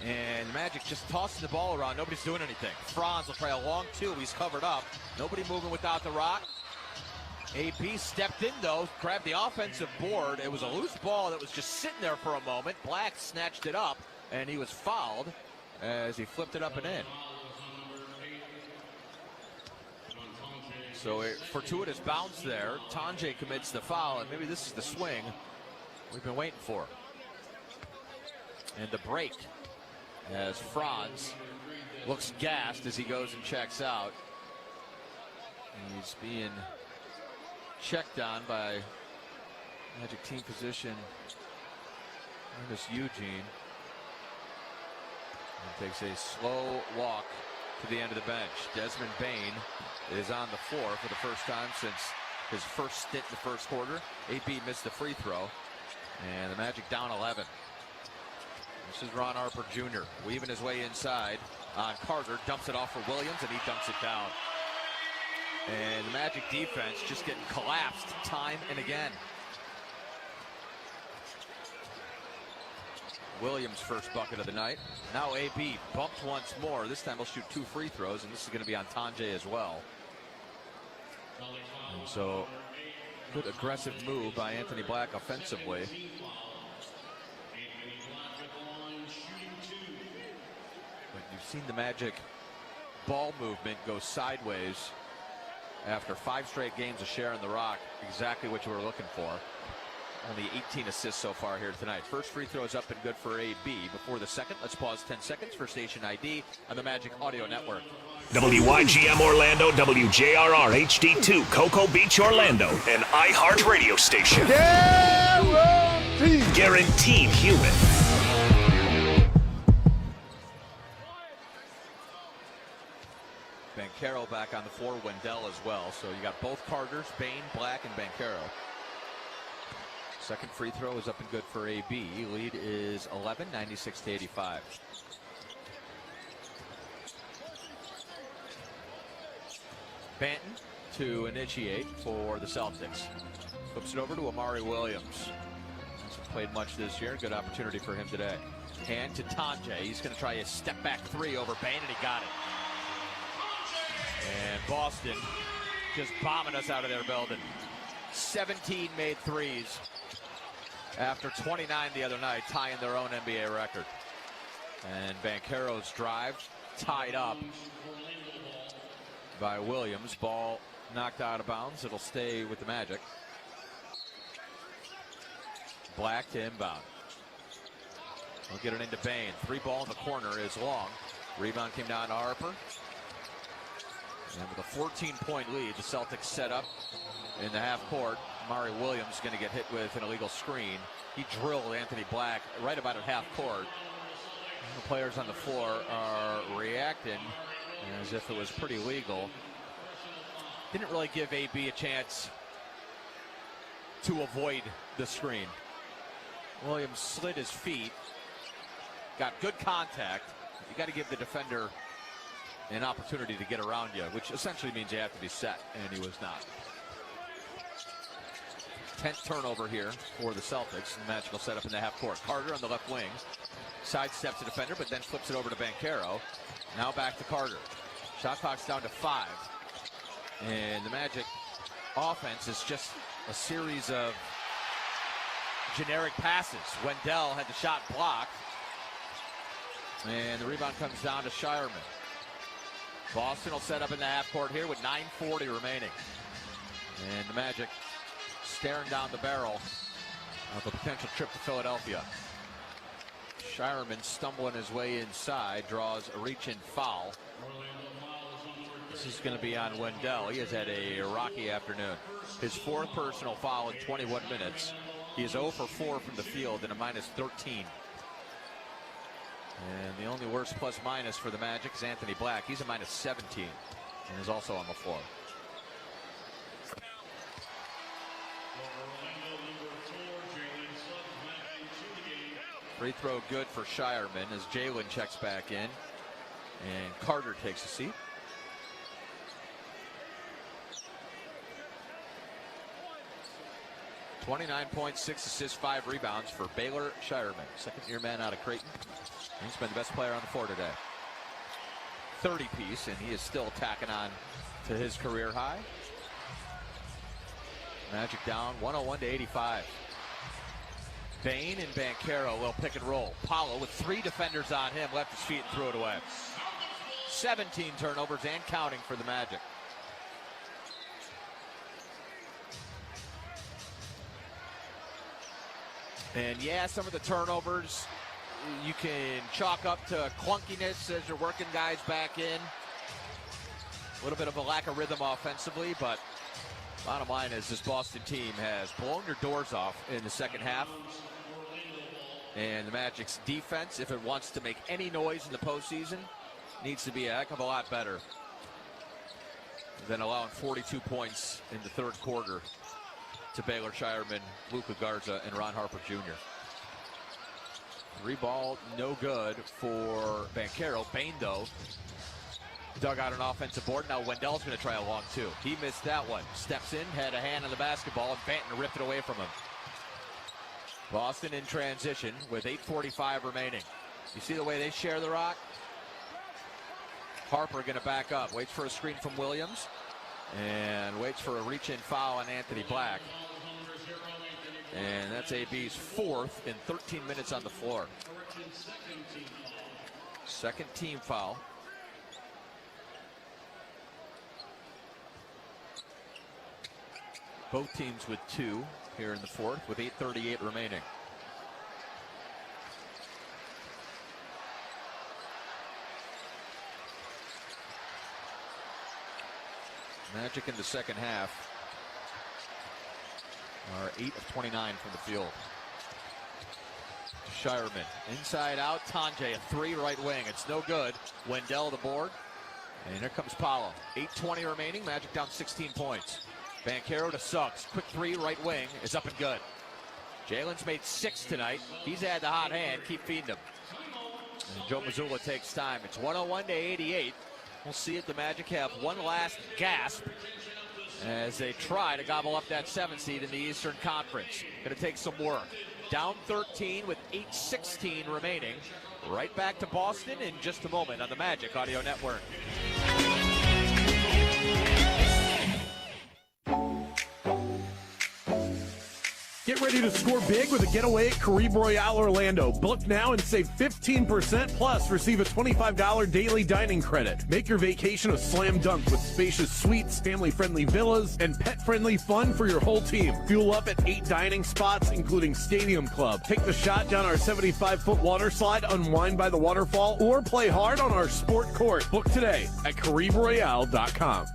And the Magic just tossing the ball around. Nobody's doing anything. Franz will try a long 2. He's covered up. Nobody moving without the rock. AB stepped in, though, grabbed the offensive board. It was a loose ball that was just sitting there for a moment. Black snatched it up, and he was fouled as he flipped it up and in. So a fortuitous bounce there. Tanjay commits the foul, and maybe this is the swing we've been waiting for. And the break as Franz looks gassed as he goes and checks out. He's being checked on by Magic team position Ernest Eugene. And takes a slow walk to the end of the bench. Desmond Bain is on the floor for the first time since his first stint in the first quarter. AB missed the free throw, and the Magic down 11. This is Ron Harper Jr. weaving his way inside on Carter, dumps it off for Williams, and he dumps it down. And the Magic defense just getting collapsed time and again. Williams' first bucket of the night. Now AB bumped once more. This time he'll shoot 2 free throws, and this is going to be on Tanjay as well. And so, good aggressive move by Anthony Black offensively. But you've seen the Magic ball movement go sideways after 5 straight games of sharing the rock. Exactly what you were looking for. Only 18 assists so far here tonight. First free throw is up and good for AB. Before the second, let's pause 10 seconds for station ID on the Magic Audio Network. WYGM Orlando, WJRR HD2, Cocoa Beach, Orlando, an iHeart radio station. Guaranteed human. Banchero back on the floor, Wendell as well. So you got both Carters, Bain, Black, and Banchero. Second free throw is up and good for AB. Lead is 11, 96-85. Banton to initiate for the Celtics. Flips it over to Amari Williams. played much this year. Good opportunity for him today. Hand to Tanje. He's going to try a step-back three over Bain, and he got it. And Boston just bombing us out of their building. 17 made threes after 29 the other night, tying their own NBA record. And Banchero's drive tied up by Williams. Ball knocked out of bounds. It'll stay with the Magic. Black to inbound. We'll get it into Bain. 3-ball in the corner is long. Rebound came down to Harper. And with a 14-point lead, the Celtics set up in the half court. Mari Williams going to get hit with an illegal screen. He drilled Anthony Black right about at half court. The players on the floor are reacting as if it was pretty legal. Didn't really give AB a chance to avoid the screen. Williams slid his feet, got good contact. You got to give the defender an opportunity to get around you, which essentially means you have to be set, and he was not. 10th turnover here for the Celtics. Magical setup in the half court. Carter on the left wing. Sidesteps the defender, but then flips it over to Banchero. Now back to Carter. Shot clock's down to 5. And the Magic offense is just a series of generic passes. Wendell had the shot blocked. And the rebound comes down to Shireman. Boston will set up in the half court here with 9:40 remaining. And the Magic staring down the barrel of a potential trip to Philadelphia. Shireman stumbling his way inside, draws a reach-in foul. This is going to be on Wendell. He has had a rocky afternoon. His 4th personal foul in 21 minutes. He is 0 for 4 from the field and a -13. And the only worst plus-minus for the Magic is Anthony Black. He's a -17 and is also on the floor. Free throw good for Shireman as Jalen checks back in. And Carter takes a seat. .6 assists, 5 rebounds for Baylor Shireman. Second-year man out of Creighton. He's been the best player on the floor today. 30-piece, and he is still tacking on to his career high. Magic down 101-85. Bain and Banchero will pick and roll. Paulo with 3 defenders on him, left his feet and threw it away. 17 turnovers and counting for the Magic. And yeah, some of the turnovers you can chalk up to clunkiness as you're working guys back in. A little bit of a lack of rhythm offensively, but bottom line is this Boston team has blown their doors off in the second half. And the Magic's defense, if it wants to make any noise in the postseason, needs to be a heck of a lot better than allowing 42 points in the third quarter to Baylor Shireman, Luka Garza, and Ron Harper Jr. 3-ball, no good for Banchero. Bain, though, dug out an offensive board. Now Wendell's going to try a long 2. He missed that one. Steps in, had a hand on the basketball, and Banton ripped it away from him. Boston in transition with 8:45 remaining. You see the way they share the rock? Harper going to back up. Waits for a screen from Williams. And waits for a reach-in foul on Anthony Black. And that's AB's 4th in 13 minutes on the floor. Second team foul. Both teams with 2 here in the 4th with 8:38 remaining. Magic in the second half are 8 of 29 from the field. Shireman inside out. Tanje, a 3 right wing. It's no good. Wendell the board. And here comes Paulo. 8:20 remaining. Magic down 16 points. Banchero to Suggs. Quick 3 right wing is up and good. Jalen's made 6 tonight. He's had the hot hand. Keep feeding him. And Joe Mazzulla takes time. It's 101-88. We'll see if the Magic have one last gasp as they try to gobble up that 7th seed in the Eastern Conference. Going to take some work. down 13 with 8:16 remaining. Right back to Boston in just a moment on the Magic Audio Network. Get ready to score big with a getaway at Caribe Royale Orlando. Book now and save 15%, plus receive a $25 daily dining credit. Make your vacation a slam dunk with spacious suites, family-friendly villas, and pet-friendly fun for your whole team. Fuel up at 8 dining spots, including Stadium Club. Take the shot down our 75-foot water slide, unwind by the waterfall, or play hard on our sport court. Book today at CaribeRoyale.com.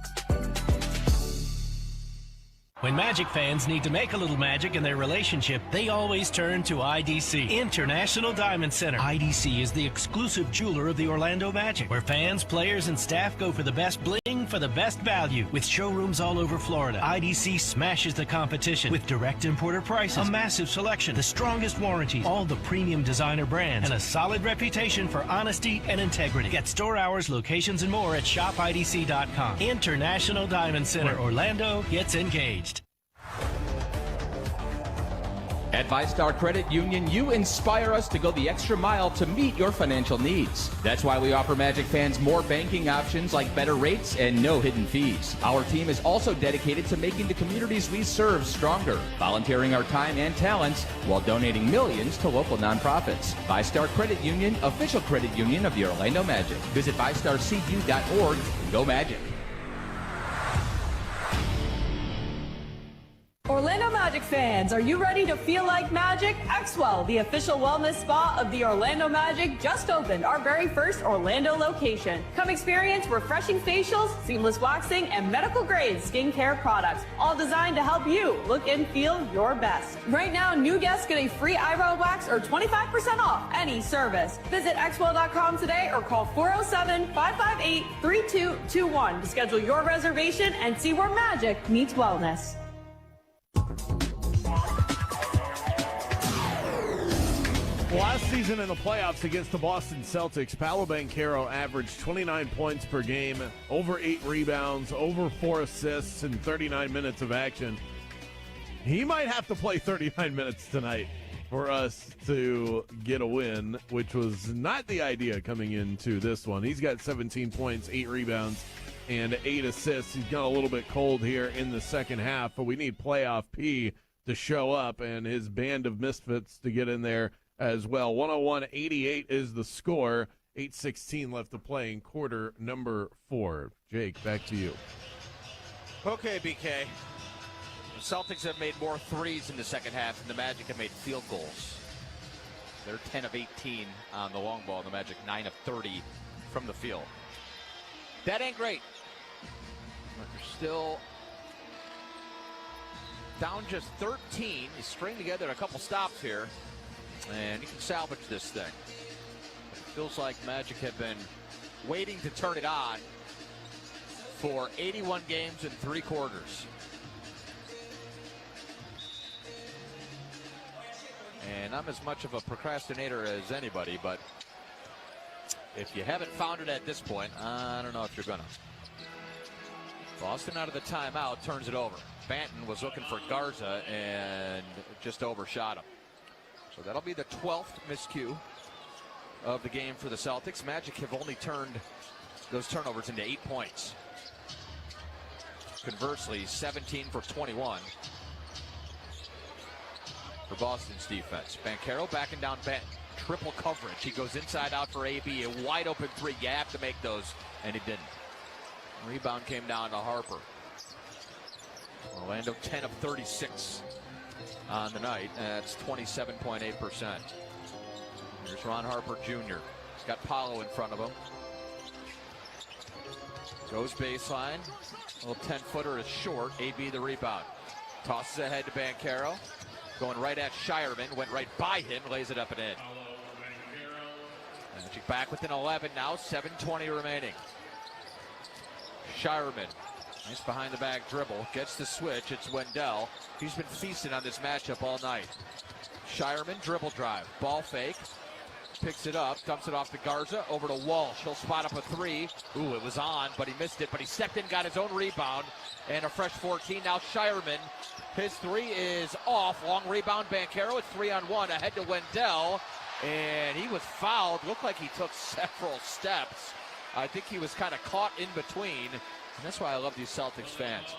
When Magic fans need to make a little magic in their relationship, they always turn to IDC, International Diamond Center. IDC is the exclusive jeweler of the Orlando Magic, where fans, players, and staff go for the best bling for the best value. With showrooms all over Florida, IDC smashes the competition with direct importer prices, a massive selection, the strongest warranties, all the premium designer brands, and a solid reputation for honesty and integrity. Get store hours, locations, and more at shopidc.com. International Diamond Center, where Orlando gets engaged. At VyStar Credit Union, you inspire us to go the extra mile to meet your financial needs. That's why we offer Magic fans more banking options like better rates and no hidden fees. Our team is also dedicated to making the communities we serve stronger, volunteering our time and talents while donating millions to local nonprofits. VyStar Credit Union, official credit union of the Orlando Magic. Visit VyStarCU.org and go Magic. Orlando Magic fans, are you ready to feel like magic? Xwell, the official wellness spa of the Orlando Magic, just opened our very first Orlando location. Come experience refreshing facials, seamless waxing, and medical-grade skincare products, all designed to help you look and feel your best. Right now, new guests get a free eyebrow wax or 25% off any service. Visit xwell.com today or call 407-558-3221 to schedule your reservation and see where magic meets wellness. Last season in the playoffs against the Boston Celtics, Paolo Banchero averaged 29 points per game, over 8 rebounds, over 4 assists in 39 minutes of action. He might have to play 39 minutes tonight for us to get a win, which was not the idea coming into this one. He's got 17 points, 8 rebounds, and 8 assists. He's got a little bit cold here in the second half, but we need playoff P to show up and his band of misfits to get in there as well. 101-88 is the score. 8:16 left to play in quarter number 4. Jake, back to you. Okay, BK. The Celtics have made more threes in the second half, and the Magic have made field goals. They're 10 of 18 on the long ball, and the Magic 9 of 30 from the field. That ain't great. But they're still down just 13. You string together a couple stops here, and you can salvage this thing. It feels like Magic have been waiting to turn it on for 81 games and 3 quarters. And I'm as much of a procrastinator as anybody, but if you haven't found it at this point, I don't know if you're gonna. Boston out of the timeout turns it over. Banton was looking for Garza and just overshot him. So that'll be the 12th miscue of the game for the Celtics. Magic have only turned those turnovers into 8 points. Conversely, 17 for 21 for Boston's defense. Banchero backing down Banton. Triple coverage. He goes inside out for AB. A wide open 3. You have to make those, and he didn't. Rebound came down to Harper. Orlando 10 of 36 on the night. That's 27.8%. Here's Ron Harper Jr. He's got Paolo in front of him. Goes baseline. A little 10-footer is short. AB the rebound. Tosses ahead to Banchero. Going right at Shireman. Went right by him. Lays it up and in. Magic back within 11 now. 7:20 remaining. Shireman. Nice behind the back dribble. Gets the switch. It's Wendell. He's been feasting on this matchup all night. Shireman dribble drive. Ball fake. picks it up, dumps it off to Garza, over to Walsh. He'll spot up a three. Ooh, it was on, but he missed it. But he stepped in, got his own rebound, and a fresh 14. Now Shireman, his three is off. Long rebound, Banchero. It's 3-on-1 ahead to Wendell, and he was fouled. Looked like he took several steps. I think he was kind of caught in between, and that's why I love these Celtics fans.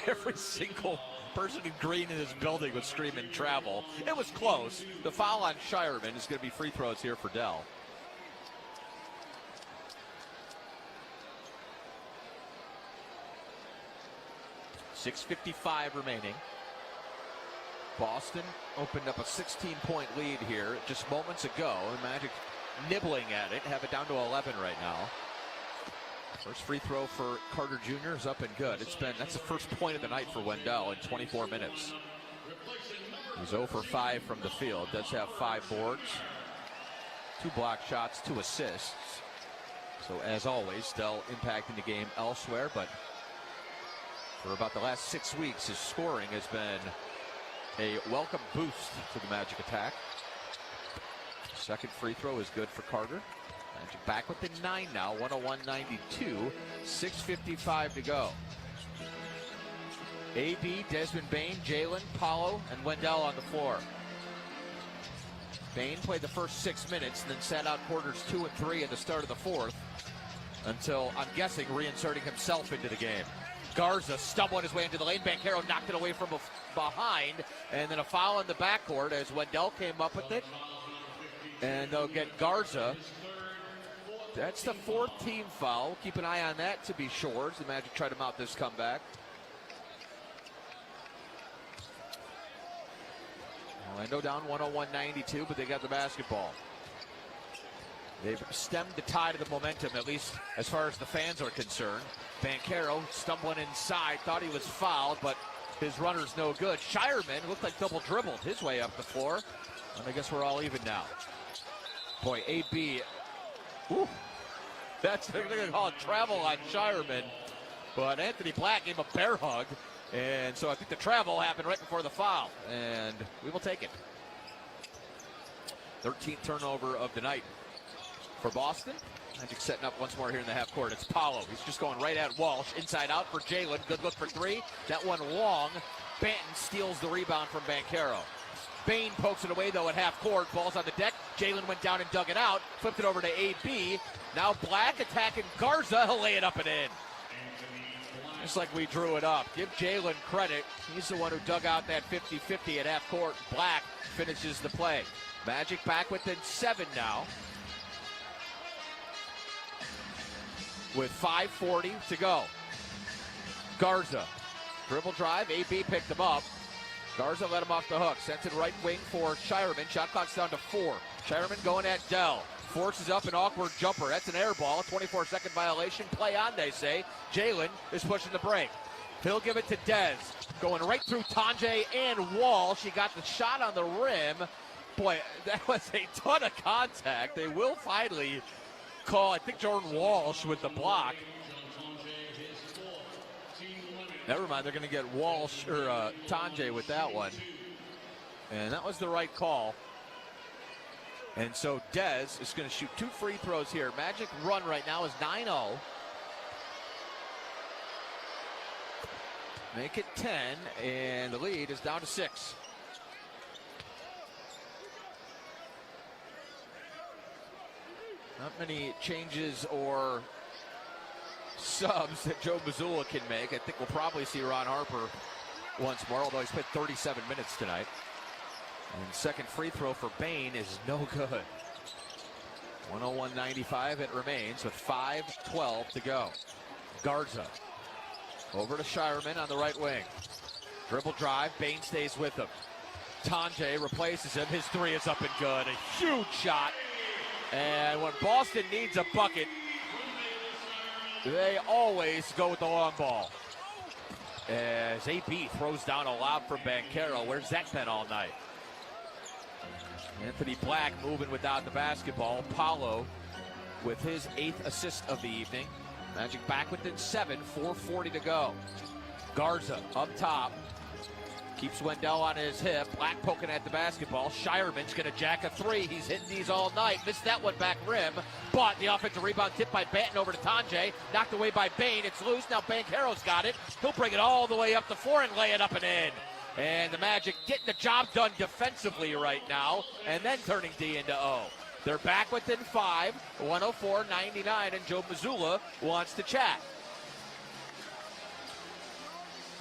Every single person in green in this building was screaming travel. It was close. The foul on Shireman is going to be free throws here for Dell. .6:55 remaining. Boston opened up a 16-point lead here just moments ago. And Magic nibbling at it, have it down to 11 right now. First free throw for Carter Jr. is up and good. That's the first point of the night for Wendell in 24 minutes. He's 0 for 5 from the field. Does have 5 boards, 2 block shots, 2 assists. So as always, Dell impacting the game elsewhere, but for about the last 6 weeks, his scoring has been a welcome boost to the Magic attack. Second free throw is good for Carter. Magic back within 9 now, 101-92, 6:55 to go. AB, Desmond Bane, Jalen, Paulo, and Wendell on the floor. Bane played the first 6 minutes and then sat out quarters 2 and 3 at the start of the fourth until, I'm guessing, reinserting himself into the game. Garza stumbling his way into the lane. Banchero knocked it away from behind, and then a foul in the backcourt as Wendell came up with it. And they'll get Garza. That's the 4th team foul. Keep an eye on that to be sure as the Magic try to mount this comeback. Orlando down 101-92, but they got the basketball. They've stemmed the tide of the momentum, at least as far as the fans are concerned. Banchero stumbling inside, thought he was fouled, but his runner's no good. Shireman looked like double dribbled his way up the floor, and I guess we're all even now. Boy, AB, whew, they're going to call it travel on Shireman, but Anthony Black gave him a bear hug, and so I think the travel happened right before the foul, and we will take it. 13th turnover of the night for Boston. Magic setting up once more here in the half court. It's Paulo. He's just going right at Walsh. Inside out for Jalen. Good look for 3. That one long. Banton steals the rebound from Banchero. Bane pokes it away, though, at half court. Ball's on the deck. Jalen went down and dug it out. Flipped it over to AB. Now Black attacking Garza. He'll lay it up and in. Just like we drew it up. Give Jalen credit. He's the one who dug out that 50-50 at half court. Black finishes the play. Magic back within 7 now, with 5:40 to go. Garza, dribble drive, AB picked him up. Garza let him off the hook, sends it right wing for Shireman. Shot clock's down to 4. Shireman going at Dell. Forces up an awkward jumper. That's an air ball, a 24-second violation. Play on, they say. Jalen is pushing the break. He'll give it to Dez. Going right through Tanjay and Walsh. He got the shot on the rim. Boy, that was a ton of contact. They will finally call, I think, Jordan Walsh with the block. Never mind, they're going to get Walsh or Tanjay with that one. And that was the right call. And so Dez is going to shoot 2 free throws here. Magic run right now is 9-0. Make it 10, and the lead is down to 6. Not many changes or subs that Joe Mazzulla can make. I think we'll probably see Ron Harper once more, although he's played 37 minutes tonight. And second free throw for Bane is no good. 101-95 it remains with 5:12 to go. Garza over to Shireman on the right wing. Dribble drive, Bane stays with him. Tanjay replaces him. His 3 is up and good. A huge shot. And when Boston needs a bucket, they always go with the long ball. As AB throws down a lob for Banchero. Where's that been all night? Anthony Black moving without the basketball. Paulo with his 8th assist of the evening. Magic back within 7, 4:40 to go. Garza up top. Keeps Wendell on his hip. Black poking at the basketball. Shireman's going to jack a three. He's hitting these all night. Missed that one back rim. But the offensive rebound tipped by Banton over to Tanjay. Knocked away by Bain. It's loose. Now Banchero's got it. He'll bring it all the way up the floor and lay it up and in. And the Magic getting the job done defensively right now. And then turning D into O. They're back within 5. 104-99. And Joe Mazzulla wants to chat.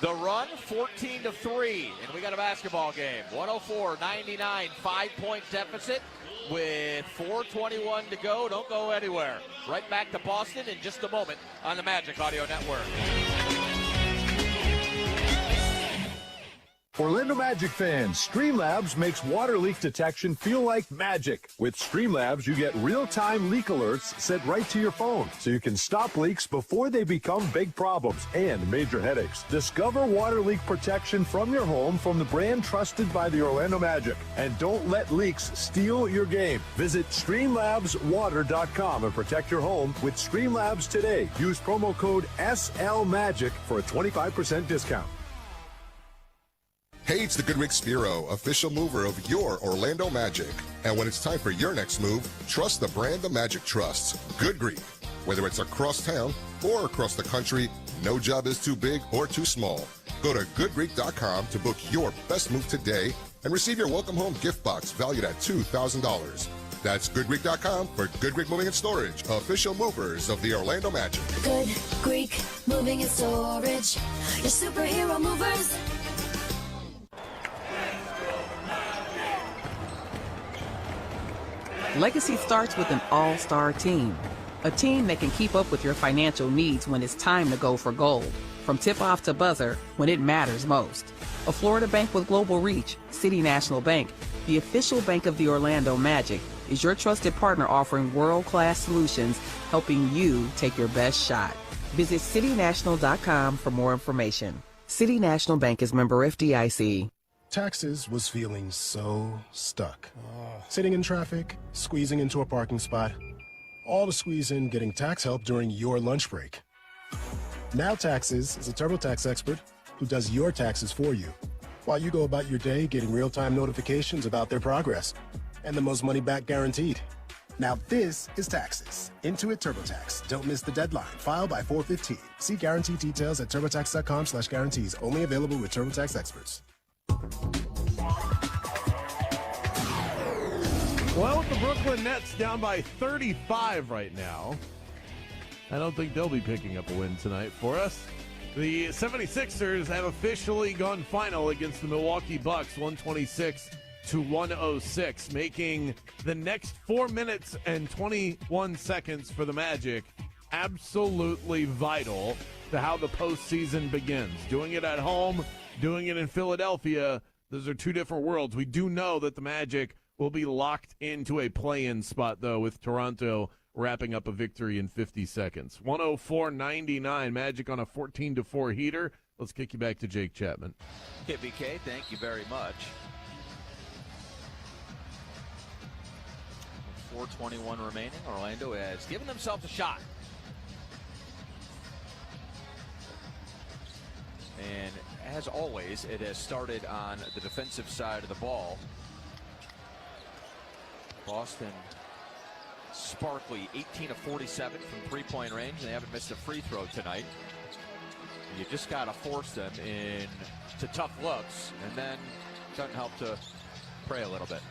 The run, 14-3, and we got a basketball game. 104-99, 5-point deficit with 4:21 to go. Don't go anywhere. Right back to Boston in just a moment on the Magic Audio Network. Orlando Magic fans, Streamlabs makes water leak detection feel like magic. With Streamlabs, you get real-time leak alerts sent right to your phone, so you can stop leaks before they become big problems and major headaches. Discover water leak protection from your home from the brand trusted by the Orlando Magic. And don't let leaks steal your game. Visit StreamLabsWater.com and protect your home with Streamlabs today. Use promo code SLMAGIC for a 25% discount. Hey, it's the Goodrick Spiro, official mover of your Orlando Magic. And when it's time for your next move, trust the brand the Magic trusts, Good Greek. Whether it's across town or across the country, no job is too big or too small. Go to goodgreek.com to book your best move today and receive your welcome home gift box valued at $2,000. That's goodgreek.com for Good Greek Moving and Storage, official movers of the Orlando Magic. Good Greek Moving and Storage, your superhero movers. Legacy starts with an all-star team. A team that can keep up with your financial needs when it's time to go for gold. From tip-off to buzzer, when it matters most. A Florida bank with global reach, City National Bank, the official bank of the Orlando Magic, is your trusted partner offering world-class solutions, helping you take your best shot. Visit citynational.com for more information. City National Bank is member FDIC. Taxes was feeling so stuck. Sitting in traffic, squeezing into a parking spot, all to squeeze in getting tax help during your lunch break. Now Taxes is a TurboTax expert who does your taxes for you, while you go about your day getting real-time notifications about their progress and the most money back guaranteed. Now this is Taxes. Intuit TurboTax. Don't miss the deadline. File by 4/15. See guarantee details at turbotax.com/guarantees. Only available with TurboTax experts. Well, with the Brooklyn Nets down by 35 right now, I don't think they'll be picking up a win tonight for us. The 76ers have officially gone final against the Milwaukee Bucks, 126-106, making the next 4 minutes and 21 seconds for the Magic absolutely vital to how the postseason begins. Doing it at home, doing it in Philadelphia, those are two different worlds. We do know that the Magic will be locked into a play-in spot, though, with Toronto wrapping up a victory in 50 seconds. 104-99, Magic on a 14-4 heater. Let's kick you back to Jake Chapman. Okay, BK, thank you very much. 4:21 remaining. Orlando has given themselves a shot. And as always, it has started on the defensive side of the ball. Boston sparkly, 18 of 47 from three-point range. They haven't missed a free throw tonight. You just got to force them into tough looks, and then it doesn't help to pray a little bit.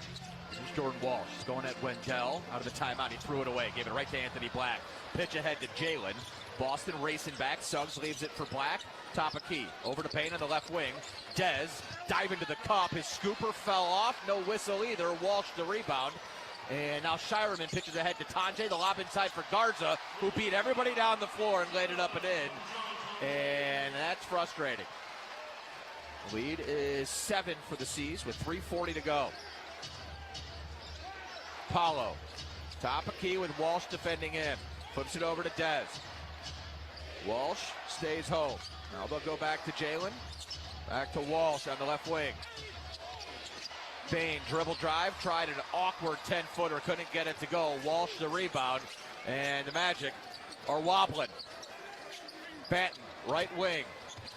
Here's Jordan Walsh going at Wendell. Out of the timeout, he threw it away. Gave it right to Anthony Black. Pitch ahead to Jalen. Boston racing back. Suggs leaves it for Black. Top of key. Over to Payne on the left wing. Dez diving to the cup. His scooper fell off. No whistle either. Walsh the rebound. And now Shireman pitches ahead to Tanjay. The lob inside for Garza, who beat everybody down the floor and laid it up and in. And that's frustrating. Lead is 7 for the C's with 3:40 to go. Paulo, top of key with Walsh defending him. Flips it over to Dez. Walsh stays home. Now they'll go back to Jalen. Back to Walsh on the left wing. Bain, dribble drive, tried an awkward 10-footer, couldn't get it to go. Walsh the rebound, and the Magic are wobbling. Banton, right wing,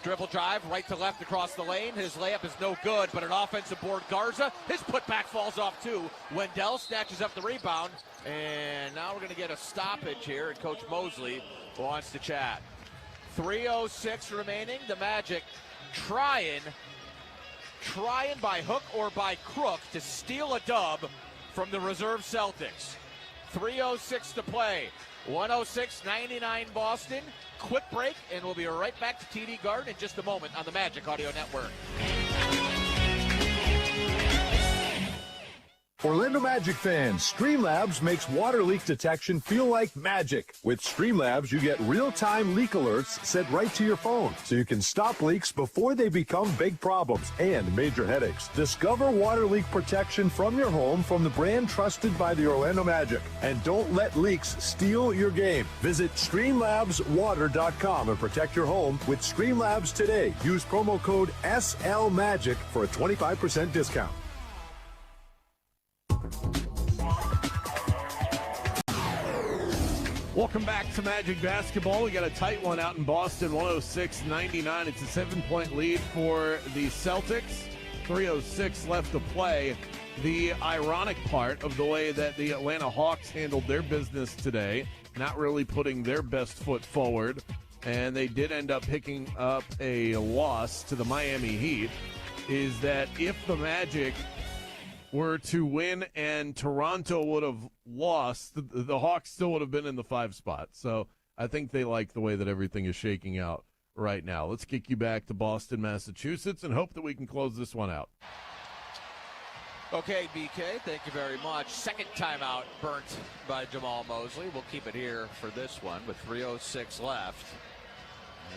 Dribble drive, right to left across the lane. His layup is no good, but an offensive board. Garza, his putback falls off too. Wendell snatches up the rebound, and now we're going to get a stoppage here, and Coach Mosley wants to chat. 3:06 remaining. The Magic trying by hook or by crook to steal a dub from the reserve Celtics. 3:06 to play. 106-99 Boston. Quick break, and we'll be right back to TD Garden in just a moment on the Magic Audio Network. Orlando Magic fans, Streamlabs makes water leak detection feel like magic. With Streamlabs, you get real-time leak alerts sent right to your phone, so you can stop leaks before they become big problems and major headaches. Discover water leak protection from your home from the brand trusted by the Orlando Magic. And don't let leaks steal your game. Visit StreamLabsWater.com and protect your home with Streamlabs today. Use promo code SLMAGIC for a 25% discount. Welcome back to Magic Basketball. We got a tight one out in Boston, 106-99. It's a 7-point lead for the Celtics. 3:06 left to play. The ironic part of the way that the Atlanta Hawks handled their business today, not really putting their best foot forward, and they did end up picking up a loss to the Miami Heat, is that if the Magic were to win and Toronto would have lost, the Hawks still would have been in the 5 spot. So I think they like the way that everything is shaking out right now. Let's kick you back to Boston, Massachusetts, and hope that we can close this one out. Okay, BK, thank you very much. Second timeout burnt by Jamal Mosley. We'll keep it here for this one with 3:06 left.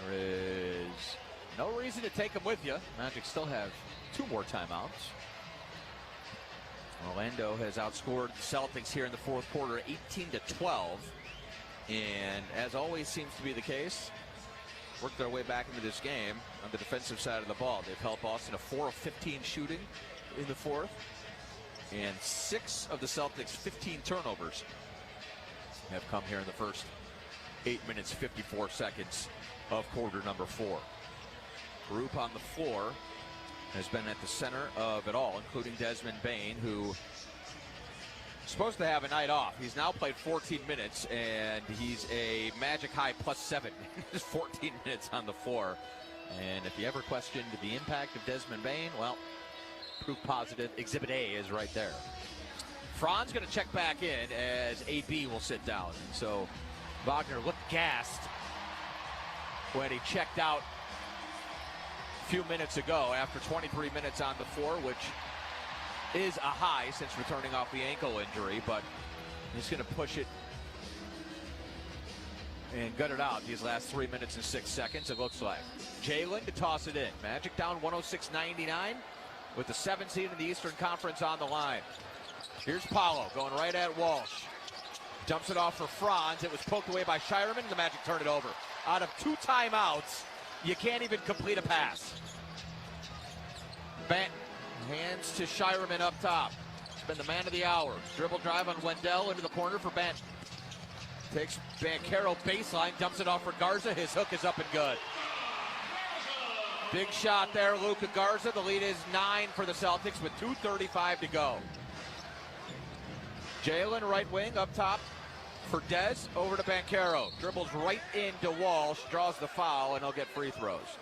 There is no reason to take them with you. Magic still have 2 more timeouts. Orlando has outscored the Celtics here in the fourth quarter 18-12. And as always seems to be the case, worked their way back into this game on the defensive side of the ball. They've held Boston to 4 of 15 shooting in the fourth. And 6 of the Celtics' 15 turnovers have come here in the first 8 minutes, 54 seconds of quarter number 4. Group on the floor has been at the center of it all, including Desmond Bane, who is supposed to have a night off. He's now played 14 minutes, and he's a Magic high +7 in his 14 minutes on the floor. And if you ever questioned the impact of Desmond Bane, well, proof positive. Exhibit A is right there. Franz going to check back in as AB will sit down. So Wagner looked gassed when he checked out few minutes ago after 23 minutes on the floor, which is a high since returning off the ankle injury, but he's going to push it and gut it out these last 3 minutes and 6 seconds, it looks like. Jalen to toss it in. Magic down 106-99 with the 7th seed in the Eastern Conference on the line. Here's Paolo going right at Walsh. Dumps it off for Franz. It was poked away by Shireman, and the Magic turn it over. Out of 2 timeouts, you can't even complete a pass. Benton hands to Shireman up top. He's been the man of the hour. Dribble drive on Wendell into the corner for Benton. Takes Banchero baseline, dumps it off for Garza. His hook is up and good. Big shot there, Luka Garza. The lead is 9 for the Celtics with 2:35 to go. Jalen right wing up top for Dez, over to Banchero. Dribbles right into Walsh, draws the foul, and he'll get free throws.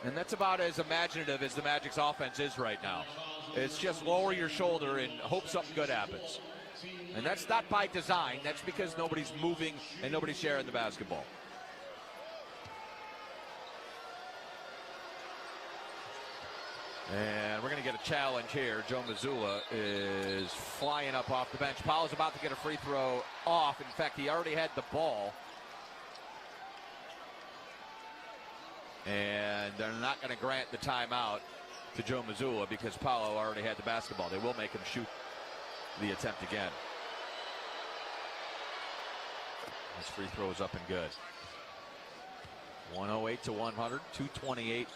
And that's about as imaginative as the Magic's offense is right now. It's just lower your shoulder and hope something good happens. And that's not by design. That's because nobody's moving and nobody's sharing the basketball. And we're going to get a challenge here. Joe Mazzulla is flying up off the bench. Paolo's about to get a free throw off. In fact, he already had the ball. And they're not going to grant the timeout to Joe Mazzulla because Paolo already had the basketball. They will make him shoot the attempt again. His free throw is up and good. 108 to 100, 2:28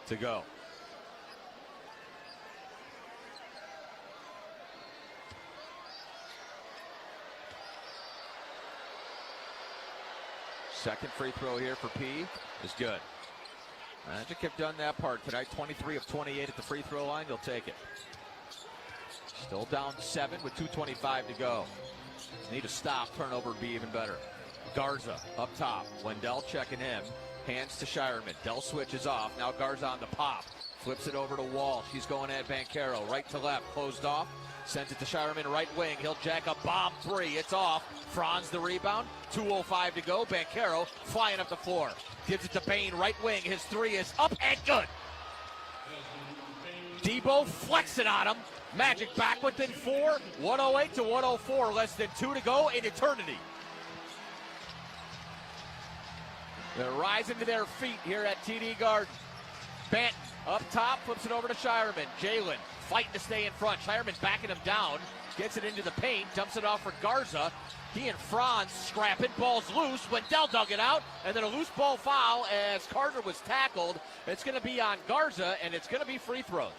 to go. Second free throw here for P is good. Magic have done that part tonight. 23 of 28 at the free throw line. They'll take it. Still down 7 with 2:25 to go. Need a stop. Turnover would be even better. Garza up top. Wendell checking him. Hands to Shireman. Dell switches off. Now Garza on the pop. Flips it over to Walsh. He's going at Banchero. Right to left. Closed off. Sends it to Shireman. Right wing. He'll jack a bomb three. It's off. Franz the rebound. 2:05 to go. Banchero flying up the floor. Gives it to Bain. Right wing. His three is up and good. Debo flexing on him. Magic back within 4. 108 to 104. Less than 2 to go in eternity. They're rising to their feet here at TD Garden. Banton up top, flips it over to Shireman. Jalen fighting to stay in front. Shireman backing him down, gets it into the paint, dumps it off for Garza. He and Franz scrapping, ball's loose. Wendell dug it out, and then a loose ball foul as Carter was tackled. It's going to be on Garza, and it's going to be free throws.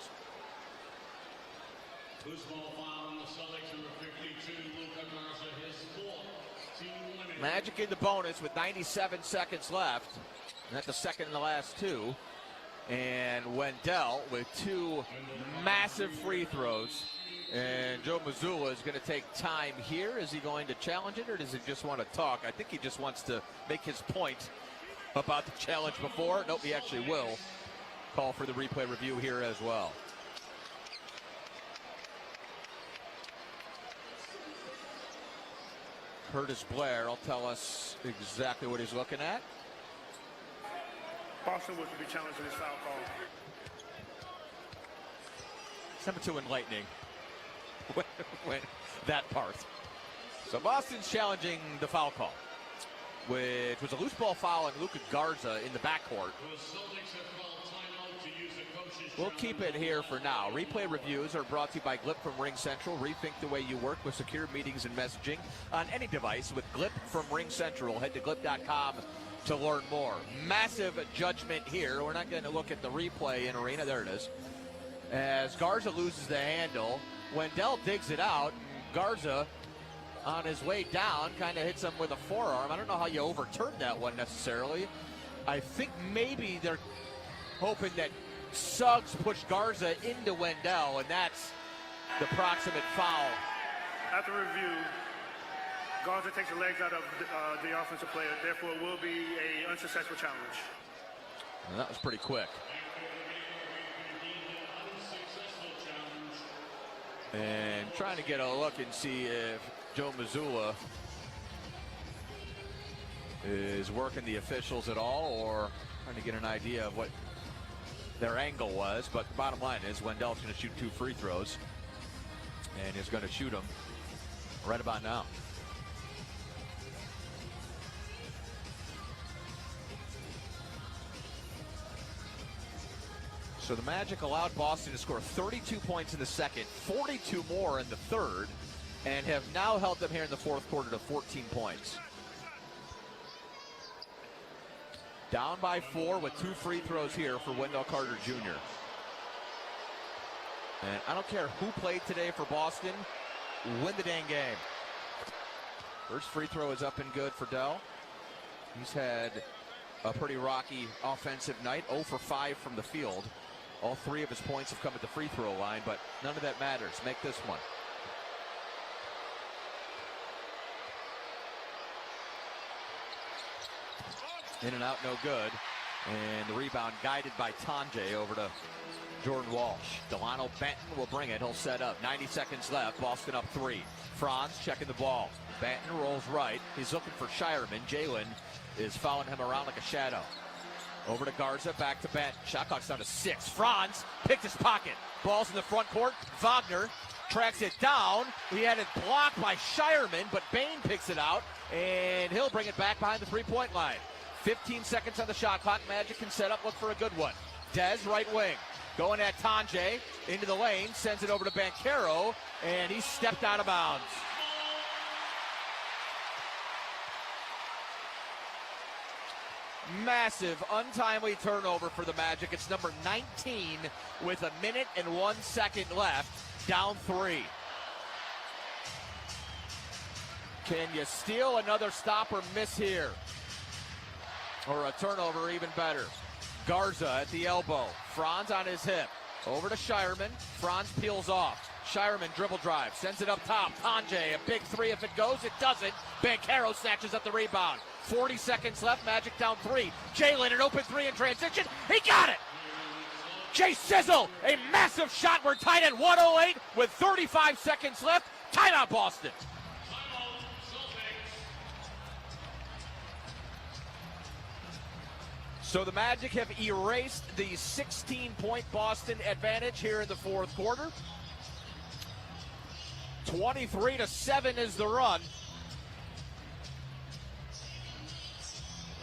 Loose ball foul on the Celtics, number 52, Luka Garza, his 4th team limit. Magic in the bonus with 97 seconds left. And that's the second in the last 2. And Wendell with 2 massive free throws. And Joe Mazzulla is going to take time here. Is he going to challenge it, or does he just want to talk? I think he just wants to make his point about the challenge before. Nope, he actually will call for the replay review here as well. Curtis Blair will tell us exactly what he's looking at. Boston would be challenging his foul call. It's number 2 enlightening. when that part. So Boston's challenging the foul call, which was a loose ball foul on Luka Garza in the backcourt. We'll keep it here for now. Replay reviews are brought to you by Glip from Ring Central. Rethink the way you work with secure meetings and messaging on any device with Glip from Ring Central. Head to glip.com to learn more. Massive judgment here. We're not going to look at the replay in arena. There it is. As Garza loses the handle, Wendell digs it out. Garza, on his way down, kind of hits him with a forearm. I don't know how you overturn that one necessarily. I think maybe they're hoping that Suggs pushed Garza into Wendell, and that's the proximate foul. After review, Garza takes the legs out of the offensive player. Therefore, it will be an unsuccessful challenge. And that was pretty quick. And trying to get a look and see if Joe Mazzulla is working the officials at all, or trying to get an idea of what their angle was. But the bottom line is Wendell's going to shoot 2 free throws, and is going to shoot them right about now. So the Magic allowed Boston to score 32 points in the second, 42 more in the third, and have now held them here in the fourth quarter to 14 points. Down by 4 with 2 free throws here for Wendell Carter Jr. And I don't care who played today for Boston, win the dang game. First free throw is up and good for Dell. He's had a pretty rocky offensive night, 0 for 5 from the field. All 3 of his points have come at the free throw line, but none of that matters. Make this one. In and out, no good. And the rebound guided by Tanjay over to Jordan Walsh. Delano Banton will bring it. He'll set up. 90 seconds left. Boston up 3. Franz checking the ball. Banton rolls right. He's looking for Shireman. Jalen is following him around like a shadow. Over to Garza, back to Banton. Shot clock's down to 6. Franz picked his pocket. Ball's in the front court. Wagner tracks it down. He had it blocked by Shireman, but Bain picks it out, and he'll bring it back behind the three-point line. 15 seconds on the shot clock. Magic can set up, look for a good one. Dez, right wing. Going at Tanjay, into the lane, sends it over to Banchero, and he stepped out of bounds. Massive, untimely turnover for the Magic. It's number 19 with 1 minute and 1 second left, down 3. Can you steal another stop or miss here? Or a turnover, even better. Garza at the elbow. Franz on his hip. Over to Shireman. Franz peels off. Shireman dribble drive. Sends it up top. Tanjay, a big three if it goes. It doesn't. Banchero snatches up the rebound. 40 seconds left. Magic down 3. Jalen, an open 3 in transition. He got it! Jay Sizzle, a massive shot. We're tied at 108 with 35 seconds left. Timeout, Boston. So the Magic have erased the 16-point Boston advantage here in the fourth quarter. 23-7 is the run.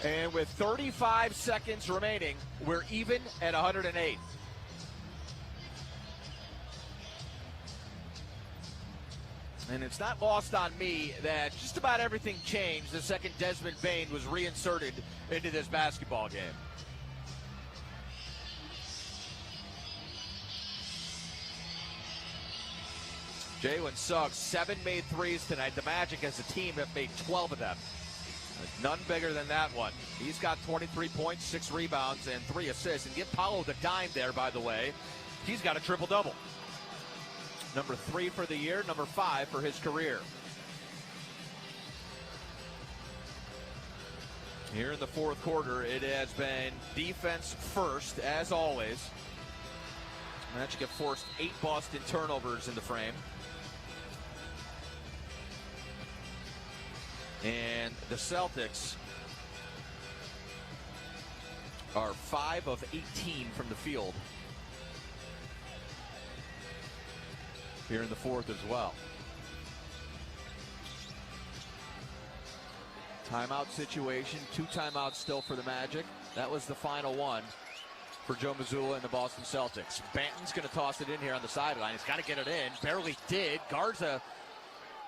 And with 35 seconds remaining, we're even at 108. And it's not lost on me that just about everything changed the second Desmond Bane was reinserted into this basketball game. Jalen Suggs, 7 made threes tonight. The Magic as a team have made 12 of them. None bigger than that one. He's got 23 points, 6 rebounds, and 3 assists. And give Paolo the dime there, by the way. He's got a triple-double. Number 3 for the year, number 5 for his career. Here in the fourth quarter, it has been defense first, as always. Magic have forced 8 Boston turnovers in the frame. And the Celtics are 5 of 18 from the field here in the fourth as well. Timeout situation, 2 timeouts still for the Magic. That was the final one for Joe Mazzulla and the Boston Celtics. Banton's going to toss it in here on the sideline. He's got to get it in. Barely did. Garza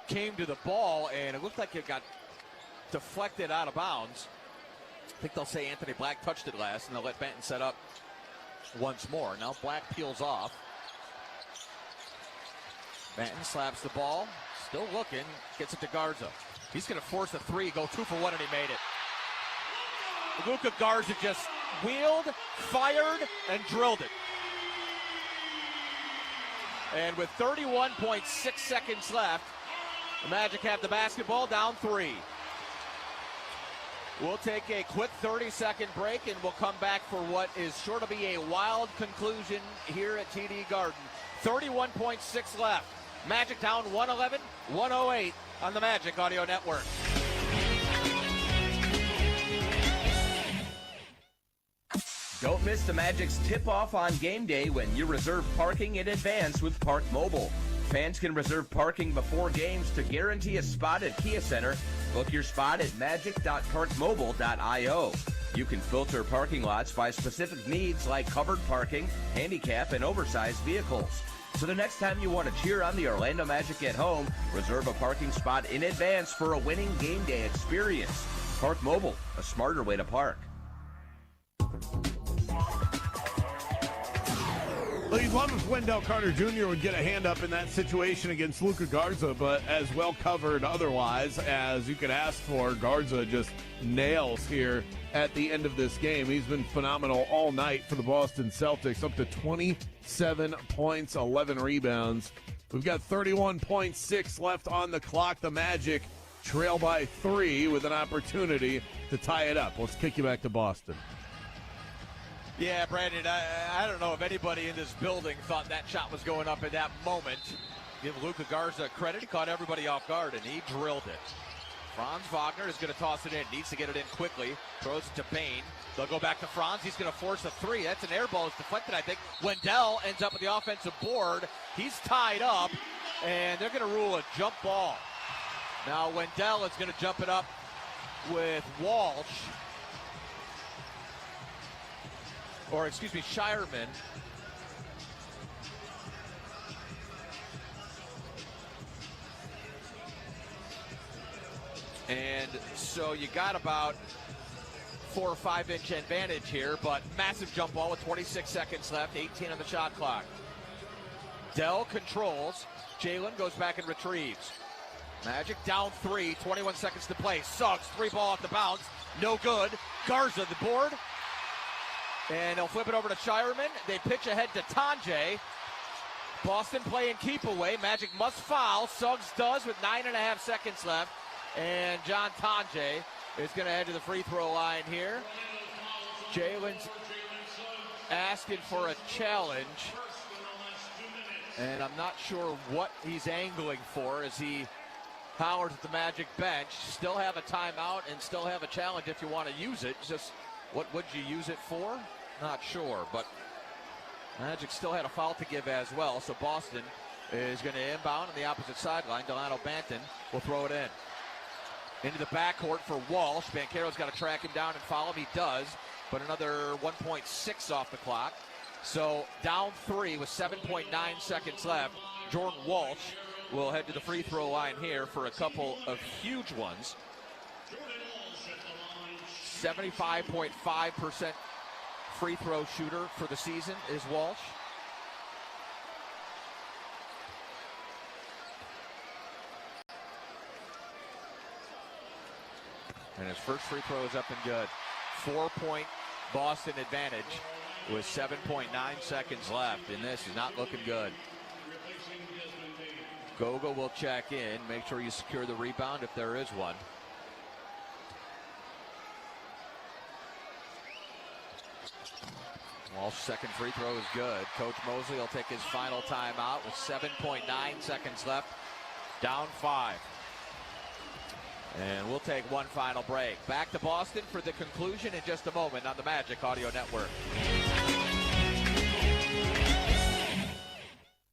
came to the ball, and it looked like it got deflected out of bounds. I think they'll say Anthony Black touched it last, and they'll let Banton set up once more. Now Black peels off. Banton slaps the ball. Still looking. Gets it to Garza. He's going to force a 3, go 2 for 1, and he made it. Luka Garza just wheeled, fired, and drilled it. And with 31.6 seconds left, the Magic have the basketball down 3. We'll take a quick 30-second break, and we'll come back for what is sure to be a wild conclusion here at TD Garden. 31.6 left. Magic down 111, 108 on the Magic Audio Network. Don't miss the Magic's tip-off on game day when you reserve parking in advance with Park Mobile. Fans can reserve parking before games to guarantee a spot at Kia Center. Book your spot at magic.parkmobile.io. You can filter parking lots by specific needs like covered parking, handicap, and oversized vehicles. So the next time you want to cheer on the Orlando Magic at home, reserve a parking spot in advance for a winning game day experience. Park Mobile, a smarter way to park. Well, you'd love if Wendell Carter Jr. would get a hand up in that situation against Luka Garza, but as well covered otherwise as you could ask for. Garza just nails here at the end of this game. He's been phenomenal all night for the Boston Celtics, up to 27 points, 11 rebounds. We've got 31.6 left on the clock. The Magic trail by 3 with an opportunity to tie it up. Let's kick you back to Boston. Yeah, Brandon, I don't know if anybody in this building thought that shot was going up in that moment. Give Luka Garza credit. He caught everybody off guard, and he drilled it. Franz Wagner is going to toss it in. Needs to get it in quickly. Throws it to Bane. They'll go back to Franz. He's going to force a 3. That's an air ball. It's deflected, I think. Wendell ends up with the offensive board. He's tied up, and they're going to rule a jump ball. Now Wendell is going to jump it up with Walsh. Or, excuse me, Shireman. And so you got about 4 or 5 inch advantage here, but massive jump ball with 26 seconds left, 18 on the shot clock. Dell controls. Jalen goes back and retrieves. Magic down 3, 21 seconds to play. Suggs, 3 ball off the bounce. No good. Garza, the board. And they'll flip it over to Shireman. They pitch ahead to Tanjay. Boston playing keep away. Magic must foul. Suggs does with 9.5 seconds left. And John Tanjay is going to head to the free throw line here. Jalen's asking for a challenge. And I'm not sure what he's angling for as he powers at the Magic bench. Still have a timeout and still have a challenge if you want to use it. Just what would you use it for? Not sure, but Magic still had a foul to give as well. So Boston is going to inbound on the opposite sideline. Delano Banton will throw it in. Into the backcourt for Walsh. Banchero's got to track him down and foul him. He does, but another 1.6 off the clock. So down 3 with 7.9 seconds left. Jordan Walsh will head to the free throw line here for a couple of huge ones. 75.5% free throw shooter for the season is Walsh. And his first free throw is up and good. 4-point Boston advantage with 7.9 seconds left, and this is not looking good. Goga will check in, make sure you secure the rebound if there is one. Walsh's second free throw is good. Coach Mosley will take his final timeout with 7.9 seconds left. Down 5. And we'll take one final break. Back to Boston for the conclusion in just a moment on the Magic Audio Network.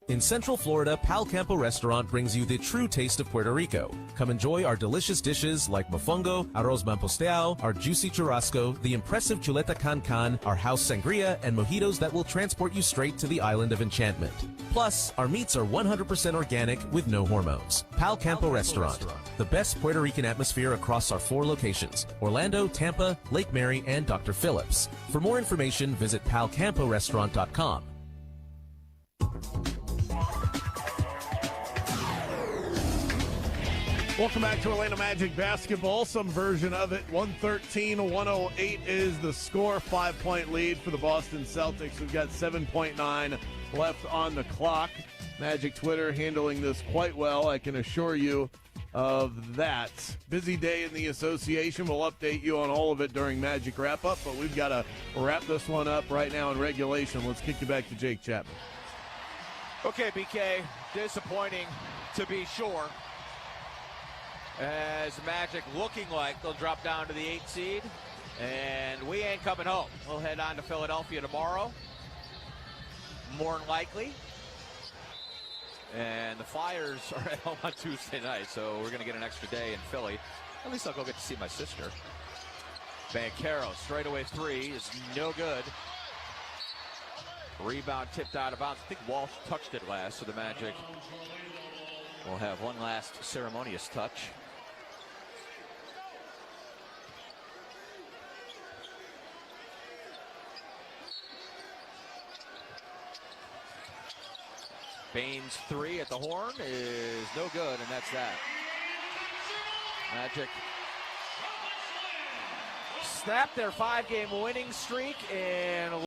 In Central Florida, Pal Campo Restaurant brings you the true taste of Puerto Rico. Come enjoy our delicious dishes like mofongo, arroz mamposteado, our juicy churrasco, the impressive chuleta can, our house sangria, and mojitos that will transport you straight to the island of enchantment. Plus, our meats are 100% organic with no hormones. Pal Campo Restaurant, the best Puerto Rican atmosphere across our 4 locations: Orlando, Tampa, Lake Mary, and Dr. Phillips. For more information, visit palcamporestaurant.com. Welcome back to Orlando Magic basketball. Some version of it. 113-108 is the score. 5-point lead for the Boston Celtics. We've got 7.9 left on the clock. Magic Twitter handling this quite well, I can assure you of that. Busy day in the association. We'll update you on all of it during Magic Wrap-Up, but we've got to wrap this one up right now in regulation. Let's kick it back to Jake Chapman. Okay, BK, disappointing to be sure. As Magic looking like they'll drop down to the 8th seed, and we ain't coming home. We'll head on to Philadelphia tomorrow, more than likely. And the Flyers are at home on Tuesday night, so we're going to get an extra day in Philly. At least I'll go get to see my sister. Banchero, straightaway 3 is no good. Rebound tipped out of bounds. I think Walsh touched it last, so the Magic will have one last ceremonious touch. Baines' 3 at the horn is no good, and that's that. Magic snapped their 5-game winning streak and